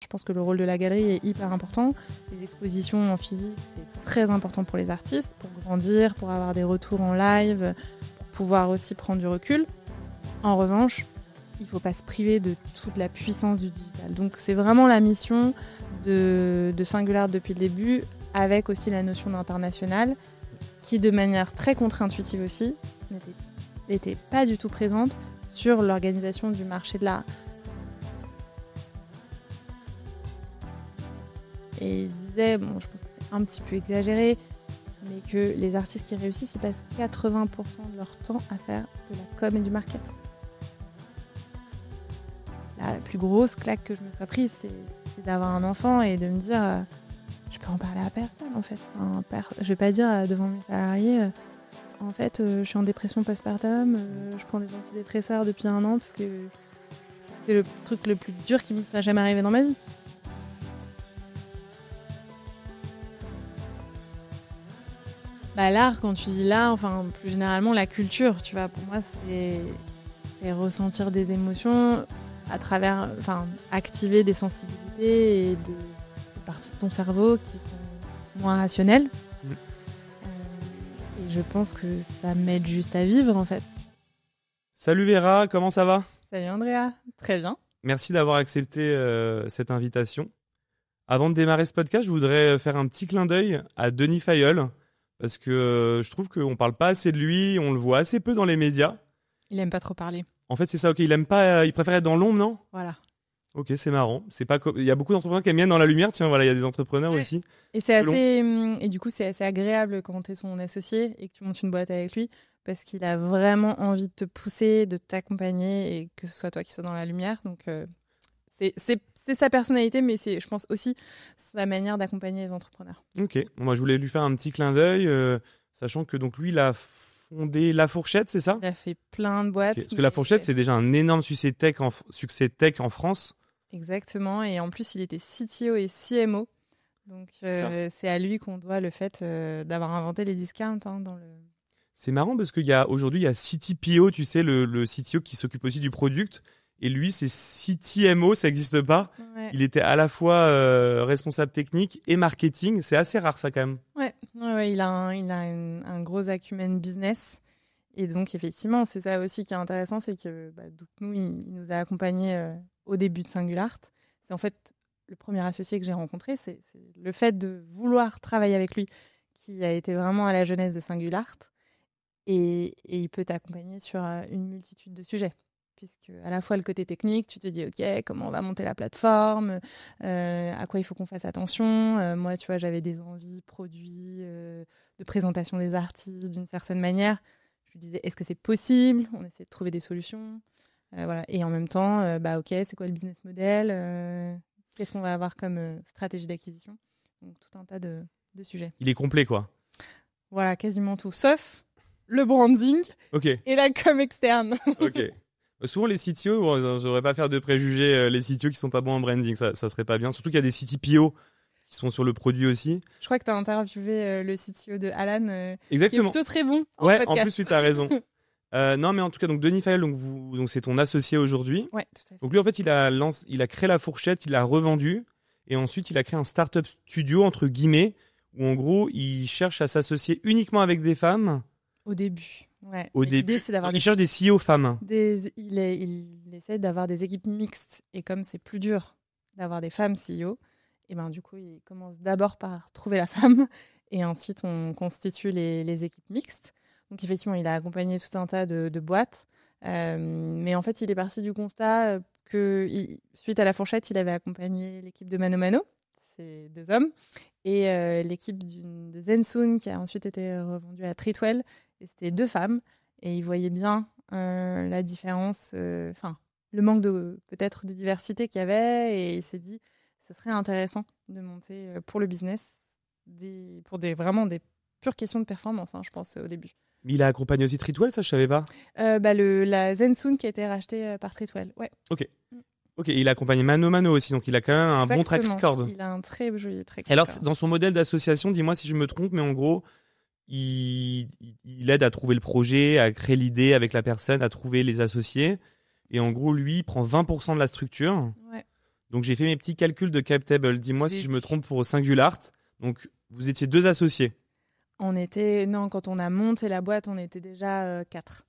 Je pense que le rôle de la galerie est hyper important. Les expositions en physique, c'est très important pour les artistes, pour grandir, pour avoir des retours en live, pour pouvoir aussi prendre du recul. En revanche, il ne faut pas se priver de toute la puissance du digital. Donc c'est vraiment la mission de Singular depuis le début, avec aussi la notion d'international, qui de manière très contre-intuitive aussi, n'était pas du tout présente sur l'organisation du marché de l'art. Et il disait, bon, je pense que c'est un petit peu exagéré, mais que les artistes qui réussissent, ils passent 80% de leur temps à faire de la com et du market. La plus grosse claque que je me sois prise, c'est d'avoir un enfant et de me dire, je peux en parler à personne en fait. Enfin, je vais pas dire devant mes salariés, en fait, je suis en dépression postpartum, je prends des antidépresseurs depuis 1 an parce que c'est le truc le plus dur qui me soit jamais arrivé dans ma vie. Bah, l'art, quand tu dis l'art, enfin plus généralement la culture, tu vois, pour moi c'est ressentir des émotions à travers, enfin activer des sensibilités et des parties de ton cerveau qui sont moins rationnelles. Et je pense que ça m'aide juste à vivre en fait. Salut Vera, comment ça va ? Salut Andrea, très bien. Merci d'avoir accepté cette invitation. Avant de démarrer ce podcast, je voudrais faire un petit clin d'œil à Denis Failleul. Parce que je trouve qu'on parle pas assez de lui, on le voit assez peu dans les médias. Il aime pas trop parler. En fait, c'est ça, ok. Il préfère être dans l'ombre, non ? Voilà. Ok, c'est marrant. Il y a beaucoup d'entrepreneurs qui aiment bien être dans la lumière. Tiens, voilà, il y a des entrepreneurs aussi. Et et du coup, c'est assez agréable quand tu es son associé et que tu montes une boîte avec lui, parce qu'il a vraiment envie de te pousser, de t'accompagner et que ce soit toi qui sois dans la lumière. Donc, c'est sa personnalité, mais c'est, je pense, aussi sa manière d'accompagner les entrepreneurs. Ok, bon, moi je voulais lui faire un petit clin d'œil, sachant que donc lui, il a fondé La Fourchette, c'est ça ? Il a fait plein de boîtes. Okay. Parce que La Fourchette, c'est déjà un énorme succès tech en France. Exactement, et en plus, il était CTO et CMO. Donc, c'est à lui qu'on doit le fait d'avoir inventé les discounts. C'est marrant parce qu'aujourd'hui, il y a CTPO, tu sais, le CTO qui s'occupe aussi du product. Et lui, c'est CTMO, ça n'existe pas. Ouais. Il était à la fois responsable technique et marketing. C'est assez rare, ça, quand même. Ouais, il a un gros acumen business. Et donc, effectivement, c'est ça aussi qui est intéressant, c'est que nous, il nous a accompagnés au début de Singular. C'est en fait le premier associé que j'ai rencontré. C'est le fait de vouloir travailler avec lui qui a été vraiment à la jeunesse de Singular. Et il peut t'accompagner sur une multitude de sujets. Puisque à la fois le côté technique, tu te dis ok, comment on va monter la plateforme, à quoi il faut qu'on fasse attention. Moi, tu vois, j'avais des envies produits, de présentation des artistes d'une certaine manière. Je me disais, est-ce que c'est possible ? On essaie de trouver des solutions. Voilà. Et en même temps, ok, c'est quoi le business model ? Qu'est-ce qu'on va avoir comme stratégie d'acquisition ? Donc tout un tas de sujets. Il est complet, quoi. Voilà, quasiment tout, sauf le branding et la com externe. Ok. Souvent les CTO, bon, je ne devrais pas faire de préjugés, les CTO qui sont pas bons en branding, ça serait pas bien. Surtout qu'il y a des CTPO qui sont sur le produit aussi. Je crois que tu as interviewé le CTO de Alan, Exactement. qui est plutôt très bon en podcast. podcast. En plus, tu as raison. Non, mais en tout cas, donc Denis Failleul, donc c'est ton associé aujourd'hui. Ouais, tout à fait. Donc lui, en fait, il a créé La Fourchette, il l'a revendu, et ensuite il a créé un startup studio entre guillemets où en gros, il cherche à s'associer uniquement avec des femmes. Au début. Ouais. Au début, l'idée, c'est d'avoir il cherche des CEO femmes. Il essaie d'avoir des équipes mixtes. Et comme c'est plus dur d'avoir des femmes CEO, et du coup, il commence d'abord par trouver la femme. Et ensuite, on constitue les équipes mixtes. Donc, effectivement, il a accompagné tout un tas de boîtes. Mais en fait, il est parti du constat que, suite à La Fourchette, il avait accompagné l'équipe de Mano Mano. C'est 2 hommes. Et l'équipe de Zensoon, qui a ensuite été revendue à Treatwell. Et c'était 2 femmes, et ils voyaient bien la différence, le manque peut-être de diversité qu'il y avait, et il s'est dit ce serait intéressant de monter pour le business, pour vraiment des pures questions de performance, je pense, au début. Il a accompagné aussi Treatwell, ça je savais pas. La Zensoon qui a été rachetée par Treatwell, ouais. Ok, il a accompagné Mano Mano aussi, donc il a quand même un bon track record. Il a un très joli track record. Alors, dans son modèle d'association, dis-moi si je me trompe, mais en gros, il aide à trouver le projet, à créer l'idée avec la personne, à trouver les associés. Et en gros, lui, il prend 20% de la structure. Ouais. Donc, j'ai fait mes petits calculs de cap table. Dis-moi si je me trompe pour Singular. Donc, vous étiez 2 associés. Non, quand on a monté la boîte, on était déjà 4.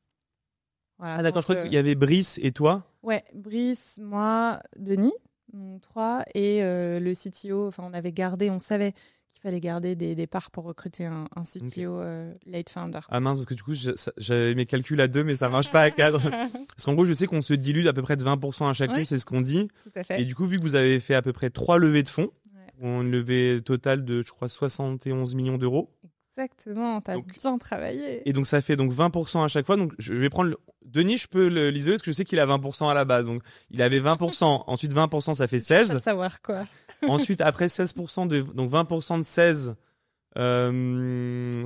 Voilà, ah d'accord, je crois qu'il y avait Brice et toi. Ouais, Brice, moi, Denis, donc 3, et le CTO. Enfin, on savait qu'il fallait garder des parts pour recruter un CTO late founder. Ah mince, parce que du coup, j'avais mes calculs à 2, mais ça marche pas à 4. Parce qu'en gros, je sais qu'on se dilue d'à peu près de 20% à chaque tour, c'est ce qu'on dit. Tout à fait. Et du coup, vu que vous avez fait à peu près 3 levées de fonds, une levée totale de, je crois, 71 millions d'euros. Exactement, t'as bien travaillé. Et donc, ça fait donc 20% à chaque fois. Donc, je vais prendre Denis, je peux l'isoler parce que je sais qu'il a 20% à la base. Donc, il avait 20%. Ensuite, 20%, ça fait 16. À savoir quoi. Ensuite, après 16%, donc 20% de 16,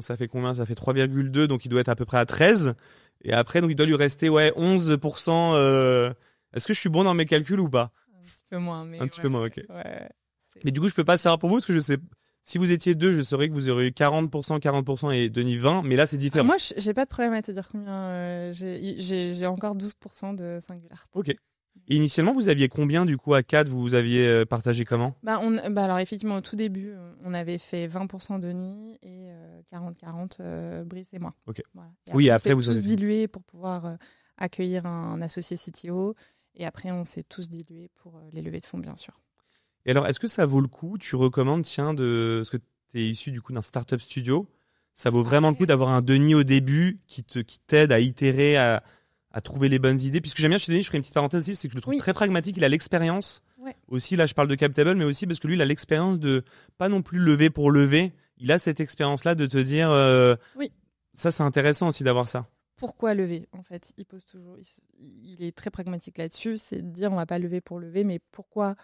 ça fait combien? Ça fait 3,2. Donc, il doit être à peu près à 13. Et après, donc, il doit lui rester, 11%. Est-ce que je suis bon dans mes calculs ou pas? Un petit peu moins, mais. Un petit peu moins, ok. Ouais, mais du coup, je peux pas savoir pour vous parce que je sais. Si vous étiez 2, je saurais que vous auriez eu 40% et Denis 20, mais là c'est différent. Moi, j'ai pas de problème à te dire combien. J'ai encore 12% de Singular. Ok. Et initialement, vous aviez combien du coup à 4? Vous aviez partagé comment? Alors effectivement, au tout début, on avait fait 20% Denis et 40-40 Brice et moi. Ok. Voilà. Et après vous avez tous dilué pour pouvoir accueillir un associé CTO. Et après, on s'est tous dilués pour les levées de fonds, bien sûr. Et alors, est-ce que ça vaut le coup? Tu recommandes, parce que tu es issu du coup d'un startup studio, ça vaut vraiment le coup d'avoir un Denis au début qui t'aide à itérer, à trouver les bonnes idées. Puisque j'aime bien chez Denis, je ferai une petite parenthèse aussi, c'est que je le trouve très pragmatique, il a l'expérience. Ouais. Aussi, là, je parle de CapTable, mais aussi parce que lui, il a l'expérience de pas non plus lever pour lever. Il a cette expérience-là de te dire, ça, c'est intéressant aussi d'avoir ça. Pourquoi lever? En fait, il est très pragmatique là-dessus, c'est de dire on va pas lever pour lever, mais pourquoi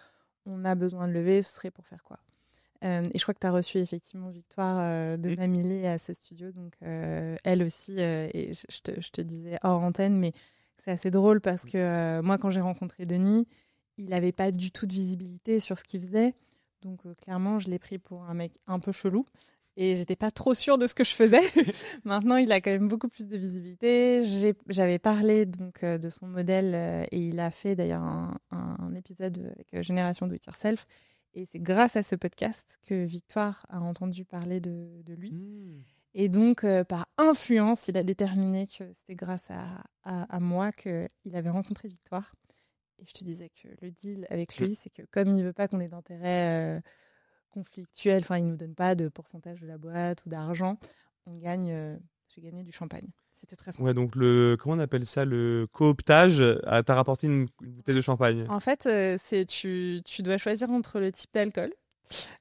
on a besoin de lever, ce serait pour faire quoi? Et je crois que tu as reçu effectivement Victoire de Mamilly à ce studio, donc elle aussi, et je te disais hors antenne, mais c'est assez drôle parce que moi, quand j'ai rencontré Denis, il n'avait pas du tout de visibilité sur ce qu'il faisait, donc clairement, je l'ai pris pour un mec un peu chelou. Et j'étais pas trop sûre de ce que je faisais. Maintenant, il a quand même beaucoup plus de visibilité. J'avais parlé donc de son modèle et il a fait d'ailleurs un épisode avec Génération Do It Yourself. Et c'est grâce à ce podcast que Victoire a entendu parler de lui. Et donc, par influence, il a déterminé que c'était grâce à moi qu'il avait rencontré Victoire. Et je te disais que le deal avec lui, c'est que comme il veut pas qu'on ait d'intérêt conflictuel, enfin il nous donne pas de pourcentage de la boîte ou d'argent, j'ai gagné du champagne. C'était très simple. Ouais, donc comment on appelle ça, le cooptage, t'as rapporté une bouteille de champagne. En fait, tu dois choisir entre le type d'alcool.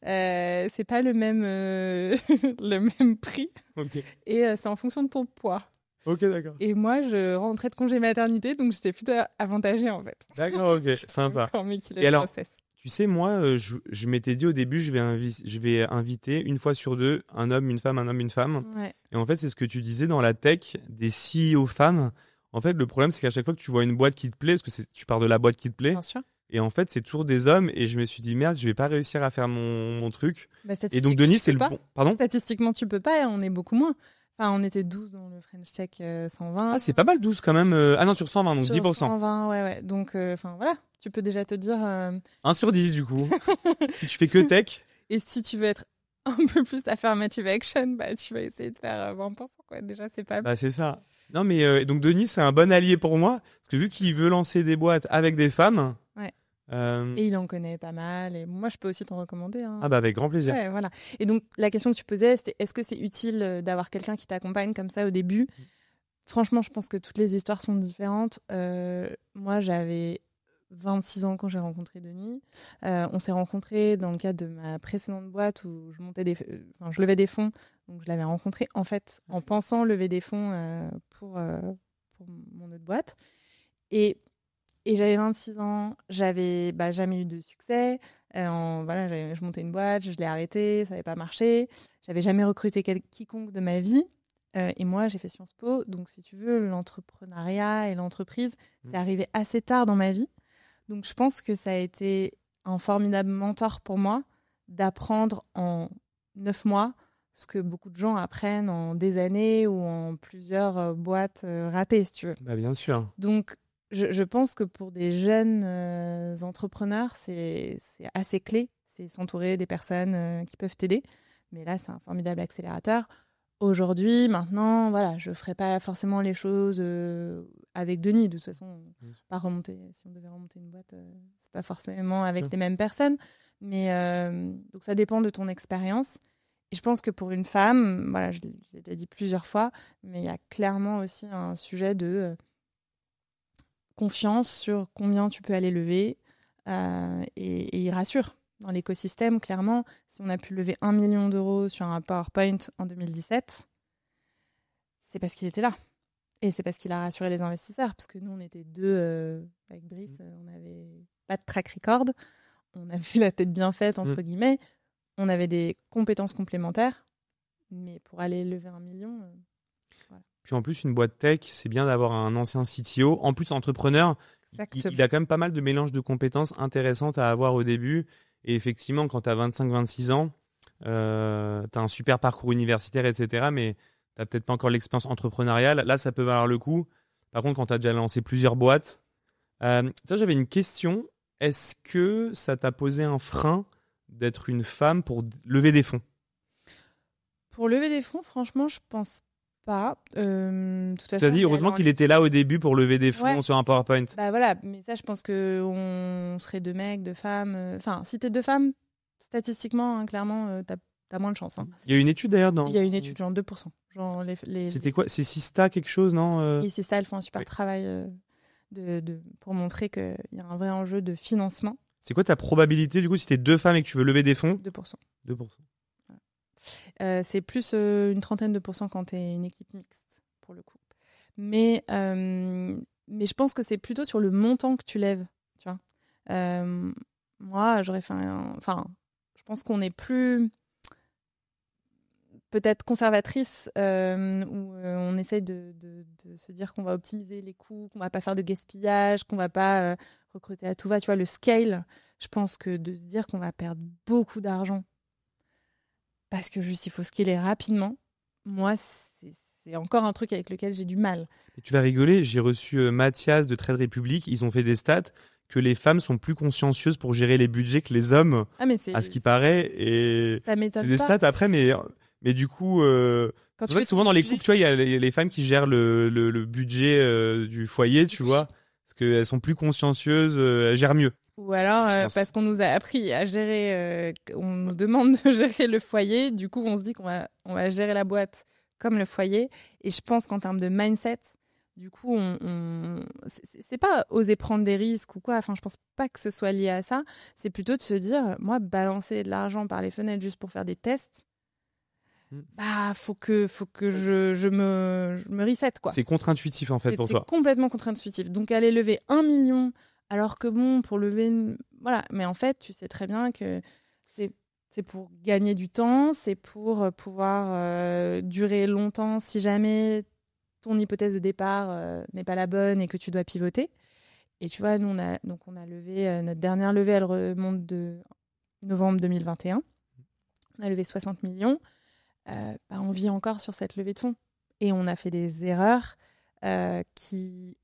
C'est pas le même le même prix. Okay. Et c'est en fonction de ton poids. Ok, d'accord. Et moi, je rentrais de congé maternité, donc j'étais plutôt avantagée en fait. D'accord, ok, sympa. Et alors, tu sais, moi, je m'étais dit au début, je vais inviter une fois sur 2 un homme, une femme, un homme, une femme. Ouais. Et en fait, c'est ce que tu disais dans la tech, des CEO femmes. En fait, le problème, c'est qu'à chaque fois que tu vois une boîte qui te plaît, parce que tu pars de la boîte qui te plaît, bien sûr. Et en fait, c'est toujours des hommes. Et je me suis dit, merde, je vais pas réussir à faire mon truc. Et donc, Denis, c'est le bon. Pardon? Statistiquement, tu peux pas. On est beaucoup moins. Enfin, on était 12 dans le French Tech 120. Ah, c'est pas mal 12 quand même. Ah non, sur 120, donc sur 10%. 120, ouais. Donc, voilà. Tu peux déjà te dire. 1 sur 10, du coup. Si tu fais que tech. Et si tu veux être un peu plus affirmative action, bah, tu vas essayer de faire 20%, quoi. Déjà, c'est pas mal. Bah, c'est ça. Non, mais donc, Denis, c'est un bon allié pour moi. Parce que vu qu'il veut lancer des boîtes avec des femmes. Ouais. Et il en connaît pas mal. Et moi, je peux aussi t'en recommander. Hein. Ah bah avec grand plaisir. Ouais, voilà. Et donc, la question que tu posais, c'était est-ce que c'est utile d'avoir quelqu'un qui t'accompagne comme ça au début? Franchement, je pense que toutes les histoires sont différentes. Moi, j'avais 26 ans quand j'ai rencontré Denis. On s'est rencontrés dans le cadre de ma précédente boîte où je levais des fonds. Donc, je l'avais rencontré en fait en pensant lever des fonds pour mon autre boîte. Et j'avais 26 ans, j'avais jamais eu de succès. Je montais une boîte, je l'ai arrêtée, ça n'avait pas marché. J'avais jamais recruté quiconque de ma vie. Et moi, j'ai fait Sciences Po. Donc, si tu veux, l'entrepreneuriat et l'entreprise, c'est arrivé assez tard dans ma vie. Donc, je pense que ça a été un formidable mentor pour moi d'apprendre en 9 mois ce que beaucoup de gens apprennent en des années ou en plusieurs boîtes ratées, si tu veux. Bah, bien sûr. Donc, je pense que pour des jeunes entrepreneurs, c'est assez clé. C'est s'entourer des personnes qui peuvent t'aider. Mais là, c'est un formidable accélérateur. Aujourd'hui, maintenant, voilà, je ne ferai pas forcément les choses avec Denis. De toute façon, pas remonter. Si on devait remonter une boîte, c'est pas forcément avec les mêmes personnes. Mais donc, ça dépend de ton expérience. Et je pense que pour une femme, voilà, je l'ai déjà dit plusieurs fois, mais il y a clairement aussi un sujet de confiance sur combien tu peux aller lever. Et il rassure. Dans l'écosystème, clairement, si on a pu lever 1 million d'euros sur un PowerPoint en 2017, c'est parce qu'il était là. Et c'est parce qu'il a rassuré les investisseurs. Parce que nous, on était deux avec Brice, on n'avait pas de track record. On avait la tête bien faite, entre guillemets. On avait des compétences complémentaires. Mais pour aller lever 1 million... voilà. Puis en plus, une boîte tech, c'est bien d'avoir un ancien CTO. En plus, entrepreneur, il a quand même pas mal de mélange de compétences intéressantes à avoir au début. Et effectivement, quand tu as 25-26 ans, tu as un super parcours universitaire, etc. Mais tu n'as peut-être pas encore l'expérience entrepreneuriale. Là, ça peut valoir le coup. Par contre, quand tu as déjà lancé plusieurs boîtes... j'avais une question. Est-ce que ça t'a posé un frein d'être une femme pour lever des fonds ? Pour lever des fonds, franchement, je pense pas. Tu as dit, heureusement qu'il était là au début pour lever des fonds sur un PowerPoint. Bah voilà, mais ça, je pense qu'on serait 2 mecs, 2 femmes. Enfin, si t'es 2 femmes, statistiquement, clairement, t'as moins de chance. Hein. Il y a une étude d'ailleurs Il y a une étude, genre 2%. Genre C'était quoi ? C'est Sista quelque chose, non Et Sista, elles font un super travail pour montrer qu'il y a un vrai enjeu de financement. C'est quoi ta probabilité, du coup, si t'es 2 femmes et que tu veux lever des fonds ? 2%. 2%. C'est plus une trentaine de pourcents quand tu es une équipe mixte, pour le coup. Mais je pense que c'est plutôt sur le montant que tu lèves. Tu vois. Moi, j'aurais fait je pense qu'on est plus peut-être conservatrice, où on essaye de se dire qu'on va optimiser les coûts, qu'on va pas faire de gaspillage, qu'on va pas recruter à tout va. Tu vois, le scale, je pense que de se dire qu'on va perdre beaucoup d'argent parce que juste il faut scaler rapidement, moi c'est encore un truc avec lequel j'ai du mal. Et tu vas rigoler, j'ai reçu Mathias de Trade Republic, ils ont fait des stats que les femmes sont plus consciencieuses pour gérer les budgets que les hommes, à ce qui paraît, et ça m'étonne c'est des stats après, mais du coup, c'est vrai que souvent dans les couples, tu vois, il y a les femmes qui gèrent le budget du foyer, tu vois, parce qu'elles sont plus consciencieuses, elles gèrent mieux. Ou alors parce qu'on nous a appris à gérer, on nous demande de gérer le foyer, du coup on se dit qu'on va gérer la boîte comme le foyer. Et je pense qu'en termes de mindset, du coup, c'est pas oser prendre des risques ou quoi. Enfin, je pense pas que ce soit lié à ça. C'est plutôt de se dire, moi, balancer de l'argent par les fenêtres juste pour faire des tests, bah faut que je me reset, quoi. C'est contre-intuitif en fait pour toi. C'est complètement contre-intuitif. Donc aller lever 1 million. Alors que bon, pour lever... Voilà, mais en fait, tu sais très bien que c'est pour gagner du temps, c'est pour pouvoir durer longtemps si jamais ton hypothèse de départ n'est pas la bonne et que tu dois pivoter. Et tu vois, nous, on a levé... notre dernière levée, elle remonte de novembre 2021. On a levé 60 millions. On vit encore sur cette levée de fonds. Et on a fait des erreurs qui...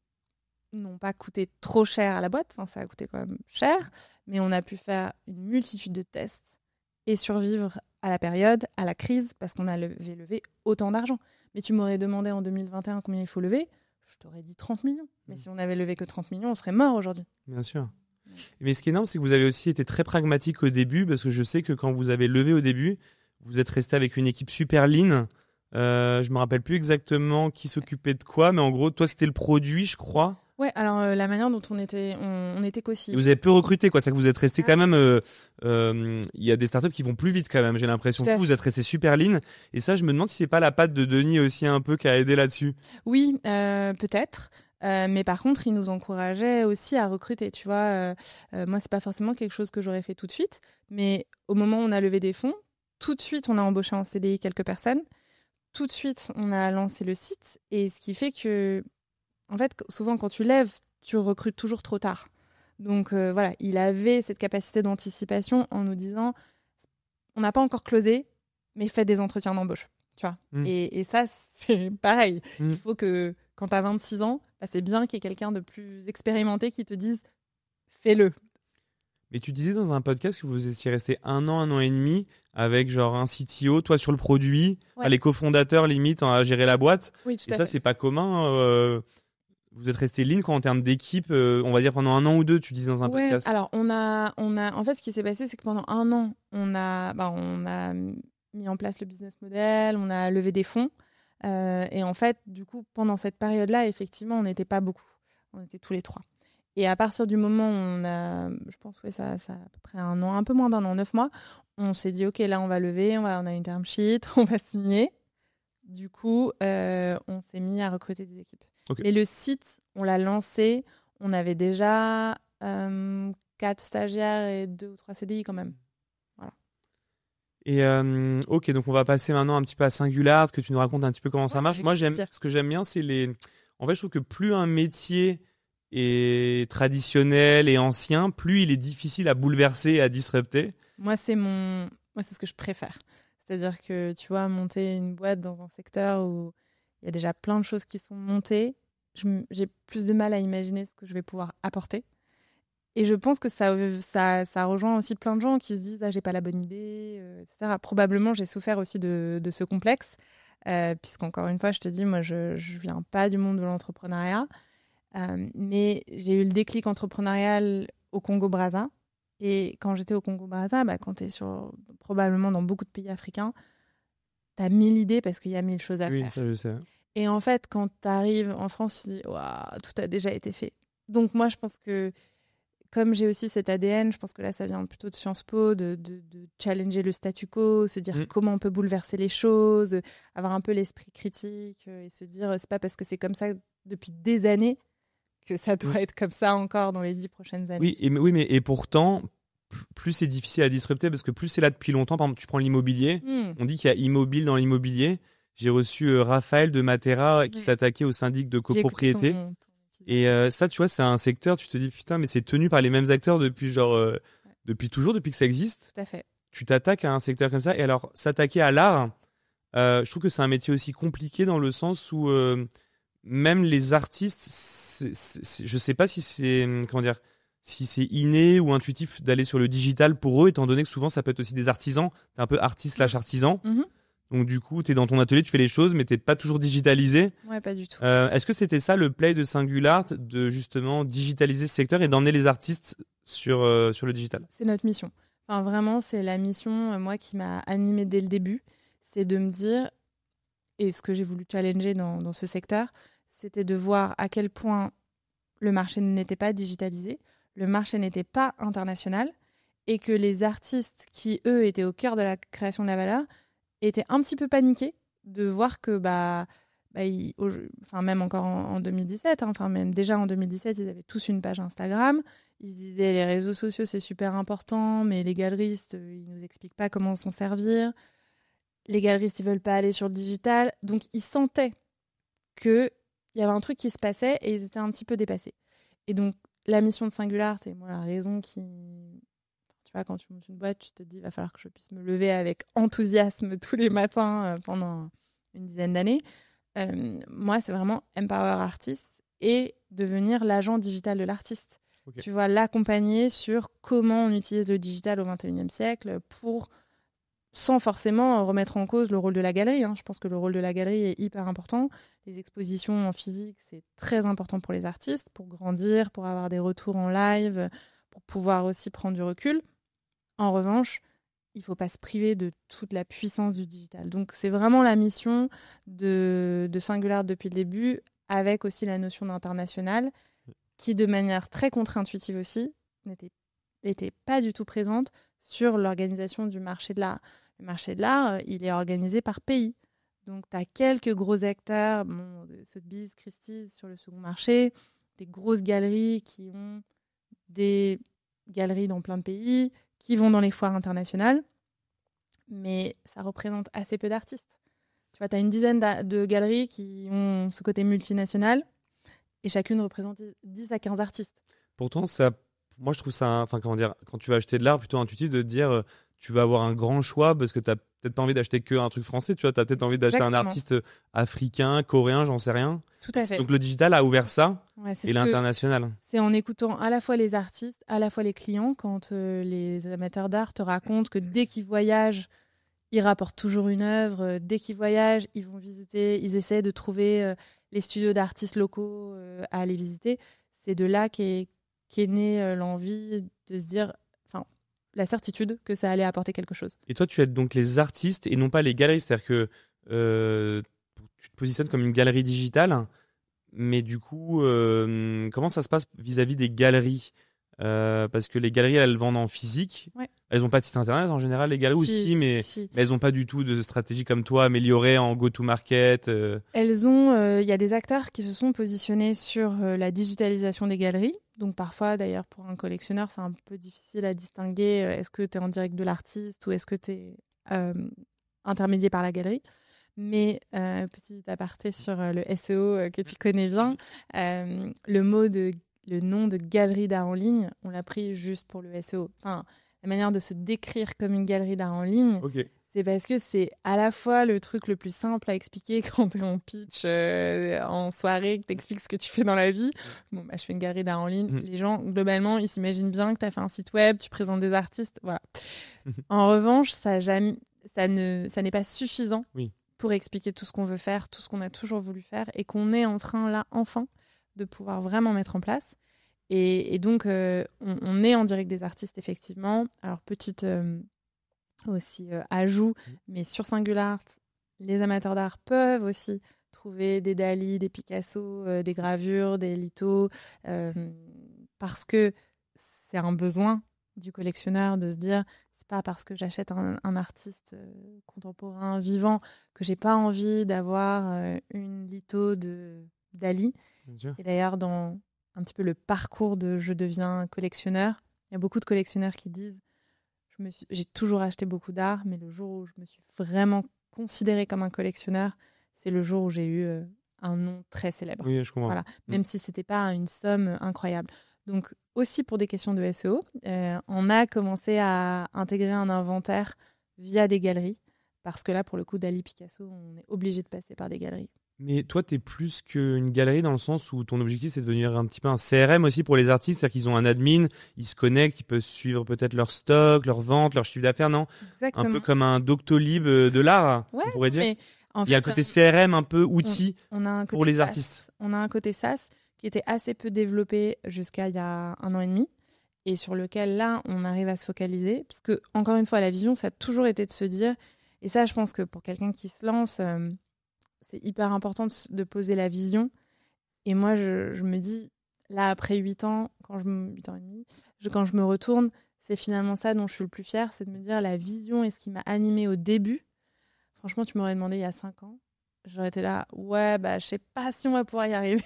n'ont pas coûté trop cher à la boîte, enfin, ça a coûté quand même cher, mais on a pu faire une multitude de tests et survivre à la période, à la crise, parce qu'on avait levé autant d'argent. Mais tu m'aurais demandé en 2021 combien il faut lever, je t'aurais dit 30 millions. Mais si on avait levé que 30 millions, on serait mort aujourd'hui. Bien sûr. Mais ce qui est énorme, c'est que vous avez aussi été très pragmatique au début, parce que je sais que quand vous avez levé au début, vous êtes resté avec une équipe super lean. Je me rappelle plus exactement qui s'occupait de quoi, mais en gros, toi, c'était le produit, je crois. Ouais, alors la manière dont on était qu'aussi. Vous avez peu recruté, quoi. C'est que vous êtes resté quand même. Il y a des startups qui vont plus vite quand même. J'ai l'impression que vous êtes resté super lean. Et ça, je me demande si c'est pas la patte de Denis aussi un peu qui a aidé là-dessus. Oui, peut-être. Mais par contre, il nous encourageait aussi à recruter. Tu vois, moi, c'est pas forcément quelque chose que j'aurais fait tout de suite. Mais au moment où on a levé des fonds, tout de suite, on a embauché en CDI quelques personnes. Tout de suite, on a lancé le site. Et ce qui fait que en fait, souvent, quand tu lèves, tu recrutes toujours trop tard. Donc, voilà, il avait cette capacité d'anticipation en nous disant on n'a pas encore closé, mais faites des entretiens d'embauche. Tu vois. Et ça, c'est pareil. Il faut que, quand tu as 26 ans, c'est bien qu'il y ait quelqu'un de plus expérimenté qui te dise fais-le. Mais tu disais dans un podcast que vous étiez resté un an et demi avec genre un CTO, toi sur le produit, les cofondateurs limite à gérer la boîte. Oui, tout et à ça, fait. c'est pas commun. Vous êtes resté lean en termes d'équipe, on va dire pendant un an ou deux, tu disais dans un podcast. Alors en fait, ce qui s'est passé, c'est que pendant un an, on a mis en place le business model, on a levé des fonds. Et en fait, du coup, pendant cette période-là, effectivement, on n'était pas beaucoup. On était tous les 3. Et à partir du moment où on a, je pense que ça à peu près un an, un peu moins d'un an, 9 mois, on s'est dit, OK, là, on va lever, on a une term sheet, on va signer. Du coup, on s'est mis à recruter des équipes. Okay. Mais le site, on l'a lancé, on avait déjà 4 stagiaires et 2 ou 3 CDI quand même. Voilà. Et ok, donc on va passer maintenant un petit peu à Singular, que tu nous racontes un petit peu comment ça marche. Moi, ce que j'aime bien, c'est En fait, je trouve que plus un métier est traditionnel et ancien, plus il est difficile à bouleverser et à disrupter. Moi, c'est ce que je préfère. C'est-à-dire que, tu vois, monter une boîte dans un secteur où il y a déjà plein de choses qui sont montées, j'ai plus de mal à imaginer ce que je vais pouvoir apporter. Et je pense que ça rejoint aussi plein de gens qui se disent « Ah, j'ai pas la bonne idée, etc. » Probablement, j'ai souffert aussi de ce complexe, puisqu'encore une fois, je te dis, moi, je viens pas du monde de l'entrepreneuriat. Mais j'ai eu le déclic entrepreneurial au Congo-Brazza. Et quand j'étais au Congo-Brazza, quand tu es probablement dans beaucoup de pays africains, tu as 1000 idées parce qu'il y a 1000 choses à faire. Oui, ça je sais. Et en fait, quand tu arrives en France, tu te dis waouh, tout a déjà été fait. Donc moi, je pense que comme j'ai aussi cet ADN, je pense que là, ça vient plutôt de Sciences Po, de challenger le statu quo, se dire comment on peut bouleverser les choses, avoir un peu l'esprit critique et se dire c'est pas parce que c'est comme ça depuis des années que ça doit être comme ça encore dans les 10 prochaines années. Et pourtant, plus c'est difficile à disrupter parce que plus c'est là depuis longtemps. Par exemple, tu prends l'immobilier, on dit qu'il y a immobile dans l'immobilier. J'ai reçu Raphaël de Matera qui s'attaquait au syndic de copropriété. Et ça, tu vois, c'est un secteur, tu te dis putain, mais c'est tenu par les mêmes acteurs depuis depuis toujours, depuis que ça existe. Tout à fait. Tu t'attaques à un secteur comme ça. Et alors, s'attaquer à l'art, je trouve que c'est un métier aussi compliqué dans le sens où même les artistes, je sais pas si c'est si c'est inné ou intuitif d'aller sur le digital pour eux, étant donné que souvent ça peut être aussi des artisans. T'es un peu artiste/artisan. Donc du coup, t'es dans ton atelier, tu fais les choses, mais t'es pas toujours digitalisé. Ouais, pas du tout. Est-ce que c'était ça le play de Singular, de justement digitaliser ce secteur et d'emmener les artistes sur le digital? C'est notre mission. Enfin, vraiment, c'est la mission, moi, qui m'a animée dès le début. C'est de me dire, et ce que j'ai voulu challenger dans ce secteur, c'était de voir à quel point le marché n'était pas digitalisé, le marché n'était pas international, et que les artistes qui, eux, étaient au cœur de la création de la valeur, étaient un petit peu paniqués de voir que, même encore en 2017, même déjà en 2017, ils avaient tous une page Instagram. Ils se disaient les réseaux sociaux, c'est super important, mais les galeristes, ils nous expliquent pas comment s'en servir. Les galeristes, ils veulent pas aller sur le digital. Donc, ils sentaient qu'il y avait un truc qui se passait et ils étaient un petit peu dépassés. Et donc, la mission de Singular, c'est moi la raison qui... Tu vois, quand tu montes une boîte, tu te dis, il va falloir que je puisse me lever avec enthousiasme tous les matins pendant une dizaine d'années. Moi, c'est vraiment empower artist et devenir l'agent digital de l'artiste. Okay. Tu vois, l'accompagner sur comment on utilise le digital au XXIe siècle sans forcément remettre en cause le rôle de la galerie. Je pense que le rôle de la galerie est hyper important. Les expositions en physique, c'est très important pour les artistes, pour grandir, pour avoir des retours en live, pour pouvoir aussi prendre du recul. En revanche, il ne faut pas se priver de toute la puissance du digital. Donc, c'est vraiment la mission de Singular depuis le début, avec aussi la notion d'international, qui, de manière très contre-intuitive aussi, n'était pas du tout présente sur l'organisation du marché de l'art. Le marché de l'art, il est organisé par pays. Donc, tu as quelques gros acteurs, Sotheby's, Christie's sur le second marché, des grosses galeries qui ont des galeries dans plein de pays, qui vont dans les foires internationales, mais ça représente assez peu d'artistes. Tu vois, tu as une dizaine de galeries qui ont ce côté multinational, et chacune représente 10 à 15 artistes. Pourtant, moi je trouve ça, quand tu vas acheter de l'art, plutôt intuitif de te dire tu vas avoir un grand choix parce que tu peut-être pas envie d'acheter qu'un truc français, tu vois, t'as peut-être envie d'acheter un artiste africain, coréen, j'en sais rien. Tout à fait. Donc le digital a ouvert ça, et l'international. C'est en écoutant à la fois les artistes, à la fois les clients, quand les amateurs d'art te racontent que dès qu'ils voyagent, ils rapportent toujours une œuvre. Dès qu'ils voyagent, ils vont visiter, ils essaient de trouver les studios d'artistes locaux à aller visiter. C'est de là qu'est née l'envie de se dire, enfin, la certitude que ça allait apporter quelque chose. Et toi, tu aides donc les artistes et non pas les galeries, c'est-à-dire que tu te positionnes comme une galerie digitale, mais du coup, comment ça se passe vis-à-vis des galeries? Parce que les galeries, elles vendent en physique. Ouais. Elles n'ont pas de site internet en général, les galeries aussi, mais elles n'ont pas du tout de stratégie comme toi améliorée en go-to-market. Elles ont, il y a des acteurs qui se sont positionnés sur la digitalisation des galeries. Donc parfois, d'ailleurs, pour un collectionneur, c'est un peu difficile à distinguer. Est-ce que tu es en direct de l'artiste ou est-ce que tu es intermédié par la galerie? Mais petit aparté sur le SEO que tu connais bien, le nom de galerie d'art en ligne, on l'a pris juste pour le SEO. Enfin, la manière de se décrire comme une galerie d'art en ligne, c'est parce que c'est à la fois le truc le plus simple à expliquer quand tu es en pitch en soirée, que tu expliques ce que tu fais dans la vie. Bon, je fais une galerie d'art en ligne. Les gens, globalement, ils s'imaginent bien que tu as fait un site web, tu présentes des artistes. Voilà. En revanche, ça n'est pas suffisant pour expliquer tout ce qu'on veut faire, tout ce qu'on a toujours voulu faire et qu'on est en train, là, enfin, de pouvoir vraiment mettre en place. Et donc, on est en direct des artistes, effectivement. Alors, petite aussi ajout, mais sur Singular, les amateurs d'art peuvent aussi trouver des Dali, des Picasso, des gravures, des lithos, parce que c'est un besoin du collectionneur de se dire, c'est pas parce que j'achète un artiste contemporain vivant que j'ai pas envie d'avoir une litho de Dali. Et d'ailleurs, dans un petit peu le parcours de je deviens collectionneur, il y a beaucoup de collectionneurs qui disent j'ai toujours acheté beaucoup d'art, mais le jour où je me suis vraiment considérée comme un collectionneur, c'est le jour où j'ai eu un nom très célèbre. Oui, je comprends. Voilà. Même si c'était pas une somme incroyable. Donc, aussi pour des questions de SEO, on a commencé à intégrer un inventaire via des galeries, parce que là, pour le coup, Dali, Picasso, on est obligé de passer par des galeries. Mais toi, tu es plus qu'une galerie dans le sens où ton objectif, c'est de devenir un petit peu un CRM aussi pour les artistes. C'est-à-dire qu'ils ont un admin, ils se connectent, ils peuvent suivre peut-être leur stock, leur vente, leur chiffre d'affaires, non? Exactement. Un peu comme un Doctolib de l'art, on pourrait dire. Il y a le côté CRM, un peu outil pour les artistes. On a un côté SaaS qui était assez peu développé jusqu'à il y a 1 an et demi et sur lequel, là, on arrive à se focaliser. Parce que, encore une fois, la vision, ça a toujours été de se dire, et ça, je pense que pour quelqu'un qui se lance... c'est hyper important de poser la vision. Et moi, je me dis, là, après 8 ans, 8 ans et demi, quand je me retourne, c'est finalement ça dont je suis le plus fière, c'est de me dire la vision et ce qui m'a animée au début. Franchement, tu m'aurais demandé il y a 5 ans. J'aurais été là, je sais pas si on va pouvoir y arriver.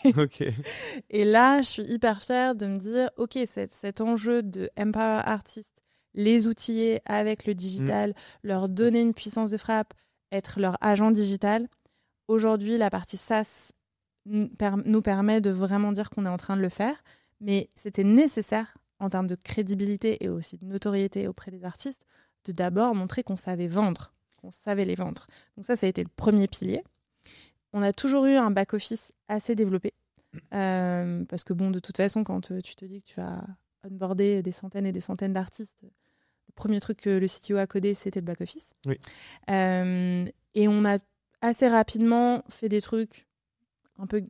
Et là, je suis hyper fière de me dire, ok, cet enjeu de Empower Artists, les outiller avec le digital, leur donner une puissance de frappe, être leur agent digital. Aujourd'hui, la partie SaaS nous permet de vraiment dire qu'on est en train de le faire, mais c'était nécessaire en termes de crédibilité et aussi de notoriété auprès des artistes de d'abord montrer qu'on savait vendre, qu'on savait les vendre. Donc ça a été le premier pilier. On a toujours eu un back-office assez développé, parce que de toute façon, quand tu te dis que tu vas onboarder des centaines et des centaines d'artistes, le premier truc que le CTO a codé, c'était le back-office. Oui. Et on a assez rapidement fait des trucs un peu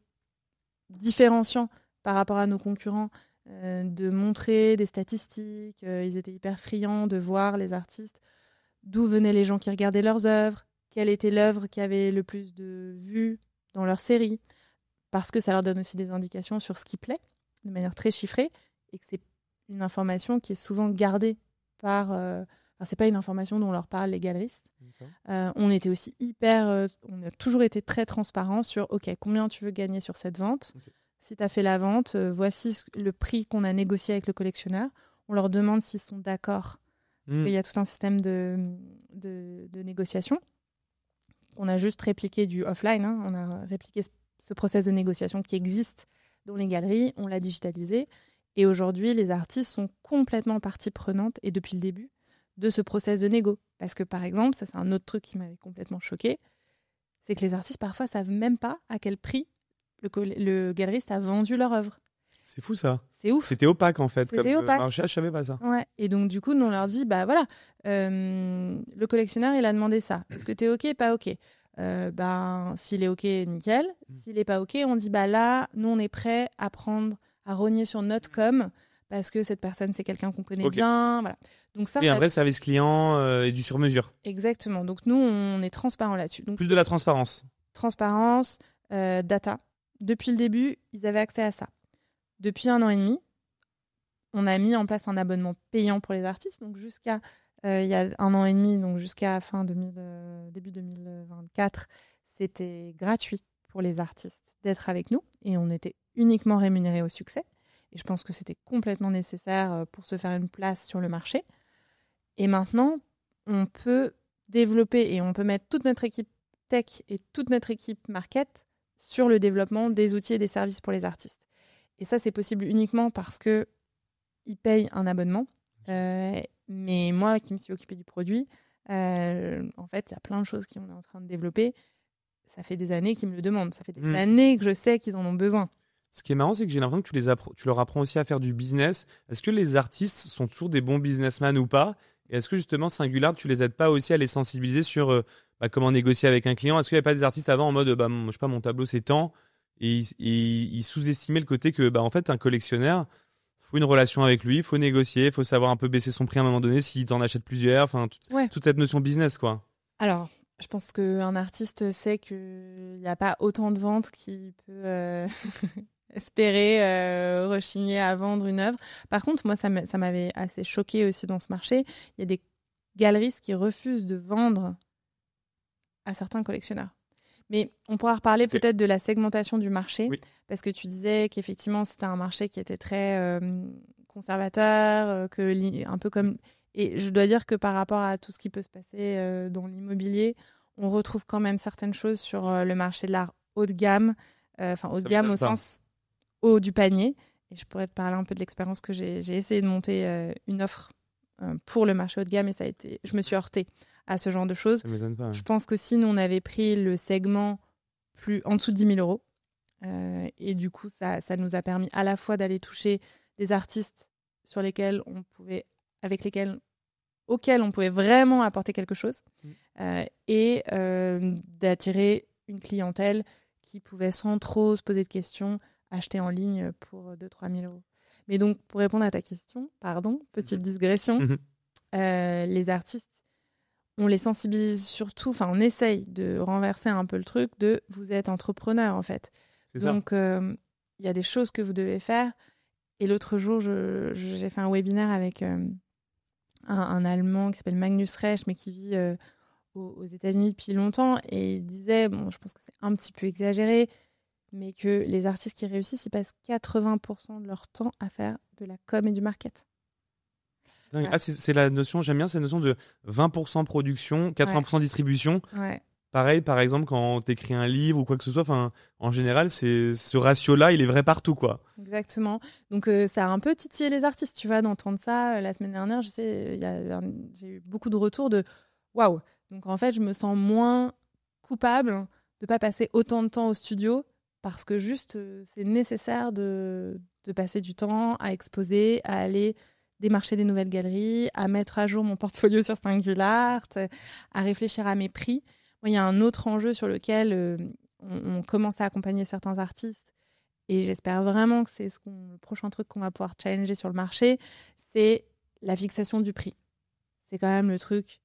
différenciants par rapport à nos concurrents, de montrer des statistiques. Ils étaient hyper friands de voir les artistes, d'où venaient les gens qui regardaient leurs œuvres, quelle était l'œuvre qui avait le plus de vues dans leur série, parce que ça leur donne aussi des indications sur ce qui plaît, de manière très chiffrée, et que c'est une information qui est souvent gardée par... c'est pas une information dont on leur parle les galeristes. On était aussi on a toujours été très transparent sur combien tu veux gagner sur cette vente. Si tu as fait la vente, voici le prix qu'on a négocié avec le collectionneur. On leur demande s'ils sont d'accord. Il y a tout un système de négociation. On a juste répliqué du offline. On a répliqué ce process de négociation qui existe dans les galeries. On l'a digitalisé. Et aujourd'hui, les artistes sont complètement partie prenante, et depuis le début, de ce process de négo. Parce que, par exemple, ça, c'est un autre truc qui m'avait complètement choqué, c'est que les artistes, parfois, savent même pas à quel prix le galeriste a vendu leur œuvre. C'est fou, ça. C'est ouf. C'était opaque, en fait. C'était opaque. Je savais pas ça. Ouais. Et donc, du coup, nous, on leur dit, bah voilà, le collectionneur, il a demandé ça. Est-ce que t'es OK, pas OK? S'il est OK, nickel. S'il est pas OK, on dit, bah là, nous, on est prêt à rogner sur notre com, parce que cette personne, c'est quelqu'un qu'on connaît bien. Voilà. Donc ça, un vrai service client et du sur-mesure. Exactement. Donc nous, on est transparent là-dessus. Donc, plus de la transparence. Transparence, data. Depuis le début, ils avaient accès à ça. Depuis 1 an et demi, on a mis en place un abonnement payant pour les artistes. Donc jusqu'à il y a 1 an et demi, donc jusqu'à début 2024, c'était gratuit pour les artistes d'être avec nous et on était uniquement rémunérés au succès. Et je pense que c'était complètement nécessaire pour se faire une place sur le marché. Et maintenant, on peut développer et on peut mettre toute notre équipe tech et toute notre équipe market sur le développement des outils et des services pour les artistes. Et ça, c'est possible uniquement parce qu'ils payent un abonnement. Mais moi, qui me suis occupée du produit, en fait, il y a plein de choses qu'on est en train de développer. Ça fait des années qu'ils me le demandent. Ça fait des années que je sais qu'ils en ont besoin. Ce qui est marrant, c'est que j'ai l'impression que tu leur apprends aussi à faire du business. Est-ce que les artistes sont toujours des bons businessmen ou pas? Et est-ce que justement, Singular, tu les aides pas aussi à les sensibiliser sur comment négocier avec un client? Est-ce qu'il n'y a pas des artistes avant en mode, je sais pas, mon tableau c'est tant, et ils sous-estimaient le côté que, en fait, un collectionneur, faut une relation avec lui, faut négocier, faut savoir un peu baisser son prix à un moment donné s'il t'en achète plusieurs, enfin, toute cette notion business, quoi. Alors, je pense qu'un artiste sait qu'il n'y a pas autant de ventes qu'il peut espérer rechigner à vendre une œuvre. Par contre, moi, ça m'avait assez choqué aussi dans ce marché. Il y a des galeristes qui refusent de vendre à certains collectionneurs. Mais on pourra reparler peut-être de la segmentation du marché, parce que tu disais qu'effectivement, c'était un marché qui était très conservateur, un peu comme... Et je dois dire que par rapport à tout ce qui peut se passer dans l'immobilier, on retrouve quand même certaines choses sur le marché de l'art haut de gamme, haut de gamme au sens haut du panier. Et je pourrais te parler un peu de l'expérience que j'ai essayé de monter une offre pour le marché haut de gamme, et je me suis heurtée à ce genre de choses. Ça m'étonne pas. Je pense que si nous, on avait pris le segment en dessous de 10 000 euros, et du coup, ça nous a permis à la fois d'aller toucher des artistes auxquels on pouvait vraiment apporter quelque chose, et d'attirer une clientèle qui pouvait, sans trop se poser de questions, acheter en ligne pour 2-3 000 euros. Mais donc, pour répondre à ta question, petite digression, les artistes, on les sensibilise surtout, on essaye de renverser un peu le truc de vous êtes entrepreneur, en fait. Donc, il y a des choses que vous devez faire. Et l'autre jour, j'ai fait un webinaire avec un Allemand qui s'appelle Magnus Reich, mais qui vit aux États-Unis depuis longtemps. Et il disait, je pense que c'est un petit peu exagéré, mais que les artistes qui réussissent, ils passent 80% de leur temps à faire de la com et du market. Voilà. Ah, c'est la notion, j'aime bien cette notion de 20% production, 80% distribution. Ouais. Pareil, par exemple, quand tu écris un livre ou quoi que ce soit, en général, ce ratio-là, il est vrai partout, quoi. Exactement. Donc, ça a un peu titillé les artistes, tu vois, d'entendre ça. La semaine dernière, je sais, j'ai eu beaucoup de retours de « Waouh !» Donc, en fait, je me sens moins coupable de ne pas passer autant de temps au studio parce que juste, c'est nécessaire de passer du temps à exposer, à aller démarcher des nouvelles galeries, à mettre à jour mon portfolio sur Singular, à réfléchir à mes prix. Moi, il y a un autre enjeu sur lequel on commence à accompagner certains artistes, et j'espère vraiment que c'est le prochain truc qu'on va pouvoir challenger sur le marché, c'est la fixation du prix. C'est quand même le truc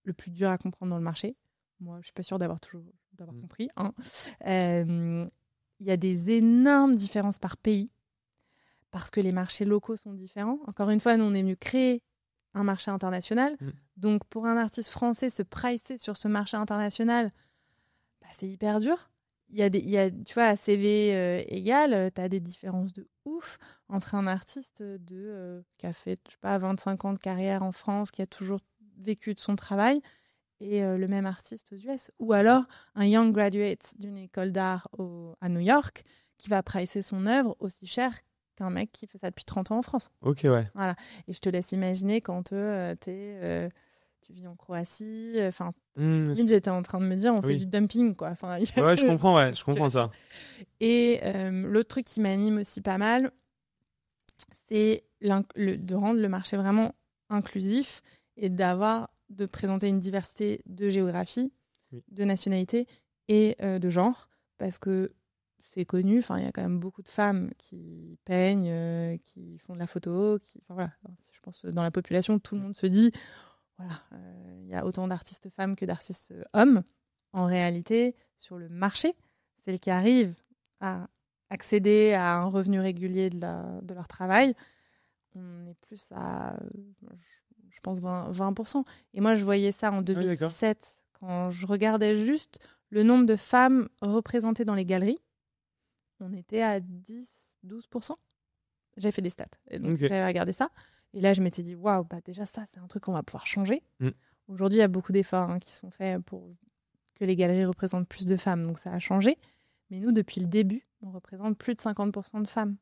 le plus dur à comprendre dans le marché. Moi, je ne suis pas sûre d'avoir compris. Il y a des énormes différences par pays, parce que les marchés locaux sont différents. Encore une fois, nous, on est venu créer un marché international. Donc, pour un artiste français, se pricer sur ce marché international, c'est hyper dur. Tu vois, à CV égal, tu as des différences de ouf entre un artiste qui a fait, 25 ans de carrière en France, qui a toujours vécu de son travail, et le même artiste aux US. Ou alors, un young graduate d'une école d'art à New York qui va pricer son œuvre aussi cher t'es un mec qui fait ça depuis 30 ans en France. Ok, ouais. Voilà. Et je te laisse imaginer quand tu vis en Croatie. Enfin, j'étais en train de me dire, on fait du dumping, quoi. Enfin, ouais, je comprends ça. Et l'autre truc qui m'anime aussi pas mal, c'est de rendre le marché vraiment inclusif et de présenter une diversité de géographie, de nationalité et de genre, parce que c'est connu, il y a quand même beaucoup de femmes qui peignent, qui font de la photo, voilà. Je pense que dans la population, tout le monde se dit, voilà, y a autant d'artistes femmes que d'artistes hommes. En réalité, sur le marché, celles qui arrivent à accéder à un revenu régulier de leur travail, on est plus à, je pense, 20%. Et moi, je voyais ça en 2017, quand je regardais juste le nombre de femmes représentées dans les galeries. On était à 10-12%. J'avais fait des stats. Et donc, j'avais regardé ça. Et là, je m'étais dit, waouh, déjà, ça, c'est un truc qu'on va pouvoir changer. Aujourd'hui, il y a beaucoup d'efforts qui sont faits pour que les galeries représentent plus de femmes. Donc, ça a changé. Mais nous, depuis le début, on représente plus de 50% de femmes.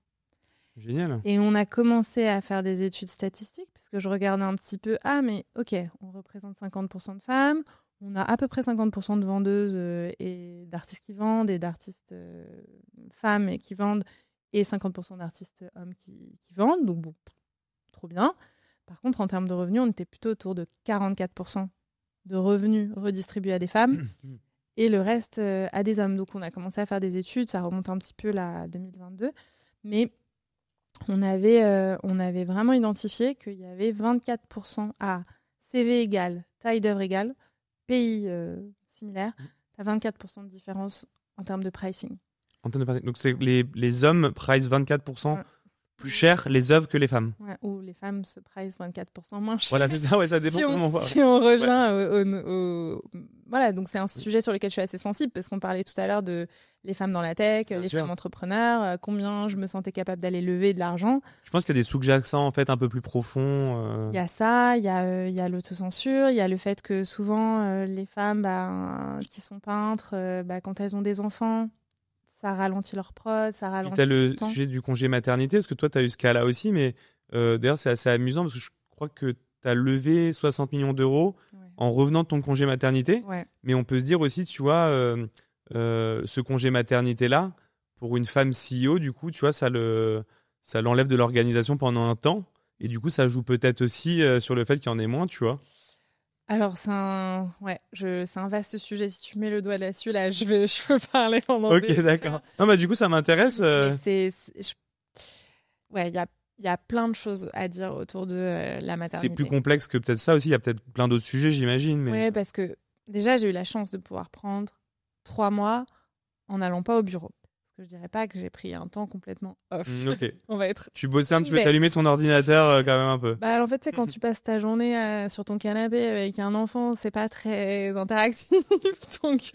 Génial. Et on a commencé à faire des études statistiques, parce que je regardais un petit peu, mais ok, on représente 50% de femmes, on a à peu près 50% de vendeuses et d'artistes qui vendent, et d'artistes femmes et qui vendent, et 50% d'artistes hommes qui vendent, donc bon, trop bien. Par contre, en termes de revenus, on était plutôt autour de 44% de revenus redistribués à des femmes, et le reste à des hommes. Donc on a commencé à faire des études, ça remonte un petit peu là, à 2022, mais on avait vraiment identifié qu'il y avait 24% à CV égal, taille d'œuvre égale, pays similaire, tu as 24% de différence en termes de pricing. Donc c'est les hommes price 24% plus cher les œuvres que les femmes. Ouais, ou les femmes se price 24% moins cher. Voilà, c'est ça, ça dépend comment on voit. Si on revient Voilà, donc c'est un sujet sur lequel je suis assez sensible, parce qu'on parlait tout à l'heure de les femmes dans la tech, les femmes entrepreneurs, combien je me sentais capable d'aller lever de l'argent. Je pense qu'il y a des sous-jacents en fait un peu plus profonds. Il y a ça, il y a l'autocensure, il y a le fait que souvent les femmes qui sont peintres, quand elles ont des enfants, ça ralentit leur prod, ça ralentit. Tu as le sujet du congé maternité, parce que toi, tu as eu ce cas-là aussi, mais d'ailleurs, c'est assez amusant, parce que je crois que tu as levé 60 millions d'euros en revenant de ton congé maternité. Ouais. Mais on peut se dire aussi, tu vois, ce congé maternité-là, pour une femme CEO, du coup, tu vois, ça l'enlève de l'organisation pendant un temps. Et du coup, ça joue peut-être aussi sur le fait qu'il y en ait moins, tu vois. Alors, c'est un vaste sujet. Si tu mets le doigt là-dessus, là, je peux parler pendant Ok, d'accord. Non, du coup, ça m'intéresse. Il y a plein de choses à dire autour de la maternité. C'est plus complexe que peut-être ça aussi. Il y a peut-être plein d'autres sujets, j'imagine. Mais... Oui, parce que déjà, j'ai eu la chance de pouvoir prendre 3 mois en n'allant pas au bureau. Je dirais pas que j'ai pris un temps complètement off. Ok. On va être. Tu bossais un petit peu, t'allumais ton ordinateur quand même un peu. En fait, c'est quand tu passes ta journée sur ton canapé avec un enfant, c'est pas très interactif. Donc,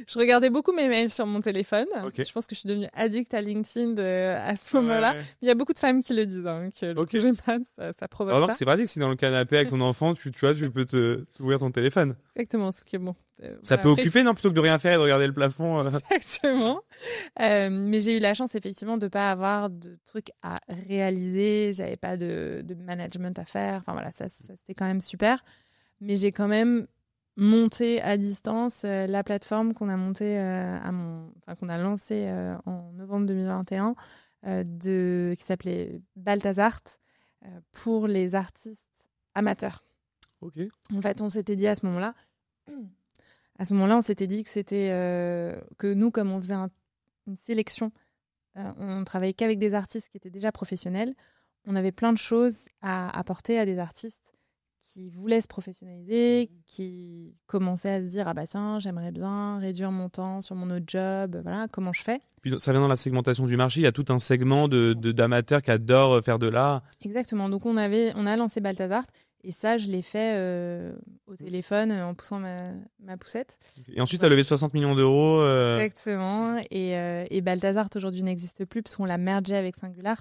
je regardais beaucoup mes mails sur mon téléphone. Okay. Je pense que je suis devenue addict à LinkedIn à ce moment-là. Ouais. Il y a beaucoup de femmes qui le disent. Que le congé mat, ça provoque ça. C'est pratique si dans le canapé avec ton enfant, tu peux t'ouvrir ton téléphone. Exactement, ce qui est bon. Ça peut occuper, non, plutôt que de rien faire et de regarder le plafond. Exactement. Mais j'ai eu la chance, effectivement, de ne pas avoir de trucs à réaliser. J'avais pas de management à faire. Enfin, voilà, ça c'était quand même super. Mais j'ai quand même monté à distance la plateforme qu'on a montée qu'on a lancée en novembre 2021 qui s'appelait Balthazart pour les artistes amateurs. Ok. En fait, on s'était dit à ce moment-là, on s'était dit que c'était que nous, comme on faisait une sélection, on travaillait qu'avec des artistes qui étaient déjà professionnels. On avait plein de choses à apporter à des artistes qui voulaient se professionnaliser, qui commençaient à se dire tiens, j'aimerais bien réduire mon temps sur mon autre job, voilà, comment je fais. Puis ça vient dans la segmentation du marché, il y a tout un segment d'amateurs qui adorent faire de l'art. Exactement, donc on a lancé Balthazart. Et ça, je l'ai fait au téléphone en poussant ma poussette. Et ensuite, tu as levé 60 millions d'euros. Exactement. Et Balthazart, aujourd'hui, n'existe plus puisqu'on l'a mergé avec Singular.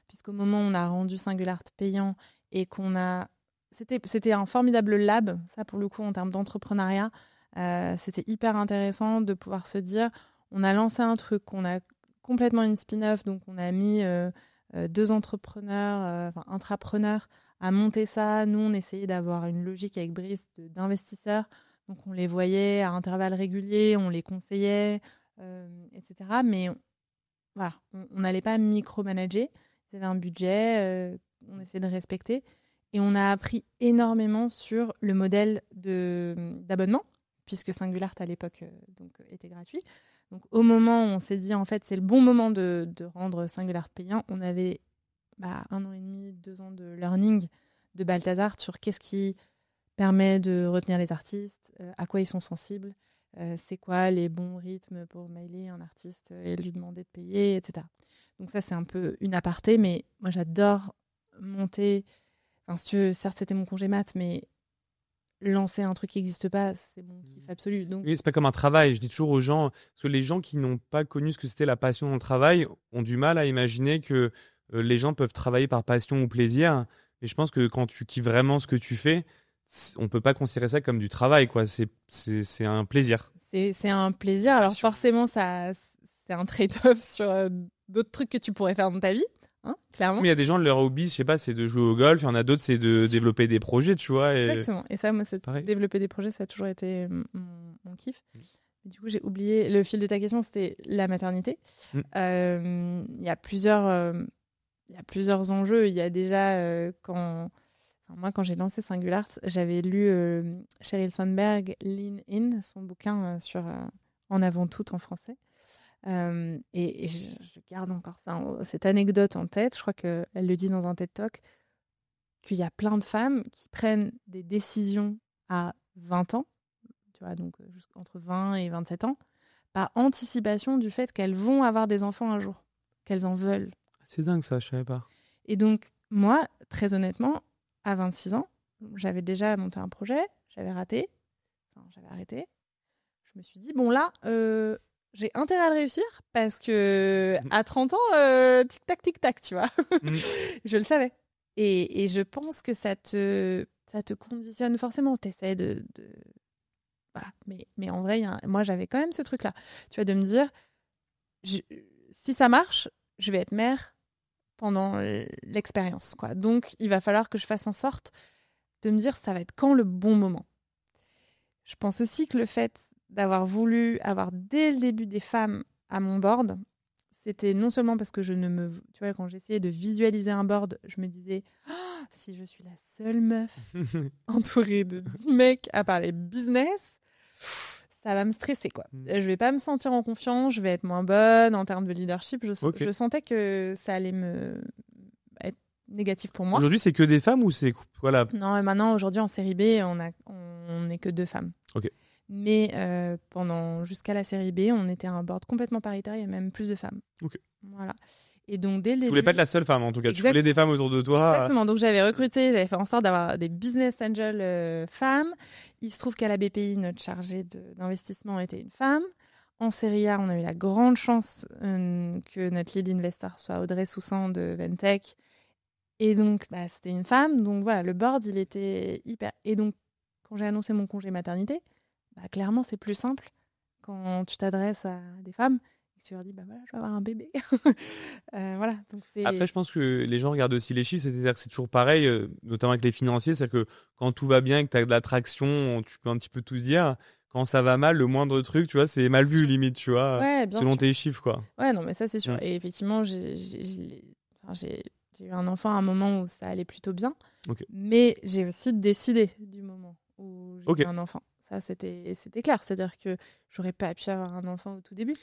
Puisqu'au moment où on a rendu Singular payant et qu'on a... C'était un formidable lab, ça pour le coup, en termes d'entrepreneuriat. C'était hyper intéressant de pouvoir se dire, on a lancé un truc, on a complètement une spin-off, donc on a mis... 2 entrepreneurs, intrapreneurs, à monter ça. Nous, on essayait d'avoir une logique avec Brice d'investisseurs. Donc, on les voyait à intervalles réguliers, on les conseillait, etc. Mais voilà, on n'allait pas micromanager. Ils avaient un budget, on essayait de respecter. Et on a appris énormément sur le modèle d'abonnement, puisque Singular à l'époque était gratuit. Donc au moment où on s'est dit, en fait, c'est le bon moment de rendre Singular payant, on avait 1 an et demi, 2 ans de learning de Balthazar sur qu'est-ce qui permet de retenir les artistes, à quoi ils sont sensibles, c'est quoi les bons rythmes pour mailer un artiste et lui demander de payer, etc. Donc ça, c'est un peu une aparté, mais moi, j'adore monter... certes, c'était mon congé maths, mais lancer un truc qui n'existe pas, c'est mon kiff absolu. Donc... Oui, c'est pas comme un travail. Je dis toujours aux gens, parce que les gens qui n'ont pas connu ce que c'était la passion dans le travail ont du mal à imaginer que les gens peuvent travailler par passion ou plaisir. Et je pense que quand tu kiffes vraiment ce que tu fais, on peut pas considérer ça comme du travail, quoi. C'est un plaisir. C'est un plaisir. Alors forcément, c'est un trade-off sur d'autres trucs que tu pourrais faire dans ta vie. Clairement. Mais il y a des gens, leur hobby, je sais pas, c'est de jouer au golf. Il y en a d'autres, c'est de développer des projets, tu vois. Exactement. Et ça, moi, développer des projets, ça a toujours été mon kiff. Et du coup, j'ai oublié le fil de ta question, c'était la maternité. Il y a plusieurs enjeux. Il y a déjà moi, quand j'ai lancé Singular, j'avais lu Sheryl Sandberg, Lean In, son bouquin sur En avant tout en français. Et je garde encore cette anecdote en tête. Je crois qu'elle le dit dans un TED Talk, qu'il y a plein de femmes qui prennent des décisions à 20 ans, tu vois, donc entre 20 et 27 ans, par anticipation du fait qu'elles vont avoir des enfants un jour, qu'elles en veulent. C'est dingue ça, je savais pas. Et donc, moi, très honnêtement, à 26 ans, j'avais déjà monté un projet, j'avais arrêté. Je me suis dit, bon là... j'ai intérêt à le réussir parce que à 30 ans, tic-tac, tu vois. Je le savais. Et je pense que ça te conditionne forcément. T'essaies de... Voilà. Mais en vrai, moi, j'avais quand même ce truc-là. Tu vois, de me dire, si ça marche, je vais être mère pendant l'expérience, quoi. Donc, il va falloir que je fasse en sorte de me dire, ça va être quand le bon moment. Je pense aussi que le fait d'avoir voulu avoir dès le début des femmes à mon board, c'était non seulement parce que tu vois, quand j'essayais de visualiser un board, je me disais si je suis la seule meuf entourée de 10 mecs à parler business, ça va me stresser, quoi. Je vais pas me sentir en confiance, je vais être moins bonne en termes de leadership. Je sentais que ça allait être négatif pour moi. Aujourd'hui, c'est que des femmes ou c'est voilà. Non, maintenant aujourd'hui en série B, on n'est que 2 femmes. Ok. Mais jusqu'à la série B, on était un board complètement paritaire, il y a même plus de femmes. Ok. Voilà. Et donc dès le début, tu voulais pas être la seule femme en tout cas. Tu voulais des femmes autour de toi. Exactement. Donc j'avais fait en sorte d'avoir des business angels femmes. Il se trouve qu'à la BPI, notre chargée d'investissement était une femme. En série A, on a eu la grande chance que notre lead investor soit Audrey Soussan de Ventech. Et donc c'était une femme. Donc voilà, le board, il était hyper. Et donc quand j'ai annoncé mon congé maternité, clairement, c'est plus simple quand tu t'adresses à des femmes et que tu leur dis, voilà, je vais avoir un bébé. Voilà, donc Après, je pense que les gens regardent aussi les chiffres, c'est-à-dire que c'est toujours pareil, notamment avec les financiers, c'est-à-dire que quand tout va bien et que tu as de l'attraction, tu peux un petit peu tout dire. Quand ça va mal, le moindre truc, tu vois, c'est mal vu limite, tu vois, selon tes chiffres, quoi. Ouais, non, mais ça, c'est sûr. Et effectivement, j'ai eu un enfant à un moment où ça allait plutôt bien. Mais j'ai aussi décidé du moment où j'ai eu un enfant. Ça, c'était clair. C'est-à-dire que j'aurais pas pu avoir un enfant au tout début.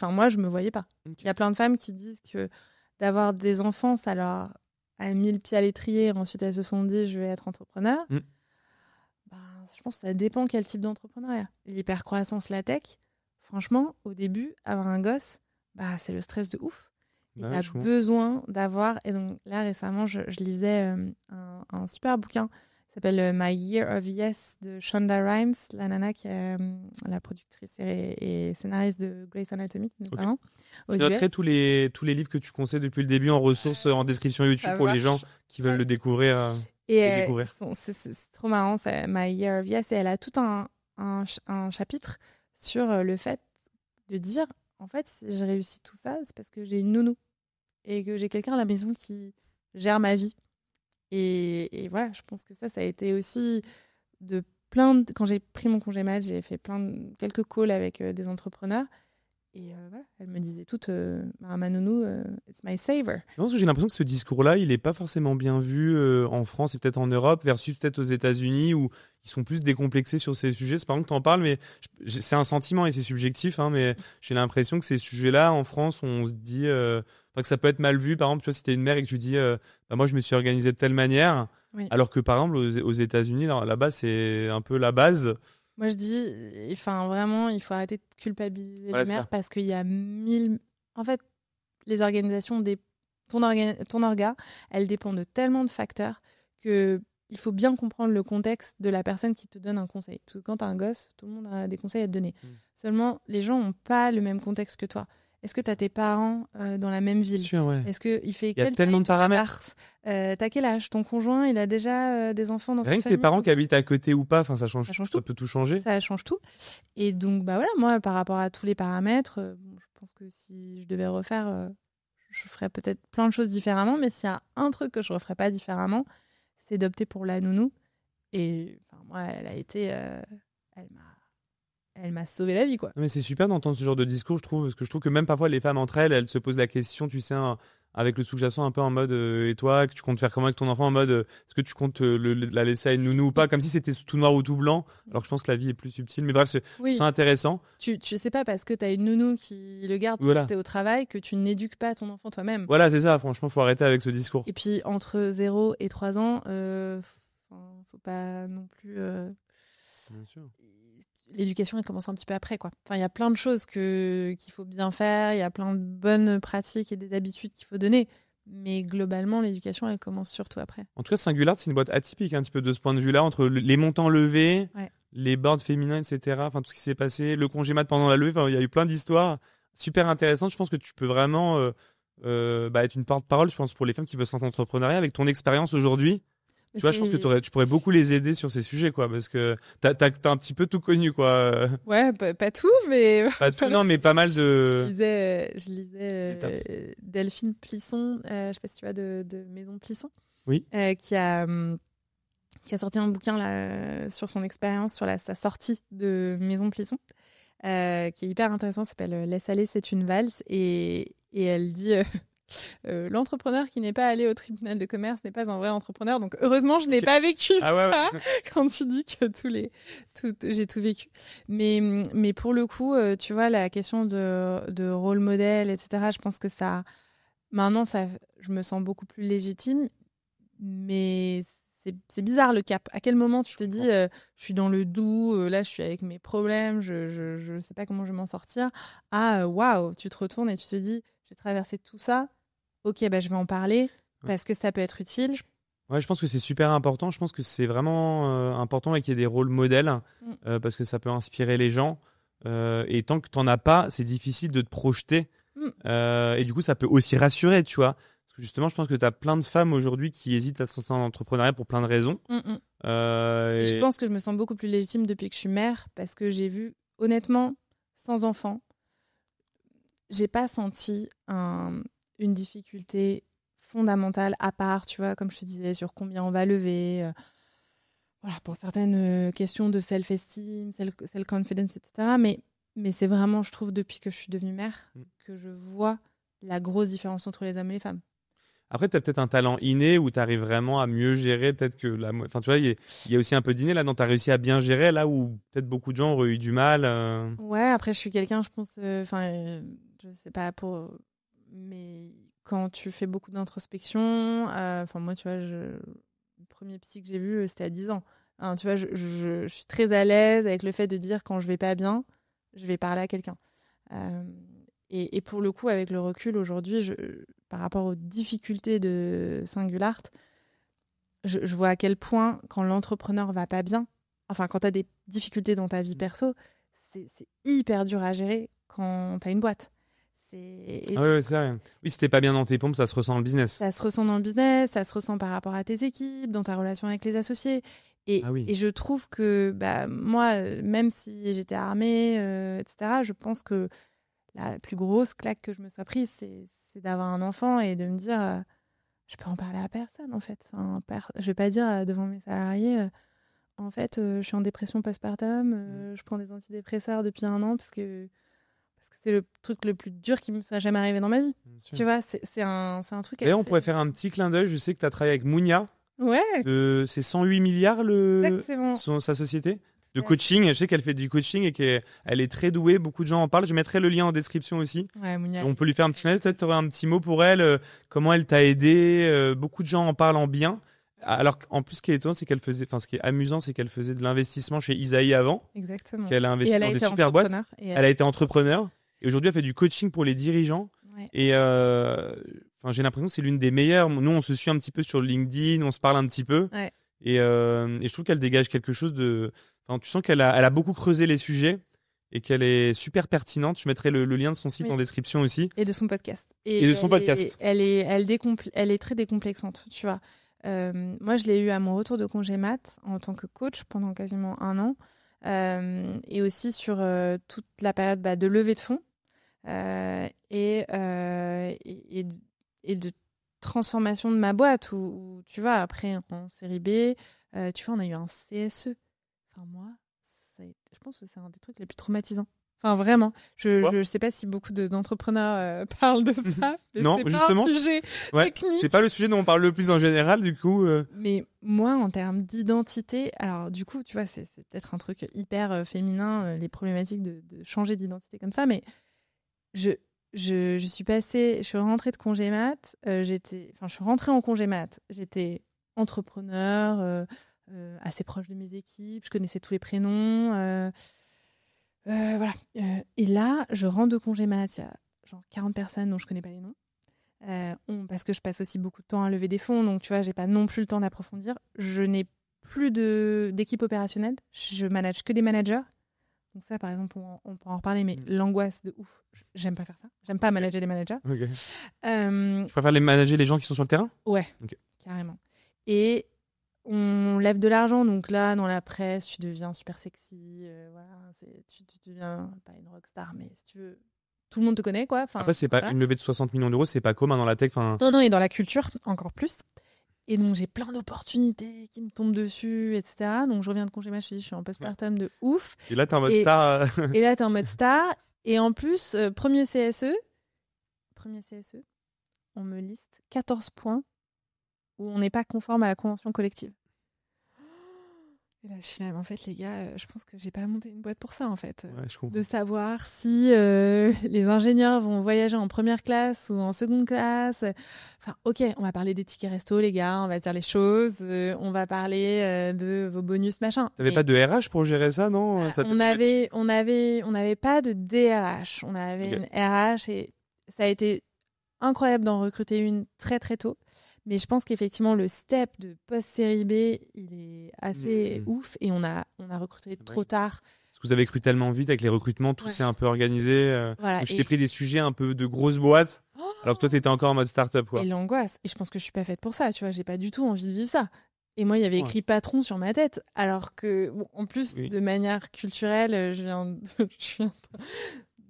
Moi, je me voyais pas. Il y a plein de femmes qui disent que d'avoir des enfants, ça leur a mis le pied à l'étrier. Ensuite, elles se sont dit, je vais être entrepreneur. Je pense que ça dépend quel type d'entrepreneuriat. L'hypercroissance, la tech, franchement, au début, avoir un gosse, c'est le stress de ouf. Et tu as besoin d'avoir... Et donc là, récemment, je lisais un super bouquin qui s'appelle My Year of Yes de Shonda Rhimes, la nana qui est la productrice et scénariste de Grey's Anatomy, notamment. Je noterai tous les livres que tu conseilles depuis le début en ressources, en description YouTube pour les gens qui veulent le découvrir. C'est trop marrant, c'est My Year of Yes, et elle a tout un chapitre sur le fait de dire, en fait, si j'ai réussi tout ça, c'est parce que j'ai une nounou. et que j'ai quelqu'un à la maison qui gère ma vie. Et voilà, je pense que ça a été aussi quand j'ai pris mon congé mat, j'ai fait quelques calls avec des entrepreneurs. Et voilà, elles me disaient toutes, ma nounou, it's my saver. C'est parce que j'ai l'impression que ce discours-là, il n'est pas forcément bien vu en France et peut-être en Europe, versus peut-être aux États-Unis où ils sont plus décomplexés sur ces sujets. C'est pas que tu en parles, mais c'est un sentiment et c'est subjectif. Hein, mais j'ai l'impression que ces sujets-là, en France, on se dit que ça peut être mal vu. Par exemple, tu vois, si t'es une mère et que tu dis moi, je me suis organisée de telle manière, alors que par exemple, aux États-Unis, là-bas, c'est un peu la base. Moi, je dis, vraiment, il faut arrêter de culpabiliser les mères parce qu'il y a 1000... En fait, les organisations, ton orga, elles dépendent de tellement de facteurs qu'il faut bien comprendre le contexte de la personne qui te donne un conseil. Parce que quand tu as un gosse, tout le monde a des conseils à te donner. Seulement, les gens n'ont pas le même contexte que toi. Est-ce que tu as tes parents dans la même ville? Sûr, ouais. Est-ce qu'il fait Il y a tellement de paramètres. T'as quel âge? Ton conjoint, il a déjà des enfants dans sa famille? Rien que tes parents qui habitent à côté ou pas, ça change tout. Ça peut tout changer. Ça change tout. Et donc, voilà, moi, par rapport à tous les paramètres, je pense que si je devais refaire, je ferais peut-être plein de choses différemment. Mais s'il y a un truc que je referais pas différemment, c'est d'opter pour la nounou. Et moi, elle a été... Elle m'a sauvé la vie, quoi. Mais c'est super d'entendre ce genre de discours, je trouve, parce que je trouve que même parfois les femmes entre elles se posent la question, tu sais, avec le sous-jacent un peu en mode et toi, que tu comptes faire comment avec ton enfant, en mode est-ce que tu comptes la laisser à une nounou ou pas, comme si c'était tout noir ou tout blanc, alors que je pense que la vie est plus subtile. Mais bref, c'est intéressant. Tu sais pas parce que t'as une nounou qui le garde quand t'es au travail que tu n'éduques pas ton enfant toi-même. Voilà, c'est ça, franchement, faut arrêter avec ce discours. Et puis entre 0 et 3 ans, faut pas non plus... Bien sûr. L'éducation, elle commence un petit peu après, quoi. Il y a plein de choses qu'il faut bien faire, il y a plein de bonnes pratiques et des habitudes qu'il faut donner. Mais globalement, l'éducation, elle commence surtout après. En tout cas, Singular, c'est une boîte atypique un petit peu de ce point de vue-là, entre les montants levés, les boards féminins, etc. Tout ce qui s'est passé, le congé mat pendant la levée, il y a eu plein d'histoires super intéressantes. Je pense que tu peux vraiment être une porte-parole, je pense, pour les femmes qui veulent se lancer en entrepreneuriat avec ton expérience aujourd'hui. Tu vois, je pense que tu pourrais beaucoup les aider sur ces sujets, quoi, parce que t'as un petit peu tout connu, quoi. Ouais, pas tout, mais... Pas tout, non, mais pas mal de... Je lisais Delphine Plisson, je sais pas si tu vois, de Maison Plisson, qui a sorti un bouquin là, sur son expérience, sur sa sortie de Maison Plisson, qui est hyper intéressant, ça s'appelle « Laisse aller, c'est une valse », et elle dit... l'entrepreneur qui n'est pas allé au tribunal de commerce n'est pas un vrai entrepreneur. Donc heureusement, je n'ai pas vécu ça quand tu dis que j'ai tout vécu. Mais pour le coup, tu vois, la question de rôle modèle, etc., je pense que maintenant, je me sens beaucoup plus légitime. Mais c'est bizarre le cap. À quel moment tu te dis, je suis dans le doux, là, je suis avec mes problèmes, je ne sais pas comment je vais m'en sortir. Waouh, tu te retournes et tu te dis, j'ai traversé tout ça. Ok, je vais en parler parce que ça peut être utile. Ouais, je pense que c'est super important. Je pense que c'est vraiment important qu'il y ait des rôles modèles parce que ça peut inspirer les gens. Et tant que tu n'en as pas, c'est difficile de te projeter. Et du coup, ça peut aussi rassurer, tu vois. Parce que justement, je pense que tu as plein de femmes aujourd'hui qui hésitent à se lancer en entrepreneuriat pour plein de raisons. Et je pense que je me sens beaucoup plus légitime depuis que je suis mère parce que j'ai vu, honnêtement, sans enfant, j'ai pas senti une difficulté fondamentale à part, tu vois, comme je te disais, sur combien on va lever, pour certaines questions de self-esteem, self-confidence, etc. Mais c'est vraiment, je trouve, depuis que je suis devenue mère, que je vois la grosse différence entre les hommes et les femmes. Après, tu as peut-être un talent inné où tu arrives vraiment à mieux gérer, peut-être que tu vois, il y a aussi un peu d'inné là-dedans. Tu as réussi à bien gérer là où peut-être beaucoup de gens auraient eu du mal. Ouais, après, je suis quelqu'un, je pense, je sais pas mais quand tu fais beaucoup d'introspection, moi, tu vois, le premier psy que j'ai vu, c'était à 10 ans. Tu vois, je suis très à l'aise avec le fait de dire quand je vais pas bien, je vais parler à quelqu'un. Et pour le coup, avec le recul, aujourd'hui, par rapport aux difficultés de Singular, je vois à quel point, quand l'entrepreneur va pas bien, quand tu as des difficultés dans ta vie perso, c'est hyper dur à gérer quand tu as une boîte. C'est vrai. Oui, si t'es pas bien dans tes pompes, ça se ressent dans le business. Ça se ressent dans le business, ça se ressent par rapport à tes équipes, dans ta relation avec les associés. Et je trouve que moi, même si j'étais armée, etc., je pense que la plus grosse claque que je me sois prise, c'est c'est d'avoir un enfant et de me dire, je peux en parler à personne, en fait. Enfin, je vais pas dire devant mes salariés, en fait, je suis en dépression postpartum, je prends des antidépresseurs depuis 1 an parce que c'est le truc le plus dur qui me soit jamais arrivé dans ma vie. Tu vois, c'est un truc D'ailleurs, on pourrait faire un petit clin d'œil. Je sais que tu as travaillé avec Mounia. Ouais. C'est 108 milliards sa société de coaching. Je sais qu'elle fait du coaching et qu'elle est très douée. Beaucoup de gens en parlent. Je mettrai le lien en description aussi. Ouais, Mounia. On peut lui faire un petit clin d'œil. Peut-être tu aurais un petit mot pour elle. Comment elle t'a aidé. Beaucoup de gens en parlent en bien. Alors en plus, ce qui est étonnant, c'est ce qui est amusant, c'est qu'elle faisait de l'investissement chez Isaïe avant. Exactement. Qu'elle a investi dans des super boîtes. Elle a été entrepreneur. Et aujourd'hui, elle fait du coaching pour les dirigeants. Ouais. Et j'ai l'impression que c'est l'une des meilleures. Nous, on se suit un petit peu sur LinkedIn, on se parle un petit peu. Ouais. Et je trouve qu'elle dégage quelque chose de... Enfin, tu sens qu'elle a beaucoup creusé les sujets et qu'elle est super pertinente. Je mettrai le lien de son site en description aussi. Et de son podcast. Et de son podcast. Elle est très décomplexante, tu vois. Moi, je l'ai eu à mon retour de congé mat en tant que coach pendant quasiment 1 an. Et aussi sur toute la période de levée de fonds. Et de transformation de ma boîte où tu vois, après en série B, tu vois, on a eu un CSE. Enfin, moi, je pense que c'est un des trucs les plus traumatisants. Enfin, vraiment. Je sais pas si beaucoup d'entrepreneurs parlent de ça. Mais non, c'est justement. Pas un sujet technique. C'est pas le sujet dont on parle le plus en général, du coup. Mais moi, en termes d'identité, alors du coup, tu vois, c'est peut-être un truc hyper féminin, les problématiques de changer d'identité comme ça, mais je suis rentrée de congé mat, je suis rentrée en congé mat, j'étais entrepreneur, assez proche de mes équipes, je connaissais tous les prénoms, voilà. Et là, je rentre de congé mat, il y a genre 40 personnes dont je connais pas les noms, parce que je passe aussi beaucoup de temps à lever des fonds, donc tu vois, j'ai pas non plus le temps d'approfondir. Je n'ai plus d'équipe opérationnelle, je manage que des managers. Donc ça, par exemple, on peut en reparler, mais l'angoisse de ouf, j'aime pas faire ça. J'aime pas manager les managers. Okay. Tu préfères manager les gens qui sont sur le terrain ? Ouais, carrément. Et on lève de l'argent, donc là, dans la presse, tu deviens super sexy. Voilà, tu deviens pas une rockstar, mais si tu veux, tout le monde te connaît, quoi. Enfin, après, c'est pas une levée de 60 millions d'euros, c'est pas commun dans la tech. Non, et dans la culture, encore plus. Et donc, j'ai plein d'opportunités qui me tombent dessus, etc. Donc, je reviens de congé mat, je suis en postpartum de ouf. Et là, t'es en mode star. Et là, t'es en mode star. Et en plus, premier CSE, on me liste 14 points où on n'est pas conforme à la convention collective. Et là, je suis là, mais en fait, les gars, je pense que j'ai pas monté une boîte pour ça, en fait. Ouais, je comprends. De savoir si les ingénieurs vont voyager en première classe ou en seconde classe. Enfin, ok, on va parler des tickets resto, les gars, on va dire les choses, on va parler de vos bonus, machin. T'avais pas de RH pour gérer ça, non ? On n'avait pas de DRH. On avait une RH et ça a été incroyable d'en recruter une très, très tôt. Mais je pense qu'effectivement, le step de post-série B, il est assez ouf. Et on a recruté trop tard. Parce que vous avez cru tellement vite avec les recrutements, tout s'est un peu organisé. Voilà, donc, je t'ai pris des sujets un peu de grosses boîtes, alors que toi, t'étais encore en mode start-up, quoi. Et l'angoisse. Et je pense que je suis pas faite pour ça, tu vois. J'ai pas du tout envie de vivre ça. Et moi, il y avait écrit patron sur ma tête. Alors que, bon, en plus, de manière culturelle, je viens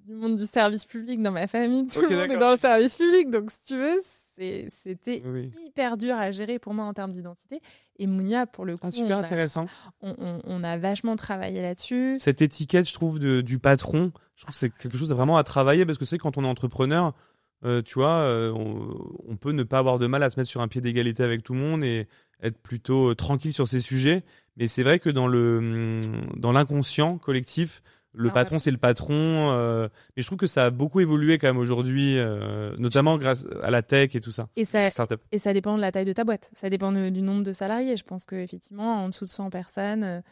du monde du service public dans ma famille. Tout le monde est dans le service public. Donc, si tu veux, c'était hyper dur à gérer pour moi en termes d'identité. Et Mounia, pour le coup, super intéressant. On a vachement travaillé là-dessus. Cette étiquette, je trouve, du patron, je trouve que c'est quelque chose vraiment à travailler parce que c'est quand on est entrepreneur, tu vois, on peut ne pas avoir de mal à se mettre sur un pied d'égalité avec tout le monde et être plutôt tranquille sur ces sujets. Mais c'est vrai que dans l'inconscient collectif, le patron, c'est le patron. Mais je trouve que ça a beaucoup évolué quand même aujourd'hui, notamment grâce à la tech et tout ça. Et ça dépend de la taille de ta boîte. Ça dépend du nombre de salariés. Je pense qu'effectivement, en dessous de 100 personnes,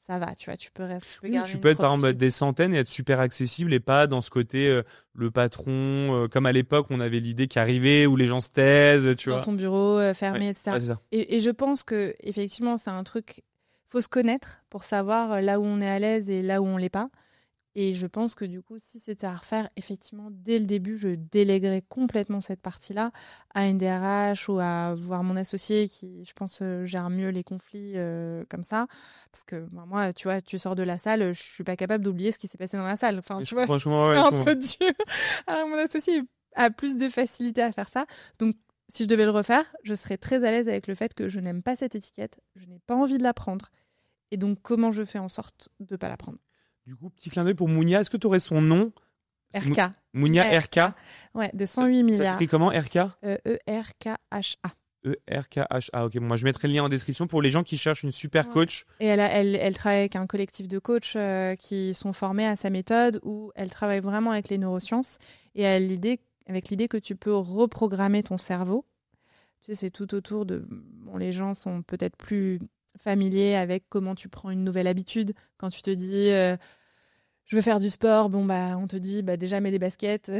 ça va. Tu vois, tu peux garder tu peux être par exemple des centaines et être super accessible et pas dans ce côté le patron, comme à l'époque, on avait l'idée qui arrivait où les gens se taisent, tu vois. Dans son bureau, fermé, etc. Ouais, c'est ça. Et je pense que effectivement, c'est un truc. Faut se connaître pour savoir là où on est à l'aise et là où on l'est pas. Et je pense que du coup, si c'était à refaire, effectivement, dès le début, je déléguerais complètement cette partie-là à une DRH ou à voir mon associé qui, je pense, gère mieux les conflits comme ça. Parce que moi, tu vois, tu sors de la salle, je suis pas capable d'oublier ce qui s'est passé dans la salle. Enfin, tu vois, c'est un peu dur. Alors mon associé est a plus de facilité à faire ça. Donc, si je devais le refaire, je serais très à l'aise avec le fait que je n'aime pas cette étiquette, je n'ai pas envie de la prendre. Et donc, comment je fais en sorte de ne pas la prendre? Du coup, petit clin d'œil pour Mounia. Est-ce que tu aurais son nom? RK. Mounia RK. Ouais, de 108 milliards. Ça s'écrit comment, RK? ERKHA. ERKHA. Ok, bon, moi je mettrai le lien en description pour les gens qui cherchent une super coach. Et elle travaille avec un collectif de coachs qui sont formés à sa méthode, où elle travaille vraiment avec les neurosciences et avec l'idée que tu peux reprogrammer ton cerveau. Tu sais, c'est tout autour de... Bon, les gens sont peut-être plus familiers avec comment tu prends une nouvelle habitude. Quand tu te dis... je veux faire du sport, bon bah on te dit déjà mets des baskets.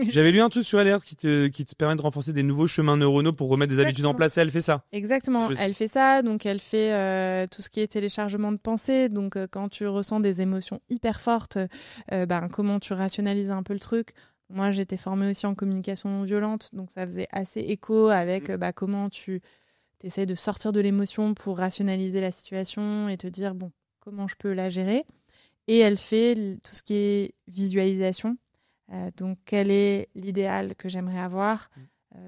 J'avais lu un truc sur Alert qui te permet de renforcer des nouveaux chemins neuronaux pour remettre des habitudes en place, et elle fait ça. Exactement, elle fait ça, donc elle fait tout ce qui est téléchargement de pensée, donc quand tu ressens des émotions hyper fortes, comment tu rationalises un peu le truc. Moi j'étais formée aussi en communication non violente, donc ça faisait assez écho avec comment tu essaies de sortir de l'émotion pour rationaliser la situation et te dire bon, comment je peux la gérer. Et elle fait tout ce qui est visualisation. Donc, quel est l'idéal que j'aimerais avoir?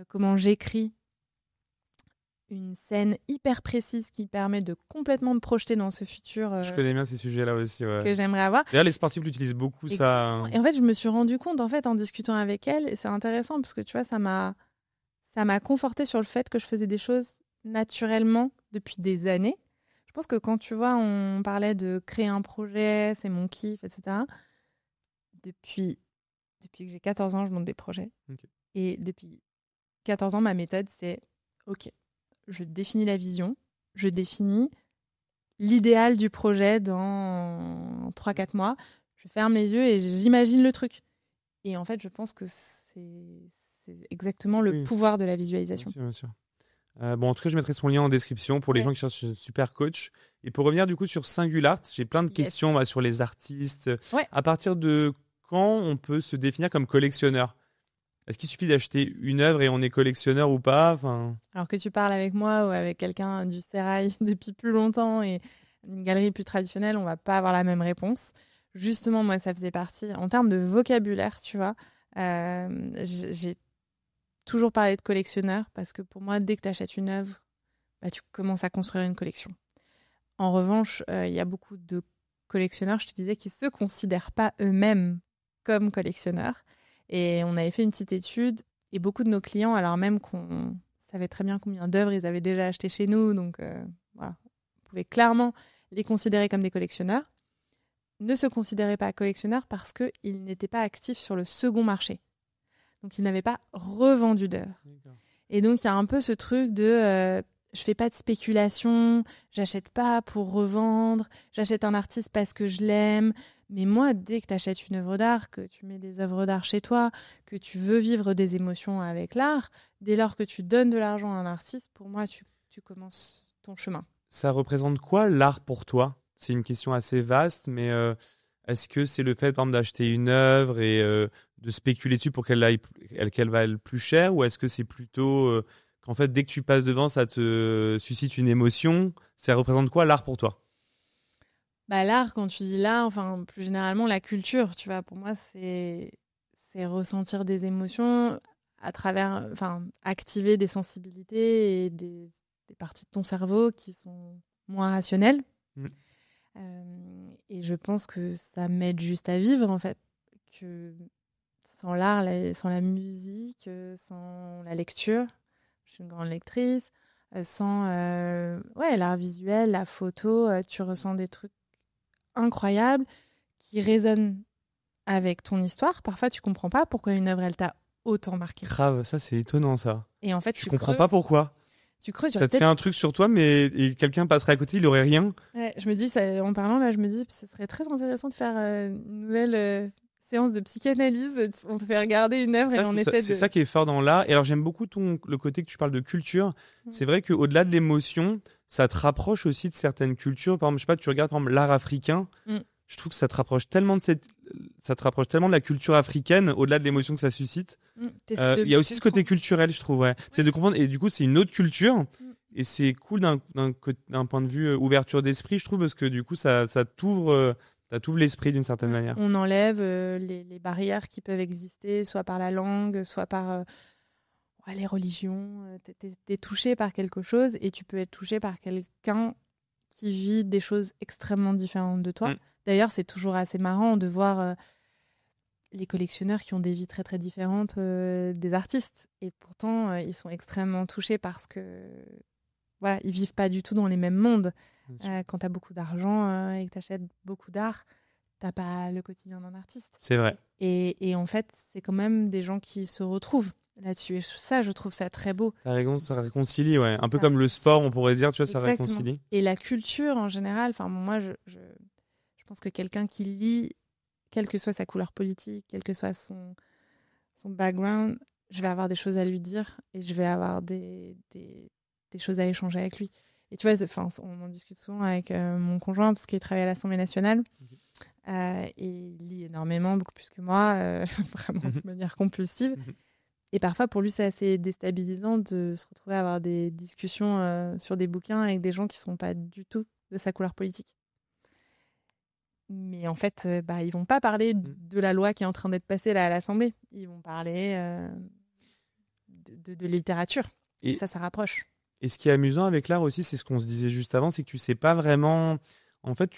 Comment j'écris une scène hyper précise qui permet de complètement me projeter dans ce futur je connais bien ces sujets-là aussi, ouais. Que j'aimerais avoir. D'ailleurs, les sportifs l'utilisent beaucoup, ça. Et en fait, je me suis rendu compte, en discutant avec elle, et c'est intéressant parce que, tu vois, ça m'a conforté sur le fait que je faisais des choses naturellement depuis des années. Je pense que quand tu vois, on parlait de créer un projet, c'est mon kiff, etc. Depuis que j'ai 14 ans, je monte des projets. Okay. Et depuis 14 ans, ma méthode, c'est OK, je définis la vision, je définis l'idéal du projet dans 3-4 mois, je ferme les yeux et j'imagine le truc. Et en fait, je pense que c'est exactement le pouvoir de la visualisation. Bien sûr. En tout cas, je mettrai son lien en description pour les gens qui cherchent un super coach. Et pour revenir du coup sur Singular, j'ai plein de questions sur les artistes. Ouais. À partir de quand on peut se définir comme collectionneur? Est-ce qu'il suffit d'acheter une œuvre et on est collectionneur ou pas? Alors que tu parles avec moi ou avec quelqu'un du sérail depuis plus longtemps et une galerie plus traditionnelle, on va pas avoir la même réponse. Justement, moi, ça faisait partie, en termes de vocabulaire, tu vois, j'ai toujours parlé de collectionneur parce que pour moi, dès que tu achètes une œuvre, tu commences à construire une collection. En revanche, il y a beaucoup de collectionneurs, je te disais, qui ne se considèrent pas eux-mêmes comme collectionneurs. Et on avait fait une petite étude et beaucoup de nos clients, alors même qu'on savait très bien combien d'œuvres ils avaient déjà achetées chez nous, donc on pouvait clairement les considérer comme des collectionneurs, ne se considéraient pas collectionneurs parce qu'ils n'étaient pas actifs sur le second marché. Donc, ils n'avaient pas revendu d'œuvres. Et donc, il y a un peu ce truc de je fais pas de spéculation, j'achète pas pour revendre, j'achète un artiste parce que je l'aime. Mais moi, dès que tu achètes une œuvre d'art, que tu mets des œuvres d'art chez toi, que tu veux vivre des émotions avec l'art, dès lors que tu donnes de l'argent à un artiste, pour moi, tu commences ton chemin. Ça représente quoi l'art pour toi? C'est une question assez vaste, mais est-ce que c'est le fait, par exemple, d'acheter une œuvre et de spéculer dessus pour qu'elle vaille plus cher, ou est-ce que c'est plutôt qu'en fait, dès que tu passes devant, ça te suscite une émotion? Ça représente quoi l'art pour toi? L'art, quand tu dis l'art, plus généralement la culture, tu vois, pour moi, c'est ressentir des émotions à travers, activer des sensibilités et des parties de ton cerveau qui sont moins rationnelles. Et je pense que ça m'aide juste à vivre, en fait. Que sans l'art, sans la musique, sans la lecture, je suis une grande lectrice, sans l'art visuel, la photo, tu ressens des trucs incroyables qui résonnent avec ton histoire. Parfois, tu comprends pas pourquoi une œuvre, elle t'a autant marqué. Grave, ça, c'est étonnant, ça. Et en fait, tu comprends pas pourquoi. Tu creuses, ça te fait un truc sur toi, mais quelqu'un passerait à côté, il aurait rien. Ouais, je me dis, en parlant là, je me dis, ce serait très intéressant de faire une nouvelle séance de psychanalyse. On te fait regarder une œuvre et on essaie de... C'est ça qui est fort dans l'art. Et alors, j'aime beaucoup le côté que tu parles de culture. C'est vrai qu'au-delà de l'émotion, ça te rapproche aussi de certaines cultures. Par exemple, je sais pas, tu regardes par exemple l'art africain. Je trouve que ça te rapproche tellement de la culture africaine, au-delà de l'émotion que ça suscite. Il y a aussi ce côté culturel, je trouve. Ouais. C'est de comprendre. Et du coup, c'est une autre culture. Et c'est cool d'un point de vue ouverture d'esprit, je trouve, parce que du coup, ça t'ouvre t'ouvres l'esprit d'une certaine manière. On enlève les barrières qui peuvent exister, soit par la langue, soit par les religions. T'es touché par quelque chose et tu peux être touché par quelqu'un qui vit des choses extrêmement différentes de toi. D'ailleurs, c'est toujours assez marrant de voir les collectionneurs qui ont des vies très très différentes des artistes. Et pourtant, ils sont extrêmement touchés parce que voilà, ils vivent pas du tout dans les mêmes mondes. Quand tu as beaucoup d'argent et que tu achètes beaucoup d'art, t'as pas le quotidien d'un artiste. C'est vrai. Et en fait, c'est quand même des gens qui se retrouvent là-dessus. Et ça, je trouve ça très beau. Ça réconcilie, ouais. Un peu comme le sport, on pourrait dire, tu vois, ça Exactement. réconcilie. Et la culture, en général, moi, je pense que quelqu'un qui lit, quelle que soit sa couleur politique, quel que soit son background, je vais avoir des choses à lui dire et je vais avoir des choses à échanger avec lui. Et tu vois, on en discute souvent avec mon conjoint parce qu'il travaille à l'Assemblée nationale et il lit énormément, beaucoup plus que moi, vraiment de manière compulsive. Et parfois, pour lui, c'est assez déstabilisant de se retrouver à avoir des discussions sur des bouquins avec des gens qui ne sont pas du tout de sa couleur politique. Mais en fait, ils vont pas parler de la loi qui est en train d'être passée là, à l'Assemblée. Ils vont parler de littérature. Et ça rapproche. Et ce qui est amusant avec l'art aussi, c'est ce qu'on se disait juste avant, c'est que tu sais pas vraiment... En fait,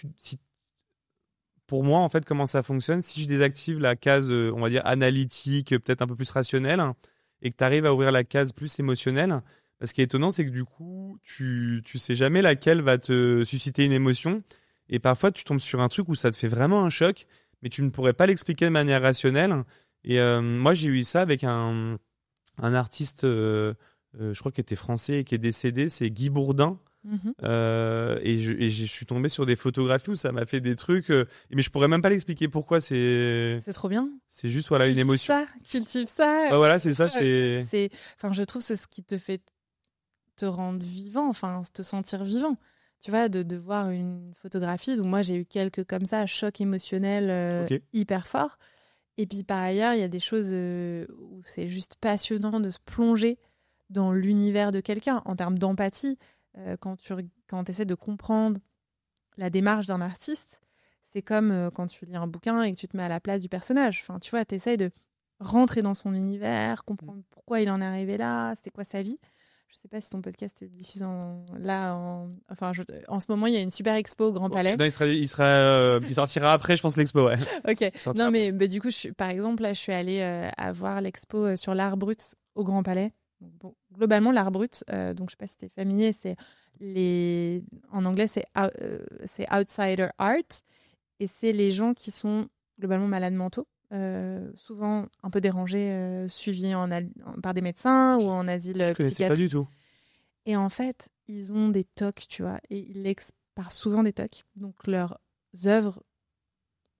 pour moi, en fait, comment ça fonctionne, si je désactive la case, on va dire, analytique, peut-être un peu plus rationnelle, et que tu arrives à ouvrir la case plus émotionnelle, ce qui est étonnant, c'est que du coup, tu sais jamais laquelle va te susciter une émotion. Et parfois, tu tombes sur un truc où ça te fait vraiment un choc, mais tu ne pourrais pas l'expliquer de manière rationnelle. Et moi, j'ai eu ça avec un artiste, je crois qu'il était français et qui est décédé, c'est Guy Bourdin. Et je suis tombé sur des photographies où ça m'a fait des trucs, mais je pourrais même pas l'expliquer pourquoi. C'est trop bien. C'est juste une émotion. Cultive ça. Ouais, voilà, c'est ça. Je trouve que c'est ce qui te fait te rendre vivant, te sentir vivant. Tu vois, de voir une photographie. Donc moi, j'ai eu quelques comme ça, chocs émotionnels hyper forts. Et puis par ailleurs, il y a des choses où c'est juste passionnant de se plonger dans l'univers de quelqu'un en termes d'empathie. Quand tu essaies de comprendre la démarche d'un artiste, c'est comme quand tu lis un bouquin et que tu te mets à la place du personnage. Enfin, tu vois, tu essaies de rentrer dans son univers, comprendre pourquoi il en est arrivé là, c'était quoi sa vie. Je sais pas si ton podcast est diffusé en ce moment, il y a une super expo au Grand Palais. Non, il sortira après, je pense, l'expo, ouais. Ok. Non, mais du coup, par exemple, là, je suis allée à voir l'expo sur l'art brut au Grand Palais. Bon, globalement, l'art brut, donc je sais pas si tu es familier, en anglais, c'est outsider art. Et c'est les gens qui sont globalement malades mentaux. Souvent un peu dérangés, suivis par des médecins ou en asile psychiatrique. Je connaissais pas du tout. Et en fait, ils ont des TOC, tu vois, et ils par souvent des TOC. Donc leurs œuvres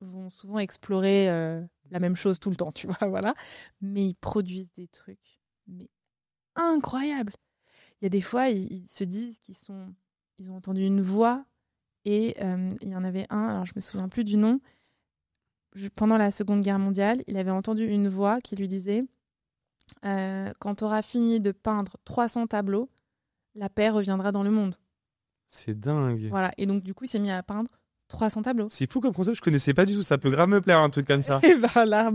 vont souvent explorer la même chose tout le temps, tu vois, voilà. Mais ils produisent des trucs incroyables. Il y a des fois, ils se disent ils ont entendu une voix et il y en avait un, alors je me souviens plus du nom. Pendant la Seconde Guerre mondiale, il avait entendu une voix qui lui disait quand tu auras fini de peindre 300 tableaux, la paix reviendra dans le monde. C'est dingue. Voilà, et donc du coup, il s'est mis à peindre 300 tableaux. C'est fou comme concept, je connaissais pas du tout. Ça peut grave me plaire, un truc comme ça.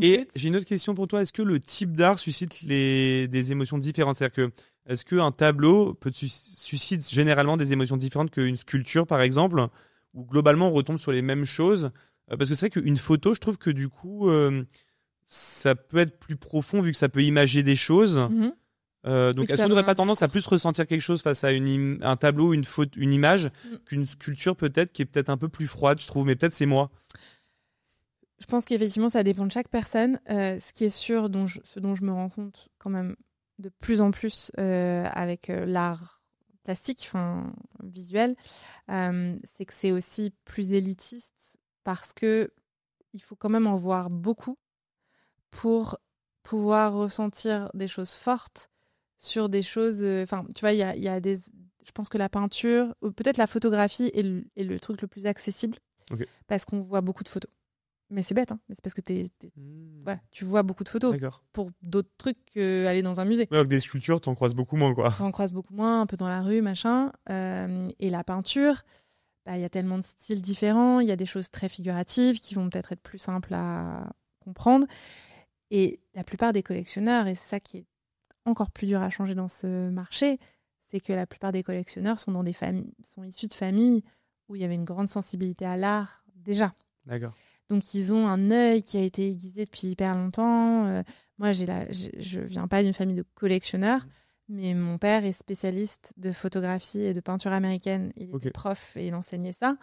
Et j'ai une autre question pour toi. Est-ce que le type d'art suscite des émotions différentes ? C'est-à-dire que, est-ce qu'un tableau suscite généralement des émotions différentes qu'une sculpture, par exemple, où globalement on retombe sur les mêmes choses ? Parce que c'est vrai qu'une photo, je trouve que du coup, ça peut être plus profond vu que ça peut imager des choses. Donc, est-ce qu'on n'aurait pas tendance à plus ressentir quelque chose face à un tableau, une image, qu'une sculpture peut-être qui est peut-être un peu plus froide, je trouve, mais peut-être c'est moi. Je pense qu'effectivement, ça dépend de chaque personne. Ce qui est sûr, ce dont je me rends compte quand même de plus en plus avec l'art plastique, visuel, c'est que c'est aussi plus élitiste parce que il faut quand même en voir beaucoup pour pouvoir ressentir des choses fortes sur des choses. Tu vois, il y a des. Je pense que la peinture, ou peut-être la photographie, est le truc le plus accessible parce qu'on voit beaucoup de photos. Mais c'est bête, hein. Mais c'est parce que voilà, tu vois beaucoup de photos. D'accord. Pour d'autres trucs qu'aller dans un musée. Mais avec des sculptures, t'en croises beaucoup moins, quoi. T'en croises beaucoup moins, un peu dans la rue, machin. Et la peinture, il y a tellement de styles différents, il y a des choses très figuratives qui vont peut-être être plus simples à comprendre. Et la plupart des collectionneurs, et c'est ça qui est encore plus dur à changer dans ce marché, c'est que la plupart des collectionneurs sont sont issus de familles où il y avait une grande sensibilité à l'art déjà. D'accord. Donc ils ont un œil qui a été aiguisé depuis hyper longtemps. Moi, je viens pas d'une famille de collectionneurs, mais mon père est spécialiste de photographie et de peinture américaine. Il était prof et il enseignait ça.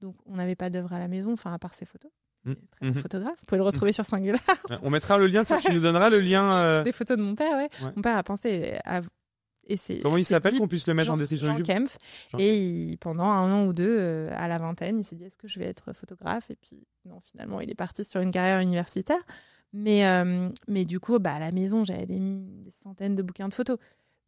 Donc on n'avait pas d'œuvre à la maison, enfin à part ses photos. Très bon photographe. Vous pouvez le retrouver sur Singular. On mettra le lien, tu nous donneras le lien. Des photos de mon père, ouais. Mon père a pensé à... Comment il s'appelle qu'on puisse le mettre en description YouTube? Jean Kempf. Et pendant 1 an ou 2, à la vingtaine, il s'est dit est-ce que je vais être photographe? Et puis non, finalement, il est parti sur une carrière universitaire. Mais du coup, à la maison, j'avais des centaines de bouquins de photos.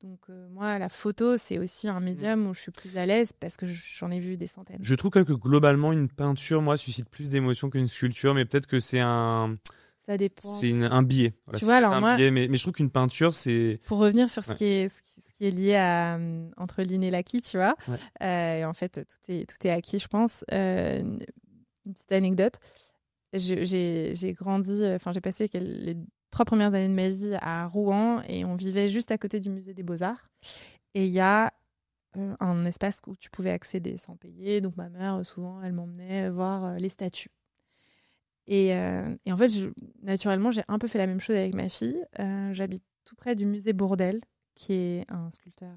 Donc moi, la photo, c'est aussi un médium où je suis plus à l'aise parce que j'en ai vu des centaines. Je trouve quand même que globalement, une peinture, moi, suscite plus d'émotions qu'une sculpture, mais peut-être que c'est ça dépend. C'est un biais. Voilà, tu vois, alors moi, biais, mais je trouve qu'une peinture, c'est... Pour revenir sur ce qui est lié à entre l'in et l'acquis, tu vois. Et en fait, tout est acquis, je pense. Une petite anecdote. J'ai grandi, j'ai passé les 3 premières années de ma vie à Rouen et on vivait juste à côté du musée des Beaux-Arts. Et il y a un espace où tu pouvais accéder sans payer. Donc ma mère, souvent, elle m'emmenait voir les statues. Et en fait, naturellement, j'ai un peu fait la même chose avec ma fille. J'habite tout près du musée Bourdelle, qui est un sculpteur